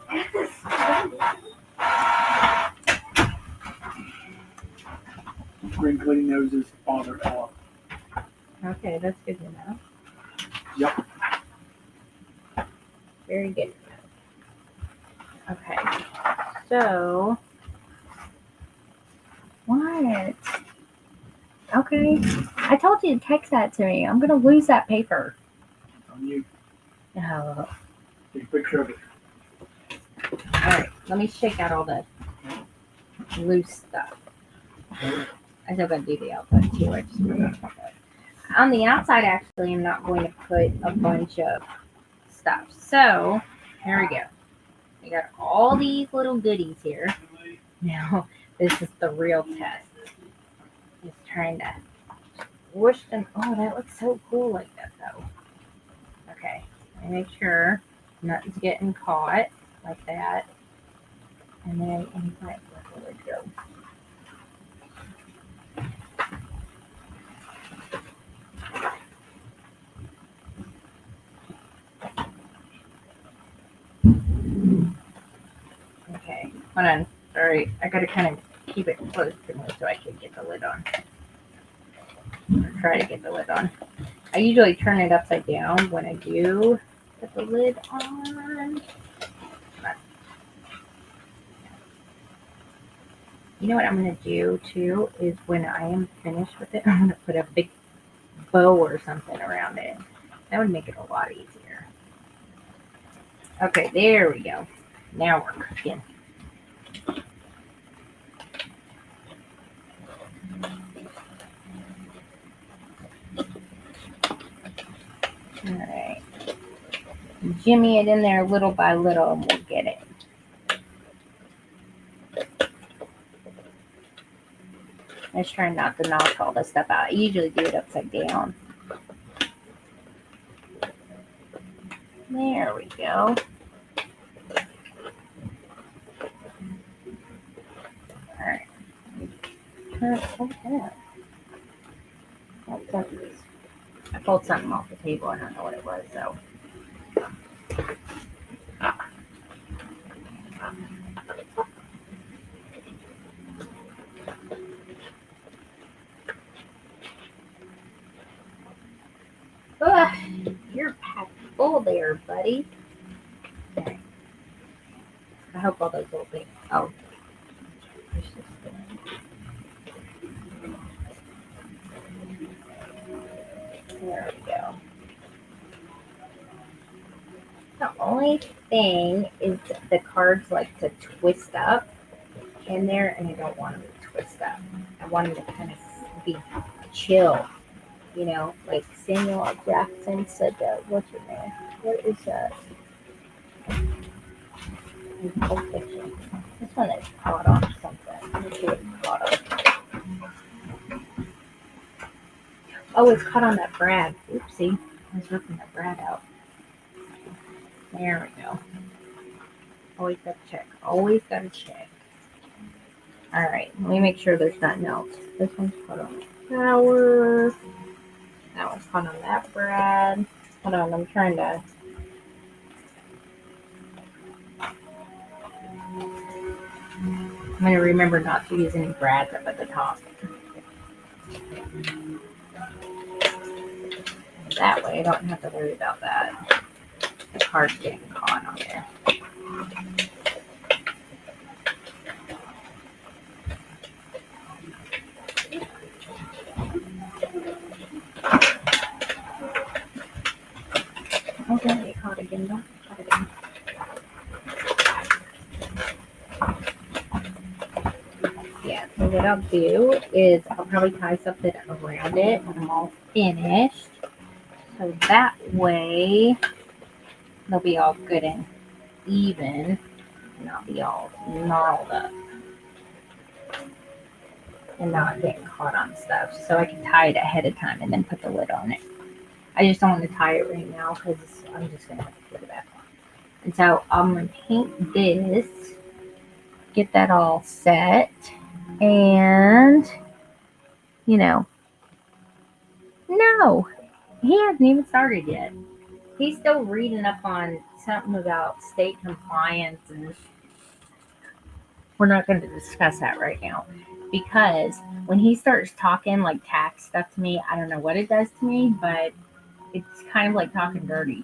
B: Wrinkly noses bother Ella.
A: Okay, that's good to know.
B: Yep.
A: Very good. Okay, so what? Okay, I told you to text that to me. I'm gonna lose that paper.
B: On you.
A: Oh.
B: Take a picture of it.
A: All right, let me shake out all the loose stuff. I still gotta do the outside too. I just on the outside, actually, I'm not going to put a bunch of stuff. So here we go. We got all these little goodies here. Now this is the real test. Just trying to whoosh them. Oh, that looks so cool like that though. Okay, I make sure nothing's getting caught like that. And then inside, where we go. Okay, hold on. Sorry, I gotta kind of keep it close to me so I can get the lid on. Or try to get the lid on. I usually turn it upside down when I do put the lid on. You know what I'm gonna do too is when I am finished with it, I'm gonna put a big bow or something around it. That would make it a lot easier. Okay, there we go. Now we're cooking. All right. Jimmy it in there little by little and we'll get it. I just try not to knock all this stuff out. I usually do it upside down. There we go. Alright. Turn it like that. I pulled something off the table. I don't know what it was, so. Ugh, you're packed full there, buddy. Okay. I hope all those little things. Oh. There we go. The only thing is that the cards like to twist up in there, and I don't want them to twist up. I want them to kind of be chill, you know, like Samuel L. Jackson said that. What's your name? What is that? Pulp Fiction. This one is caught on something. Let me see what it's caught on. Oh, it's caught on that brad. Oopsie. I was ripping that brad out. There we go. Always gotta check. Always gotta check. Alright, let me make sure there's nothing else. This one's caught on the power. That one's caught on that brad. Hold on, I'm trying to. I'm going to remember not to use any brads up at the top. That way I don't have to worry about that. The card's getting caught on there. Oh, don't get caught again. Don't get caught again. Yeah, so what I'll do is I'll probably tie something around it when I'm all finished. So that way they'll be all good and even and not be all gnarled up and not getting caught on stuff. So I can tie it ahead of time and then put the lid on it. I just don't want to tie it right now because I'm just going to have to put it back on. And so I'm going to paint this, get that all set, and, you know, no, he hasn't even started yet. He's still reading up on something about state compliance, and we're not going to discuss that right now. Because when he starts talking like tax stuff to me, I don't know what it does to me, but it's kind of like talking dirty.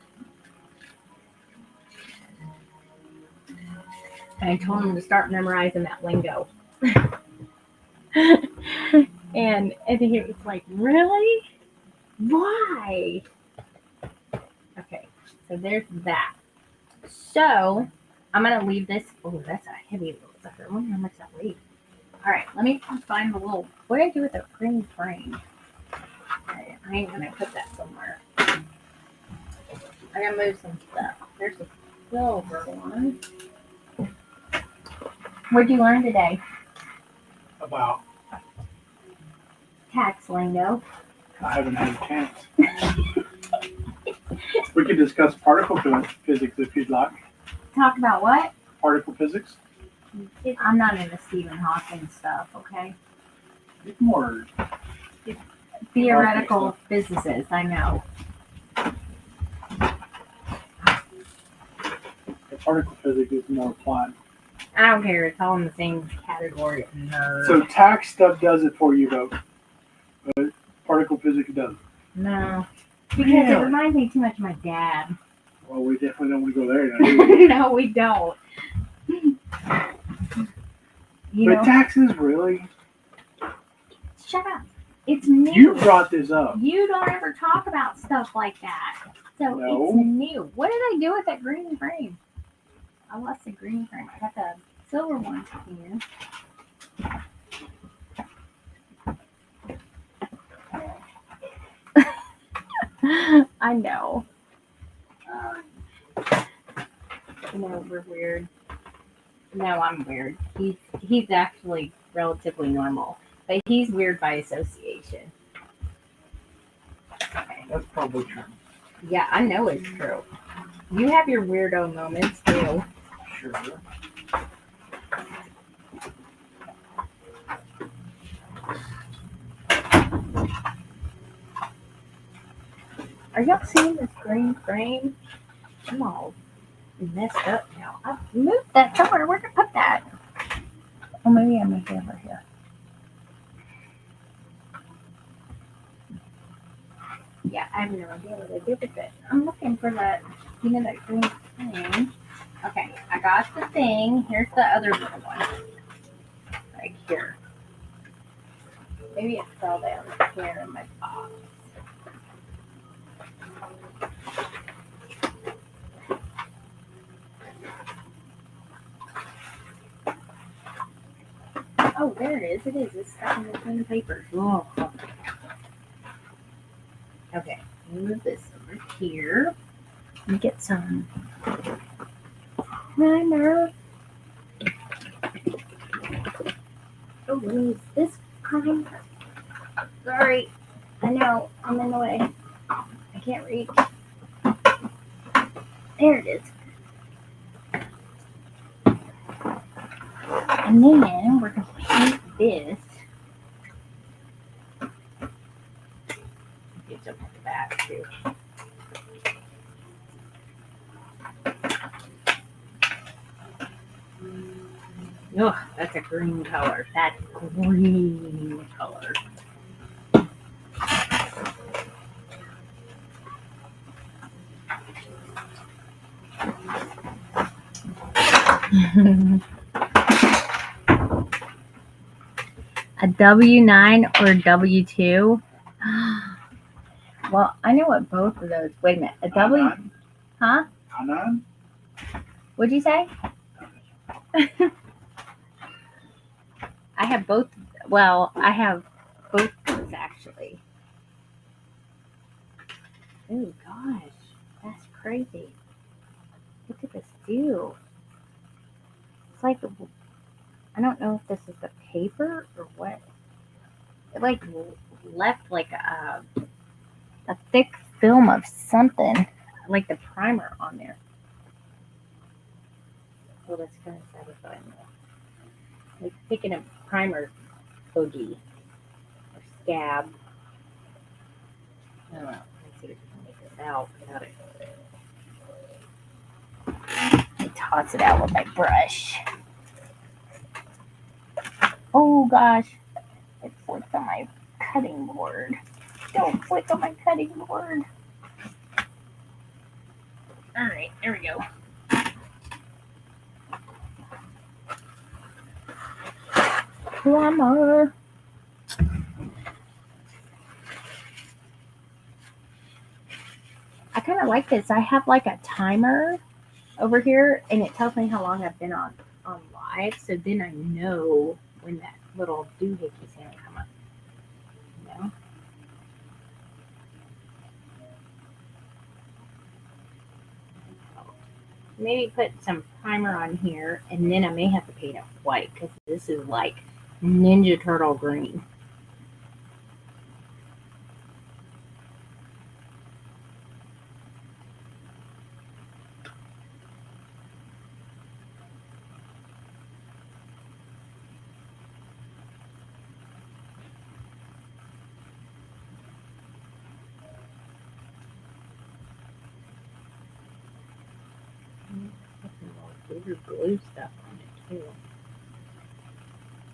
A: And I told him to start memorizing that lingo. and he was like, really? Why? Okay, so there's that. So I'm going to leave this. Oh, that's a heavy little sucker. I wonder how much that weighs. All right, let me find the little. What did I do with the green frame? Right, I ain't gonna put that somewhere. I gotta move some stuff. There's a silver one. What'd you learn today?
B: About.
A: Tax lingo.
B: I haven't had a chance. We could discuss particle physics if you'd like.
A: Talk about what?
B: Particle physics?
A: I'm not into Stephen Hawking stuff, okay?
B: It's more
A: Theoretical physicists, I know.
B: the particle physics is more applied.
A: I don't care. It's all in the same category of nerd.
B: So tax stuff does it for you though. But particle physics doesn't.
A: No. Because
B: Really?
A: it reminds me too much of my dad.
B: Well, we definitely don't want to go there now, do we?
A: No, we don't.
B: But taxes, really?
A: Shut up. It's new.
B: You brought this up.
A: You don't ever talk about stuff like that. So
B: No.
A: It's new. What did I do with that green frame? I lost the green frame. I got the silver one here. I know. You know, we're weird. No, I'm weird. He's actually relatively normal, but he's weird by association. Okay.
B: That's probably true.
A: Yeah, I know it's true. You have your weirdo moments too.
B: Sure.
A: Are y'all seeing this green frame? I'm all messed up now. I moved that somewhere. Where'd I put that? Oh, maybe I moved it over here. Yeah, I have no idea what I did with it. I'm looking for that, that green thing. Okay, I got the thing. Here's the other little one. Right here. Maybe it fell down here in my box. Oh, there it is. It is. It's stuck in the green paper. Oh. Okay, move this over here. And get some primer. Oh, is this primer? Sorry. I know. I'm in the way. I can't reach. There it is. And then we're going to paint this. Get some at the back too. Oh, that's a green color. That's green color. A W9 or W2? Well, I know what both of those. Wait a minute. A W? Huh?
B: Anan?
A: What'd you say? I have both. Well, I have both those actually. Oh gosh, that's crazy. What did this do? It's like, I don't know if this is the paper or what. It like left like a thick film of something, like the primer on there. Oh, that's kind of satisfying. Like picking a primer boogie or scab. I don't know. Let's see if we can make this out without it. I toss it out with my brush. Oh gosh, it flicked on my cutting board. Don't flick on my cutting board. All right, there we go. Plumber. I kind of like this. I have like a timer over here, and it tells me how long I've been on live. So then I know when that little doohickey's gonna come up. You know? Maybe put some primer on here, and then I may have to paint it white because this is like Ninja Turtle green. There's blue stuff on it too.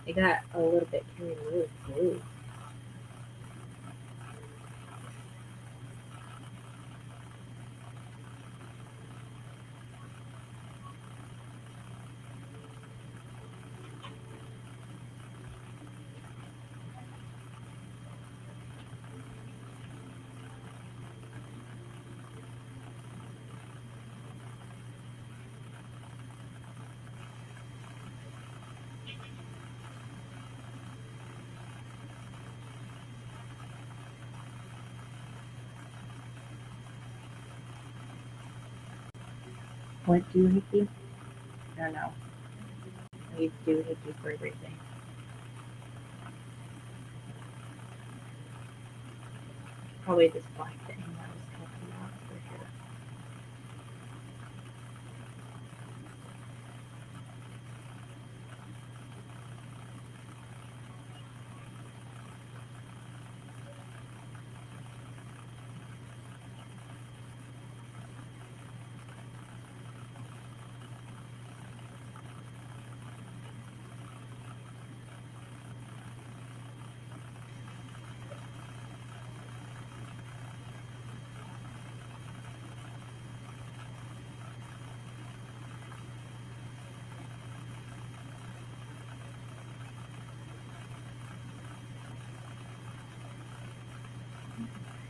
A: It got a little bit carried away with blue. What doohickey? I don't know. I use doohickey for everything. Probably this black thing I was talking about for sure.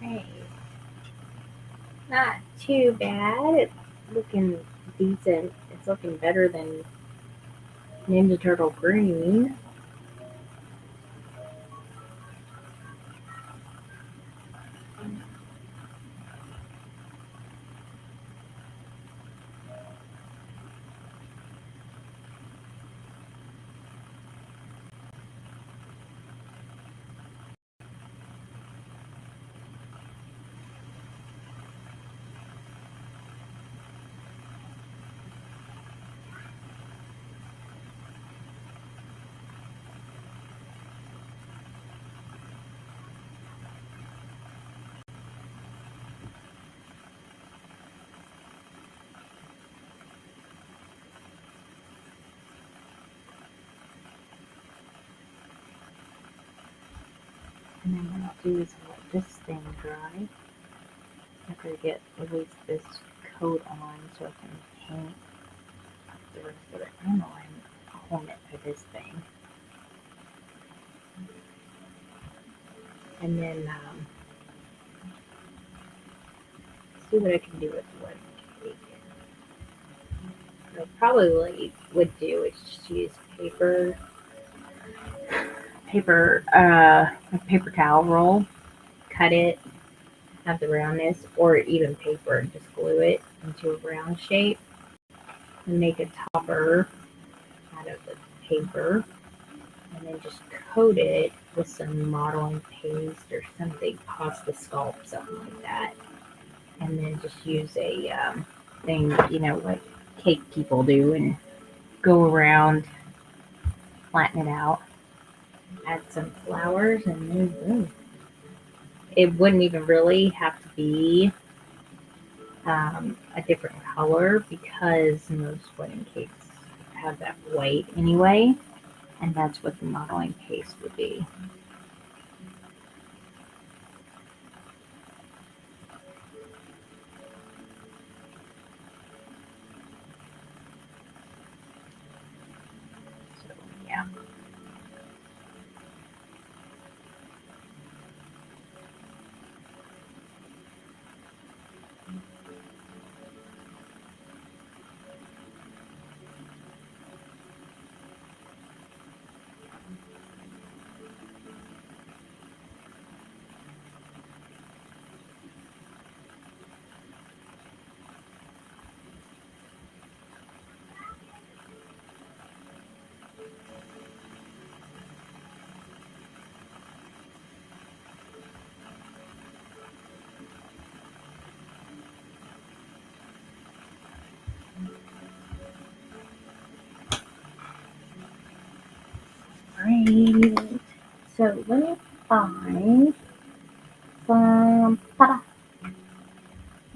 A: Okay. Not too bad. It's looking decent. It's looking better than Ninja Turtle Green. And then what I'll do is let this thing dry after I get at least this coat on so I can paint the rest of it. I don't know why I'm holding it for this thing. And then see what I can do with one cake. What I probably would do is just use a paper towel roll, cut it, have the roundness, or even paper and just glue it into a round shape and make a topper out of the paper, and then just coat it with some modeling paste or something, pasta sculpt, something like that, and then just use a thing, like cake people do, and go around, flatten it out, add some flowers, and then boom. It wouldn't even really have to be a different color because most wedding cakes have that white anyway, and that's what the modeling paste would be. So, yeah. Right. So let me find some. Ta-da.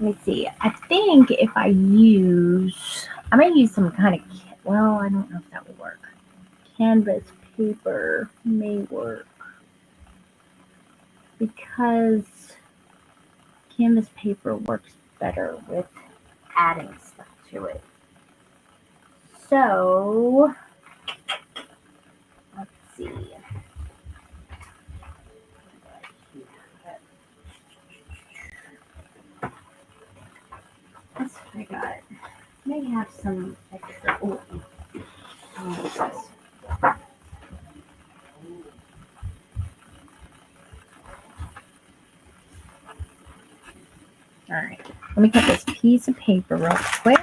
A: Let me see. I think if I might use some kind of. Well, I don't know if that will work. Canvas paper may work because canvas paper works better with adding stuff to it. So let's see. That's what I got. May have some extra. Oh, what is this? All right. Let me cut this piece of paper real quick.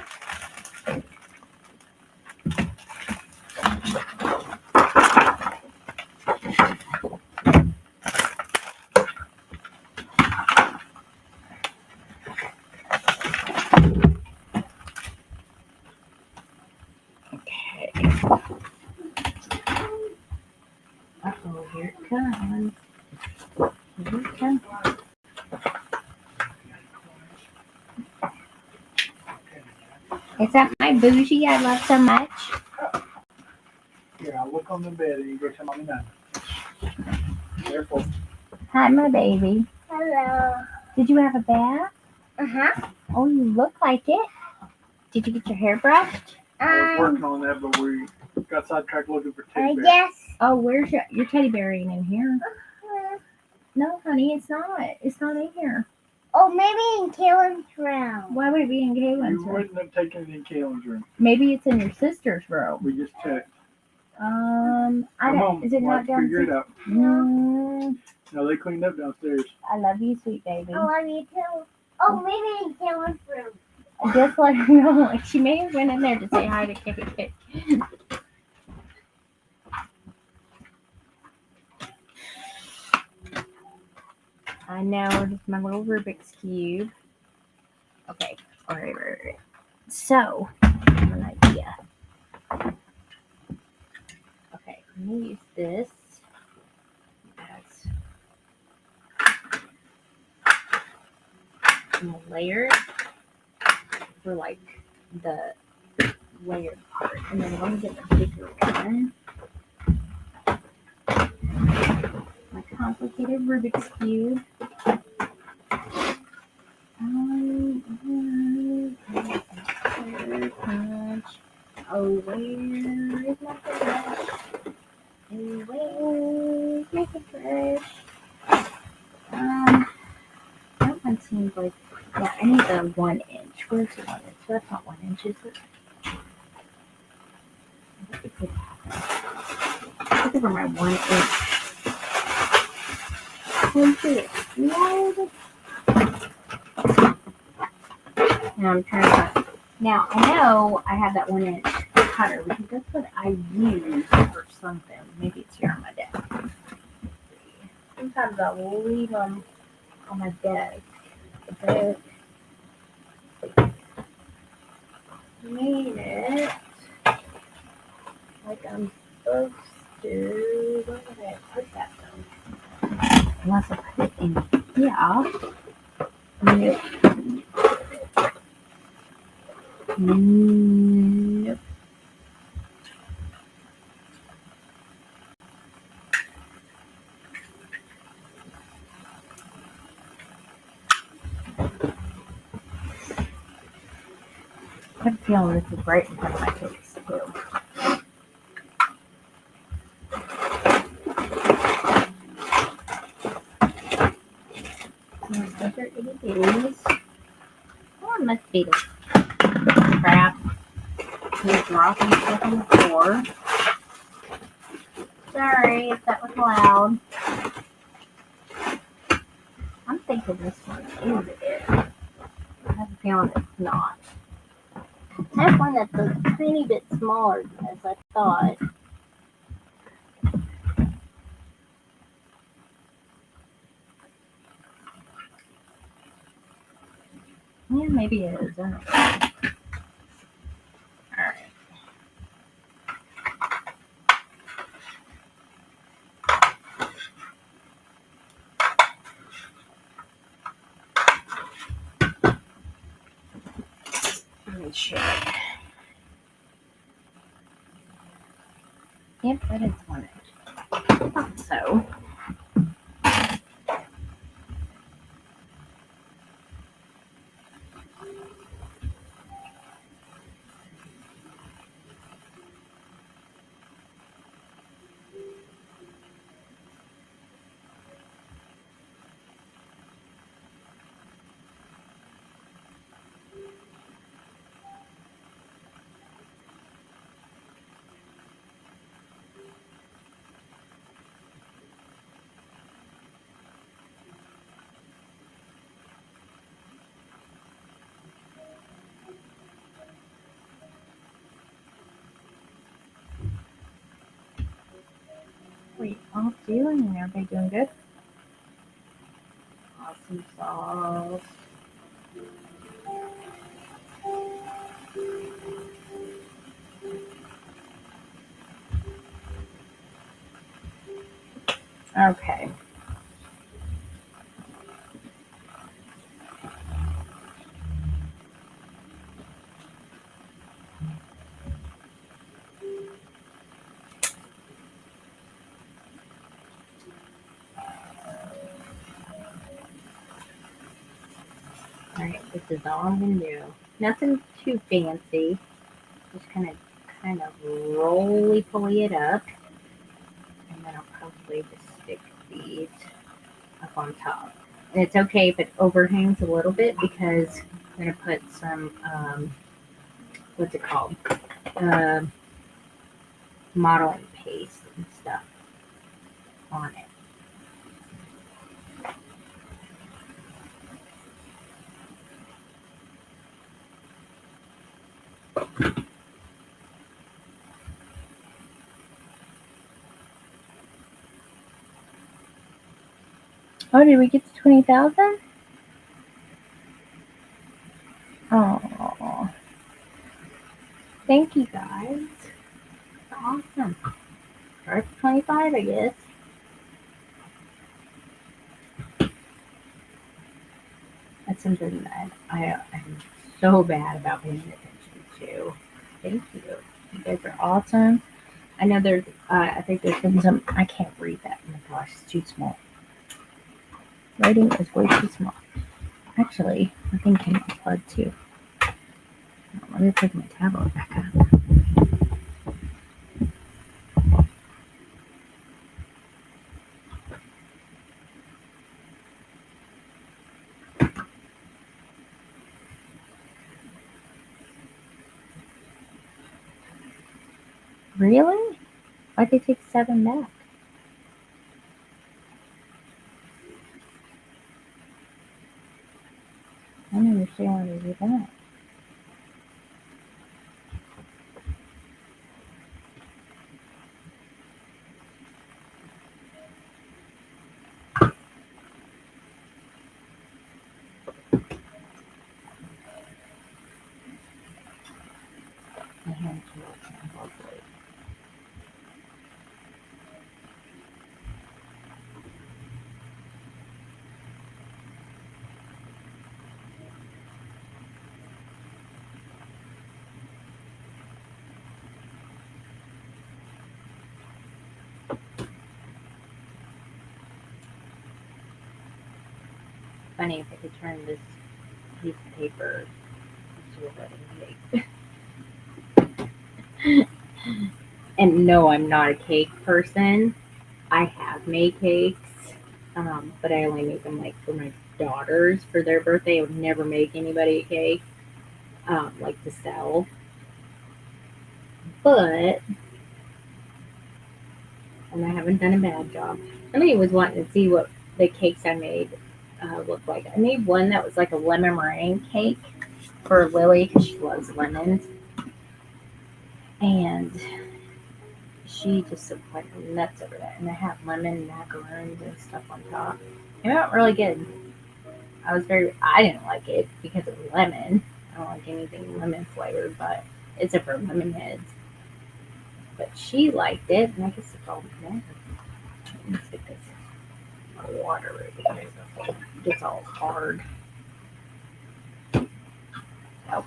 A: Okay. Uh-oh, here it comes. Here it comes. Is that my bougie I love so much?
B: Here, I'll look on the bed and you go tell mommy no. Careful.
A: Hi, my baby.
C: Hello.
A: Did you have a bath?
C: Uh-huh.
A: Oh, you look like it. Did you get your hair brushed?
B: I was working on that, but we got sidetracked looking for teddy bears.
C: Yes.
A: Oh, where's your teddy bear ain't in here? No, honey, it's not. It's not in here.
D: Oh, maybe in Kaylin's room.
A: Why would it be in
B: You
A: Kaylin's room?
B: wouldn't have taken it in Kaylin's room.
A: Maybe it's in your sister's room.
B: We just checked.
A: I
B: Come
A: don't.
B: on,
A: Is it not
B: let's figure it
A: downstairs?
B: out.
A: Mm,
B: No, they cleaned up downstairs.
A: I love you, sweet baby.
D: I love you too. Oh, maybe in Kaylin's room.
A: Just let her know. Like she may have went in there to say hi to Kit. I know, just my little Rubik's cube. Okay, all right. So, I have an idea. Okay, I'm gonna use this as I'm gonna layer it for like the layered part, and then I'm gonna get the bigger one. My complicated Rubik's cube. Punch. Oh, where is my trash? And where's my trash? That one seems like, yeah, I need the 1 inch. Where's the 1 inch? That's not 1 inch, is it? Look over my 1 inch. Now I'm trying to. Now I know I have that 1 inch cutter because that's what I use for something. Maybe it's here on my desk. Sometimes I'll leave them on my desk. But made it like I'm supposed to. Where did I put that though? Unless I put it in here. Nope. Nope. I have a feeling this is right in front of my face too. Those are itty bitties. Oh, it must be this crap. He's dropping stuff on the floor. Sorry if that was loud. I'm thinking this one is it. I have a feeling it's not. I have one that's a tiny bit smaller as I thought. Yeah, maybe it is. I don't know. Alright. Let me check. Yep, that is 1 inch. I thought so. Wait, all doing? Everybody doing good? Awesome sauce. Okay. Alright, this is all I'm gonna do. Nothing too fancy. Just kind of roly-poly it up. And then I'll probably just stick these up on top. And it's okay if it overhangs a little bit because I'm going to put some, what's it called? Um Modeling paste and stuff on it. Oh, did we get to 20,000? Oh, thank you guys. Awesome. Start 25, I guess. That's something that I'm so bad about paying attention to. Thank you. You guys are awesome. I know there's, I think there's been some, I can't read that. Oh my gosh, it's too small. Writing is way too small. Actually, I think I'm unplugged too. Let me pick my tablet back up. Really? Why'd they take 7 back? I don't understand why they did that. My hands are looking lovely. Funny if I could turn this piece of paper into a wedding cake. And no, I'm not a cake person. I have made cakes, but I only make them like for my daughters for their birthday. I would never make anybody a cake, like to sell. But, and I haven't done a bad job. Somebody was wanting to see what the cakes I made looked like. I made one that was like a lemon meringue cake for Lily because she loves lemons. And she just went nuts over that. And I have lemon macaroons and stuff on top. It came out really good. I didn't like it because it was lemon. I don't like anything lemon flavored, but except for lemon heads. But she liked it, and I guess it's all together. Let's get this water right here before it gets all hard. So. What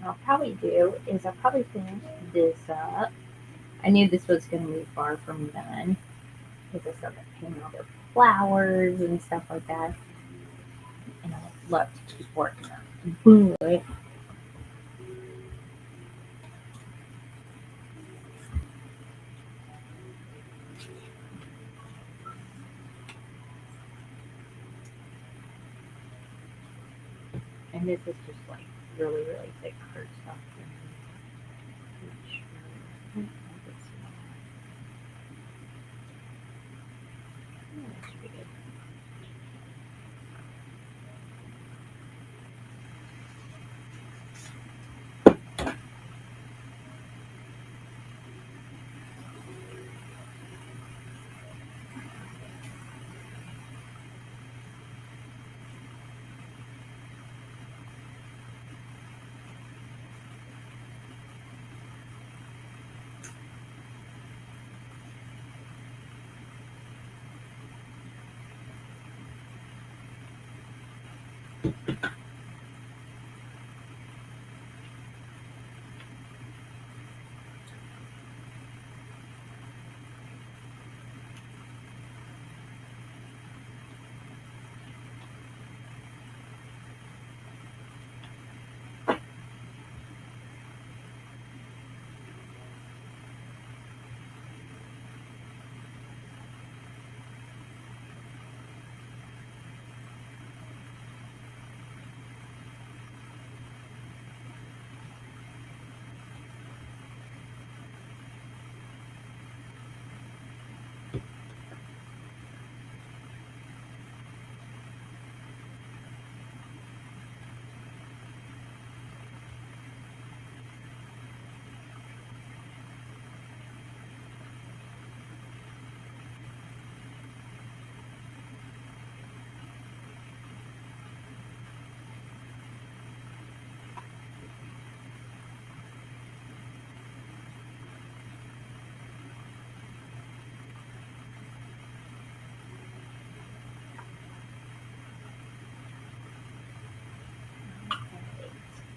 A: I'll probably do is I'll probably finish this up. I knew this was going to be far from done because I started painting all the flowers and stuff like that. And I'd love to keep working on it. And this is just like really, really thick cardstock. That should be good.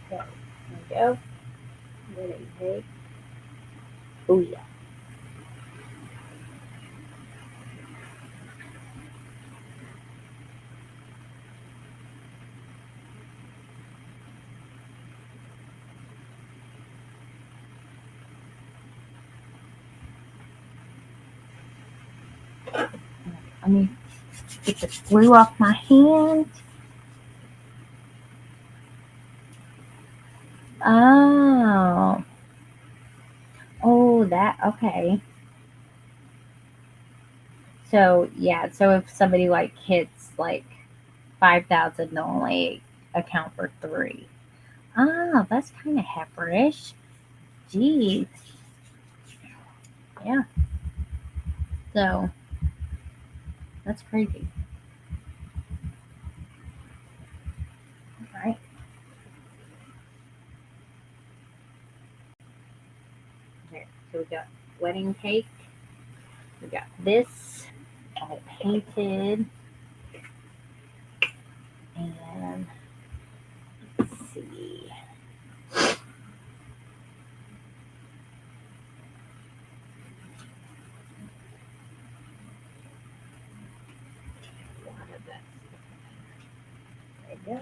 A: There we go. Wedding cake. Oh yeah. Let me get the glue off my hand. Oh. Oh, that okay. So yeah, so if somebody like hits like 5,000, they'll only account for 3. Ah, that's kind of heiferish. Geez. Yeah. So that's crazy. All right. There. So we got wedding cake. We got this all painted. And let's see. A lot of that. There we go.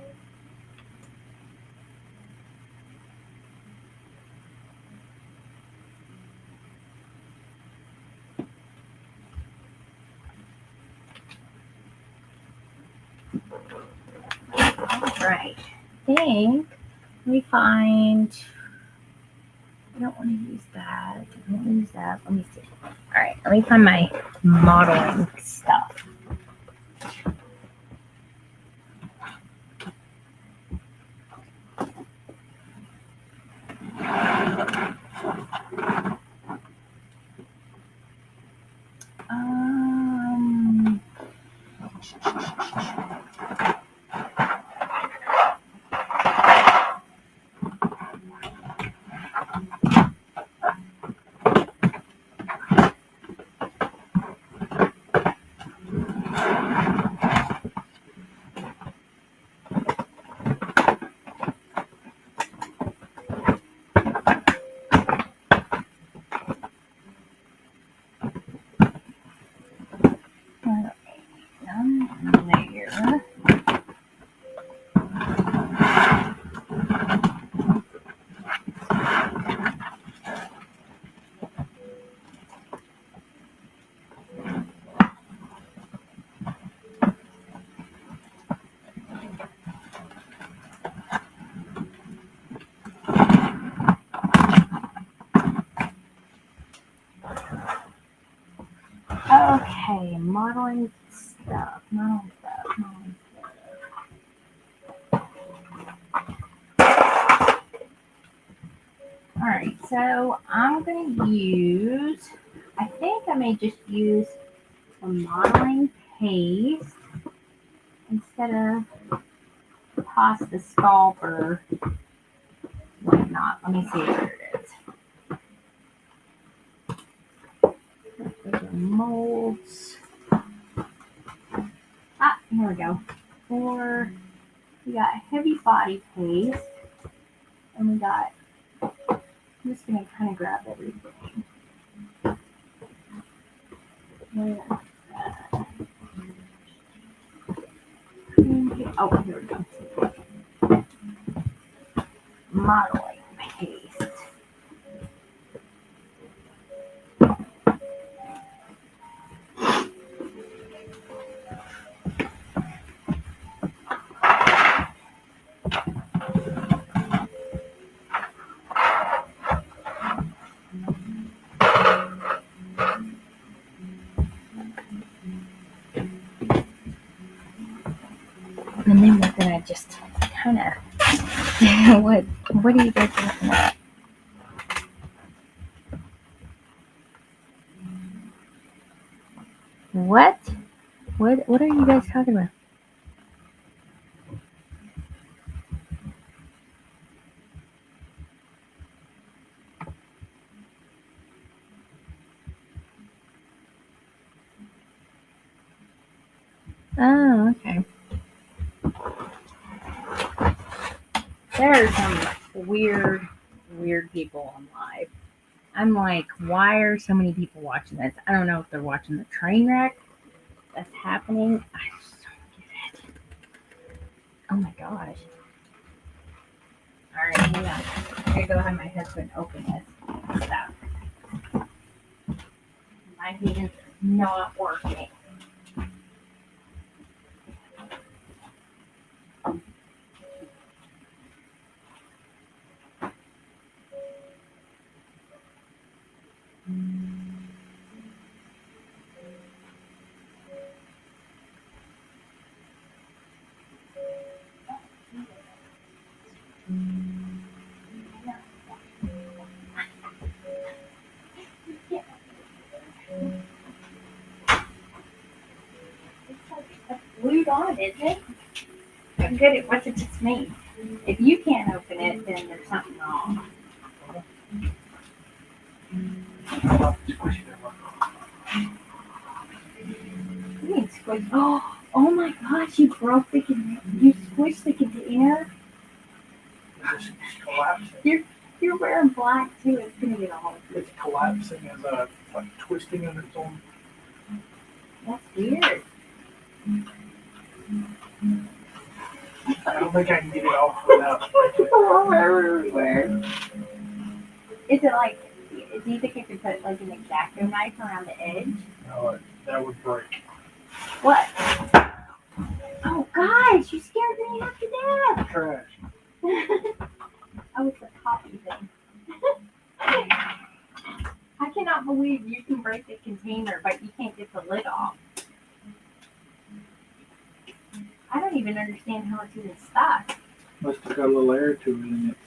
A: All right. I think we find. I don't want to use that. I don't want to use that. Let me see. All right. Let me find my modeling stuff. Um. There. Okay, modeling stuff. Modeling stuff. Modeling stuff. All right, so I'm going to use, I think I may just use a modeling paste instead of pasta scalp or whatnot. Let me see where it is. Those are molds. Ah, here we go. Or we got heavy body paste, and we got, I'm just going to kind of grab everything. Oh, here we go. Modeling paste. And then we're gonna just kind of what are you guys looking at? What? What are you guys talking about? Oh, okay. So There are some weird people on live. I'm like, why are so many people watching this? I don't know if they're watching the train wreck that's happening. I just don't get it. Oh my gosh. Alright, hang on. I gotta go have my husband open this stuff. My heating's not working. Glued on, isn't it? I'm good at what's it just me. If you can't open it, then there's something wrong. You mean squish? Oh my gosh! You broke the you squished the container.
B: It's collapsing.
A: You're wearing black too. It's gonna get all.
B: It's collapsing as a like twisting on its own.
A: That's weird.
B: I don't think I can get it off without.
A: All everywhere. Is it like? Do you think you could put like an X-Acto knife around the edge?
B: No, that would break.
A: What? Oh gosh! You scared me half to death.
B: Trash.
A: Oh, it's a coffee thing. I cannot believe you can break the container, but you can't get the lid off. I don't even understand how it's even stuck.
B: Must have got a little air to it and it's.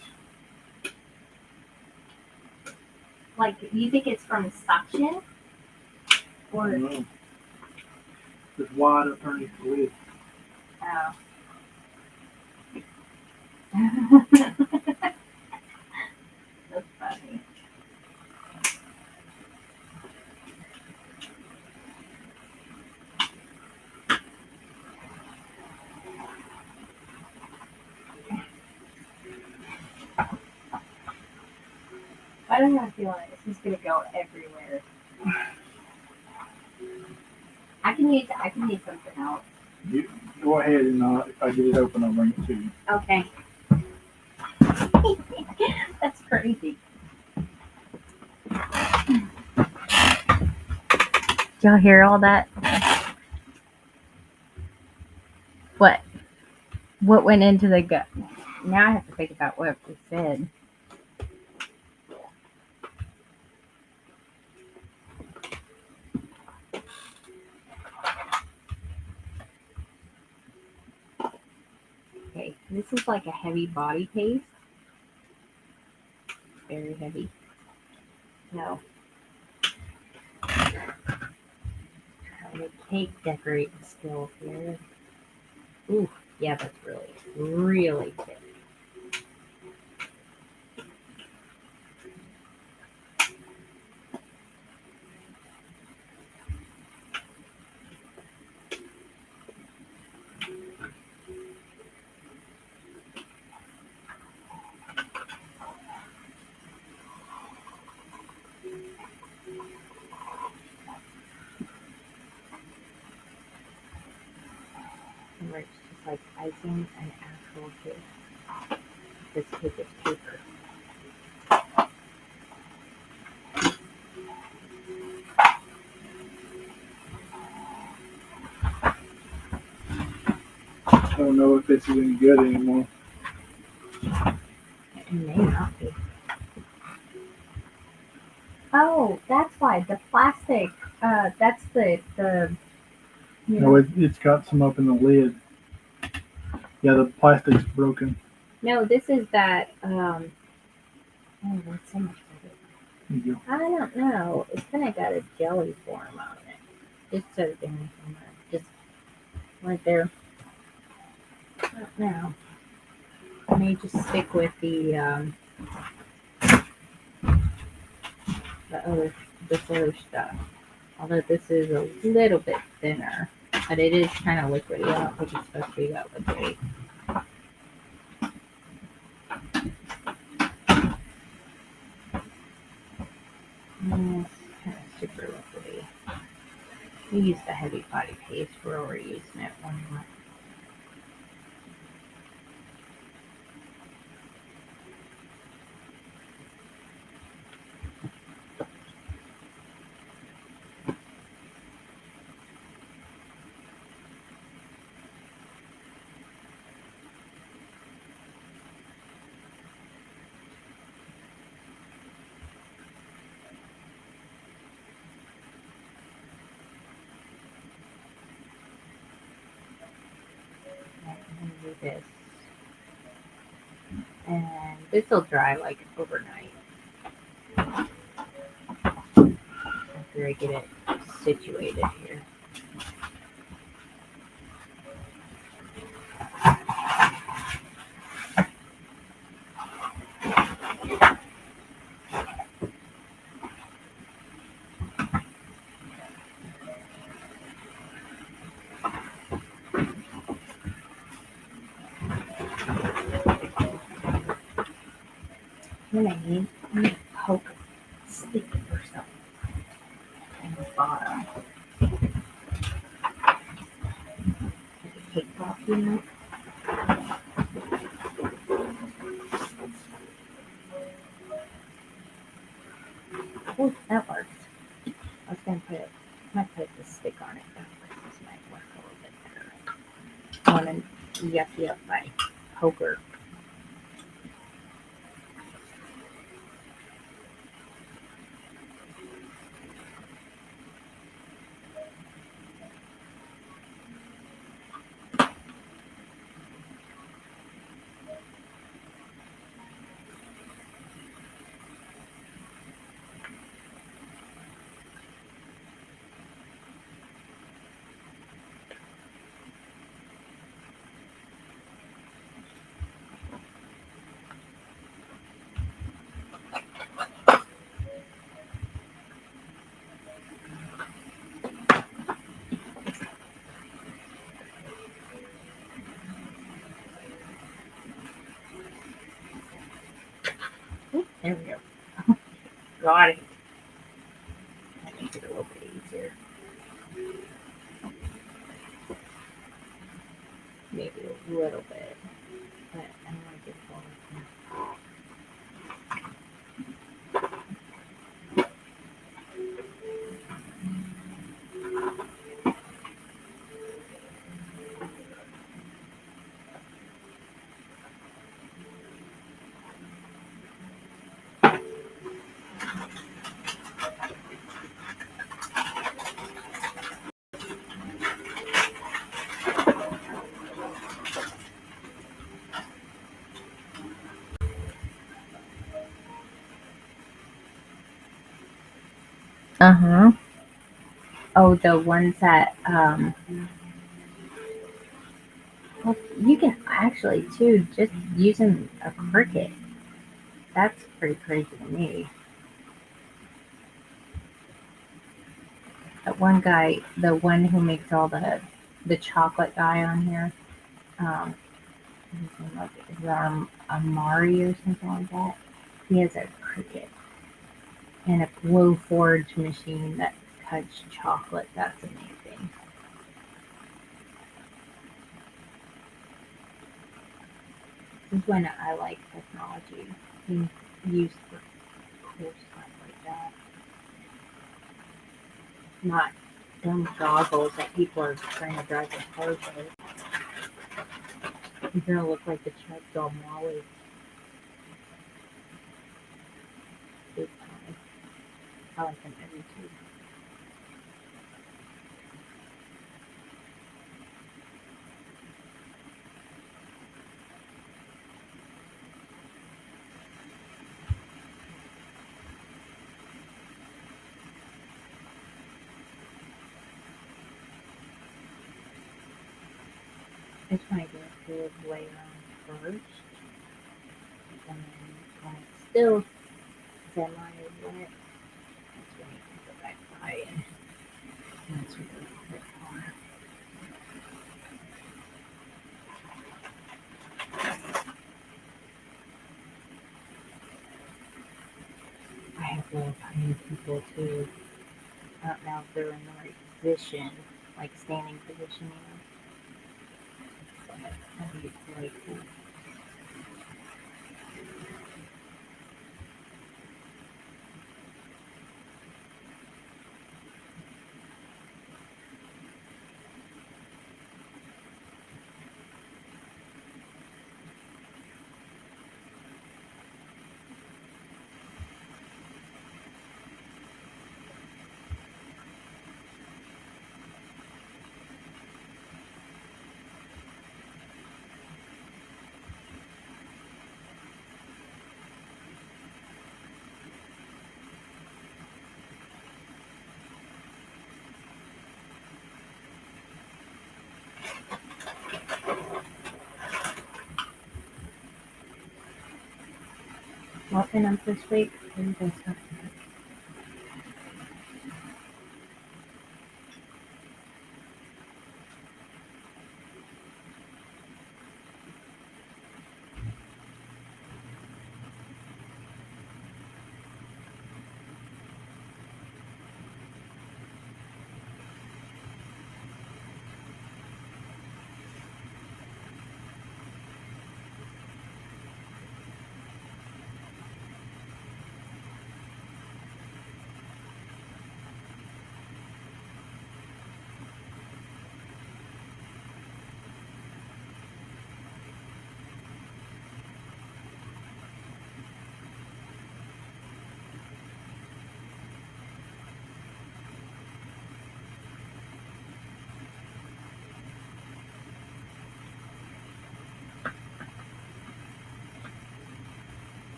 A: Like, you think it's from suction?
B: I
A: Or,
B: don't know. It's wide underneath the lid.
A: oh. That's funny. I don't have a feeling this is gonna go everywhere. I can use something else.
B: You go ahead and if I get it open, I'll bring it to you.
A: Okay. That's crazy. Did y'all hear all that? What? What went into the gut? Now I have to think about what we said. Okay, this is like a heavy body paste. Very heavy. No. Trying to cake decorate still here. Ooh, yeah, that's really thick. Where it's just like icing and actual cake. This cake is paper.
B: I don't know if this is any good anymore.
A: It may not be. Oh, that's why the plastic. That's the. You
B: No, it's got some up in the lid. Yeah, the plastic's broken.
A: No, this is that. Oh, that's so much better.
B: There you go.
A: I don't know. It's kind of got a jelly form on it. Just so down somewhere. Just right there. I don't know. I may just stick with this other stuff. Although this is a little bit thinner, but it is kind of liquidy. I don't think it's supposed to be that liquidy. We use the heavy body paste where we're using it one more. And then do this. And this will dry like overnight after I get it situated here. Then I need to poke a stick or something in the bottom. Like a cake pop, you know? Oh, that works. I was gonna might put the stick on it, but this might work a little bit better. I want to yucky up my poker. Ooh, there we go. Got it. That makes it a little bit easier. Maybe a little bit, but I don't want to get it all in. Uh-huh. Oh, the ones that well, you can actually too just using a Cricut. That's pretty crazy to me. That one guy, the one who makes all the chocolate guy on here, um, his name like is Amari or something like that. He has a Cricut and a glow forge machine that cuts chocolate. That's amazing. This is when I like technology being used for cool stuff like that. Not dumb goggles that people are trying to drive their cars with. You're gonna look like the Chuck doll Molly. Big time. I like them every two. I just want to get a good layer on first, and then when it's still semi wet, that's when you can go back by and mess with it a little bit more. I have little tiny people too. I don't know if they're in the right position, like standing position, That'd be really cool. Walking up this week, and this stuff.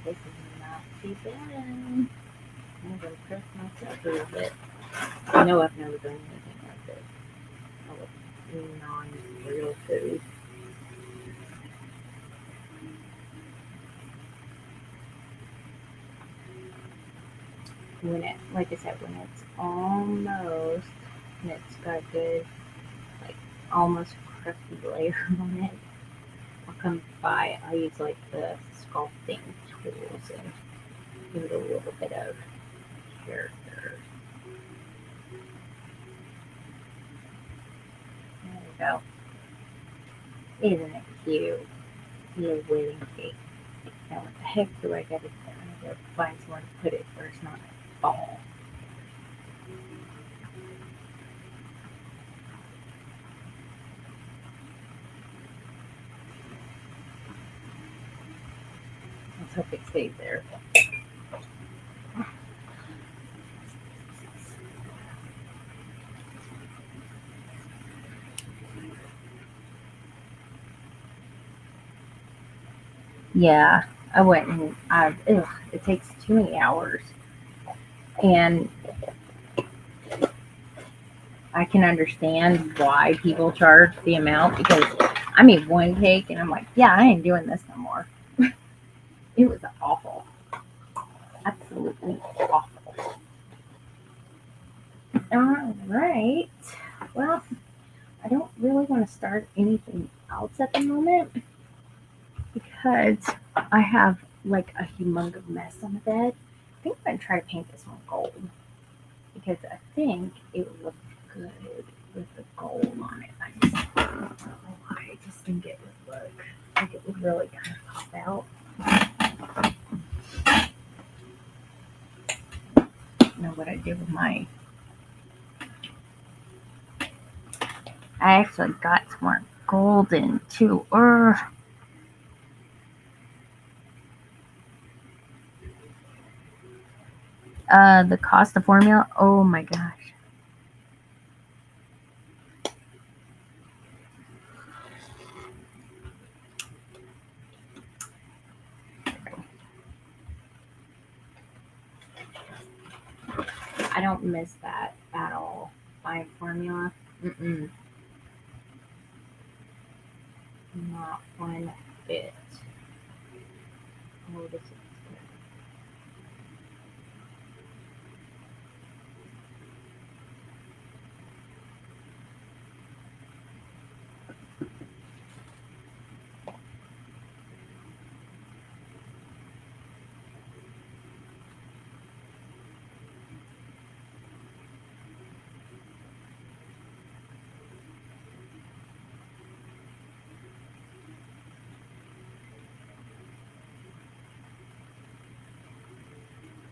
A: This is not too bad. I'm gonna press myself a little bit. I know I've never done anything like this. With non-real food. When it, like I said, when it's almost, and it's got a good, like, almost crusty layer on it, I'll come by, I'll use like the sculpting tools and give it a little bit of character. There we go. Isn't it cute? Little wedding cake. Now what the heck do I gotta do? I gotta find somewhere to put it where it's not gonna fall. Let's hope it stays there. Yeah, I went and it takes too many hours. And I can understand why people charge the amount because I made one cake and I'm like, yeah, I ain't doing this no more. It was awful. Absolutely awful. All right. Well, I don't really want to start anything else at the moment because I have like a humongous mess on the bed. I think I'm going to try to paint this one gold because I think it would look good with the gold on it. I just don't know why. I just think it would look like it would really kind of pop out. I know what I did with my. I actually got some more golden too. The Costa formula. Oh my gosh. I don't miss that at all. Buying formula. Not one bit. Oh, this is good.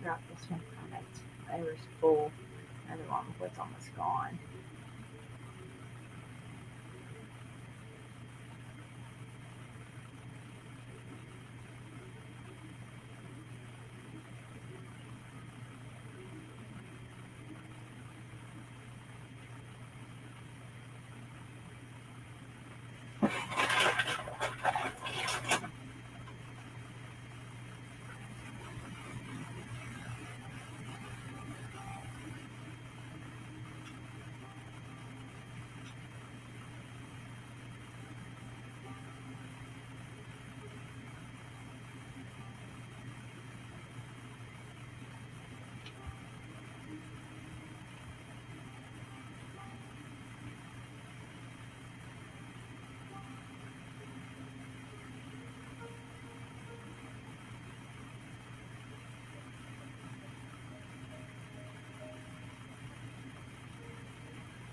A: drop this one from its battery's full. Another one was almost gone.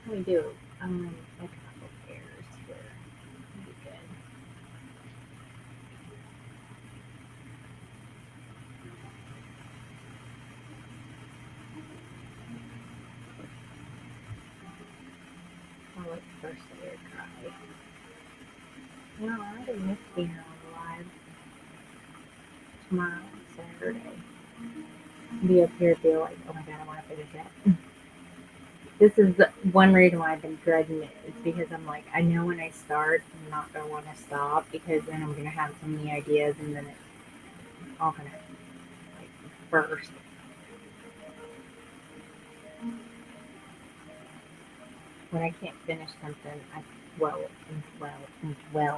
A: We do like a couple pairs here. That'd be good. I'll let the first layer dry. No, I already missed being on live tomorrow, Saturday. Be up here, be like, oh my god, I want to finish that. This is the one reason why I've been dreading it. It's because I'm like, I know when I start, I'm not gonna want to stop because then I'm gonna have so many ideas and then it's all gonna like burst. When I can't finish something, I dwell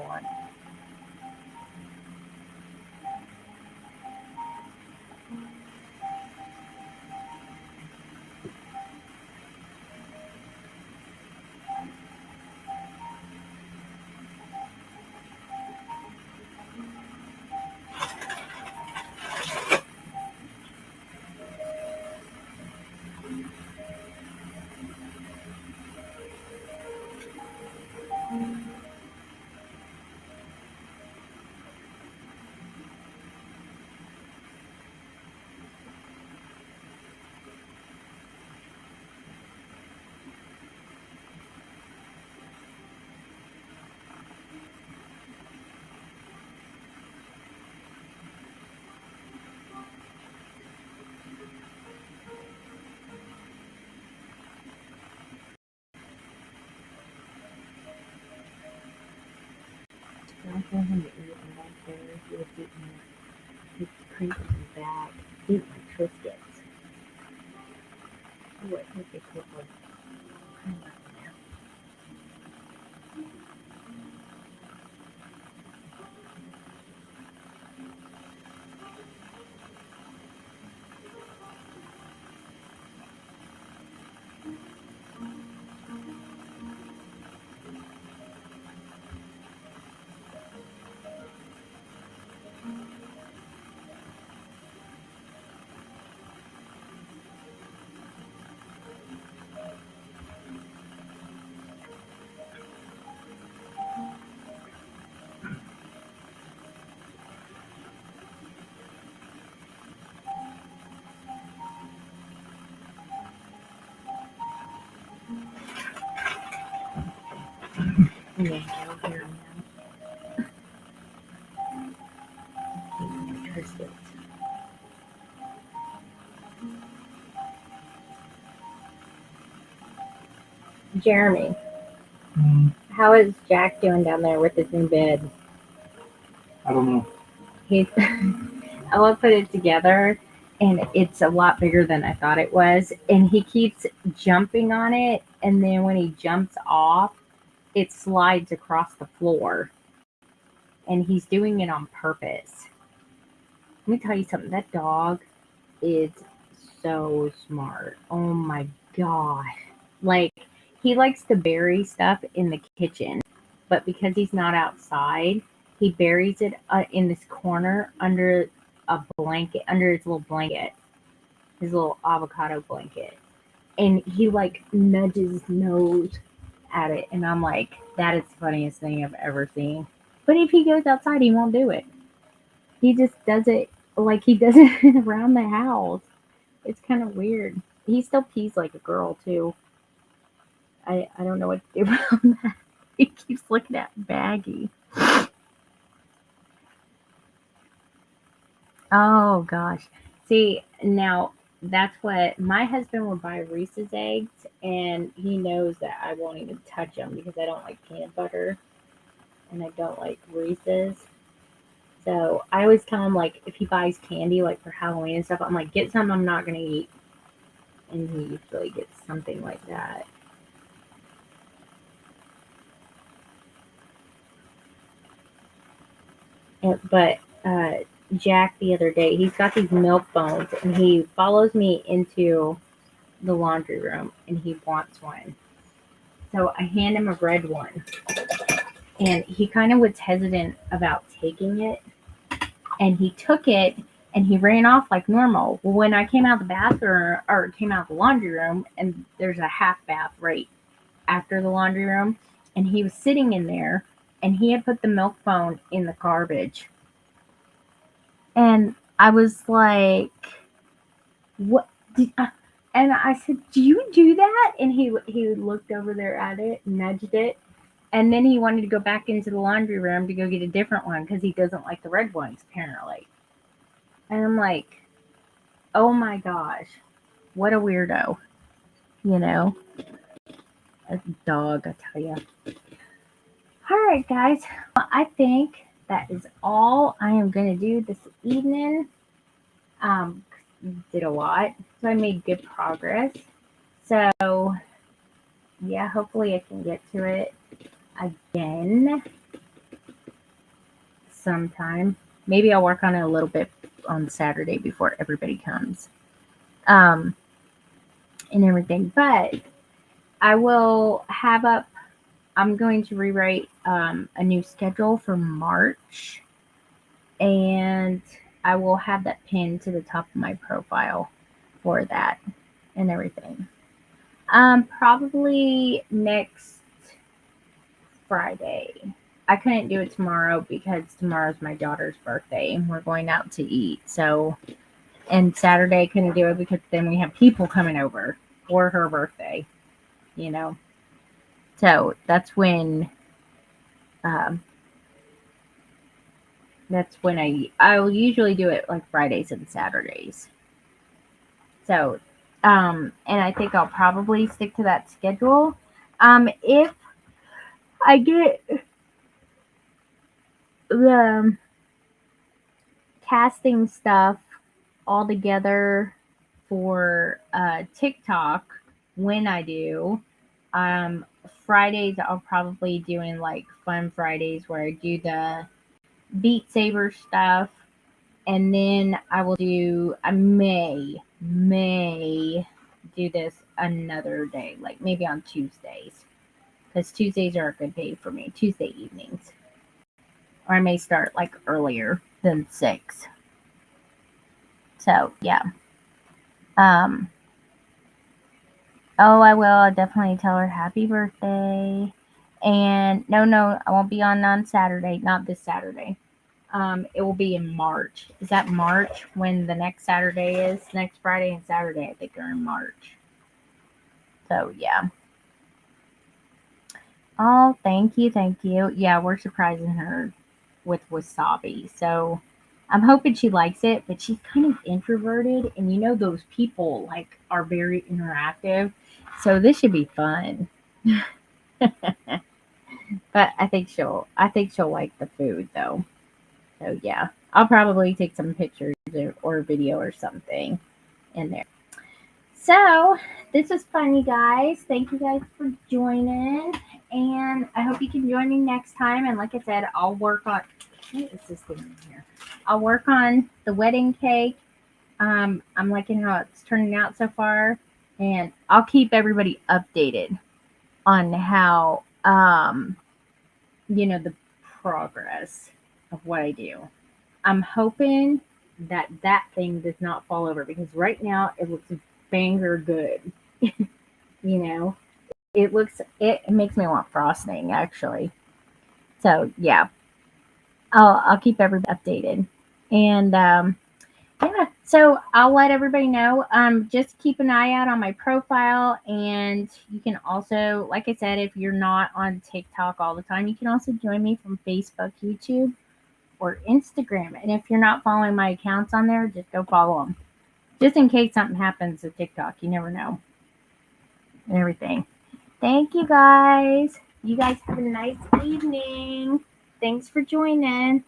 A: on it. I don't want him to eat them back there. He was eating, he's cranking them back, eating my Triscuits. Oh, I think they put one. Kind of in there. Yeah, I'll hear him now. Eating my Triscuits. Jeremy, how is Jack doing down there with his new bed?
B: I don't know.
A: He's Ella put it together and it's a lot bigger than I thought it was. And he keeps jumping on it, and then when he jumps off, it slides across the floor. And he's doing it on purpose. Let me tell you something, that dog is so smart. Oh my god. Like, he likes to bury stuff in the kitchen, but because he's not outside, he buries it in this corner under a blanket, under his little blanket, his little avocado blanket. And he like nudges his nose at it. And I'm like, that is the funniest thing I've ever seen. But if he goes outside, he won't do it. He just does it like he does it around the house. It's kind of weird. He still pees like a girl too. I don't know what to do about that. He keeps looking at Baggy. Oh gosh. See, now that's what my husband will buy Reese's eggs, and he knows that I won't even touch them because I don't like peanut butter and I don't like Reese's. So I always tell him, like, if he buys candy like for Halloween and stuff, I'm like, get something I'm not gonna eat, and he usually gets something like that. But Jack the other day, he's got these milk bones, and he follows me into the laundry room, and he wants one. So I hand him a red one, and he kind of was hesitant about taking it, and he took it, and he ran off like normal. Well, when I came out the bathroom or came out the laundry room, and there's a half bath right after the laundry room, and he was sitting in there, and he had put the milk phone in the garbage. And I was like, "What?" And I said, "Do you do that?" And he looked over there at it, nudged it, and then he wanted to go back into the laundry room to go get a different one because he doesn't like the red ones apparently. And I'm like, "Oh my gosh, what a weirdo!" You know, a dog, I tell you. All right, guys. Well, I think that is all I am going to do this evening. Um, did a lot, so I made good progress. So yeah, hopefully I can get to it again sometime. Maybe I'll work on it a little bit on Saturday before everybody comes, and everything. But I will have up. I'm going to rewrite a new schedule for March, and I will have that pinned to the top of my profile for that and everything. Probably next Friday. I couldn't do it tomorrow because tomorrow's my daughter's birthday and we're going out to eat. So, and Saturday I couldn't do it because then we have people coming over for her birthday, you know. So um, that's when I'll usually do it like Fridays and Saturdays. So, and I think I'll probably stick to that schedule. If I get the casting stuff all together for TikTok, when I do, um, Fridays I'll probably doing like fun Fridays where I do the Beat Saber stuff, and then I will do. I may do this another day, like maybe on Tuesdays, because Tuesdays are a good day for me. Tuesday evenings, or I may start like earlier than 6. So yeah. Um. Oh, I will. I'll definitely tell her happy birthday. And no, I won't be on Saturday. Not this Saturday. It will be in March. Is that March when the next Saturday is? Next Friday and Saturday, I think, are in March. So yeah. Oh, thank you, thank you. Yeah, we're surprising her with wasabi. So I'm hoping she likes it, but she's kind of introverted, and you know those people like are very interactive. So this should be fun. But I think she'll like the food though. So yeah, I'll probably take some pictures or video or something in there. So this was fun, you guys. Thank you guys for joining, and I hope you can join me next time. And like I said, I'll work on. What is this thing in here? I'll work on the wedding cake. I'm liking how it's turning out so far, and I'll keep everybody updated on how the progress of what I do. I'm hoping that that thing does not fall over because right now it looks banger good. you know, it makes me want frosting actually. So yeah, I'll keep everybody updated. And Yeah, so I'll let everybody know. Just keep an eye out on my profile, and you can also, like I said, if you're not on TikTok all the time, you can also join me from Facebook, YouTube, or Instagram. And if you're not following my accounts on there, just go follow them, just in case something happens to TikTok. You never know, and everything. Thank you guys. You guys have a nice evening. Thanks for joining.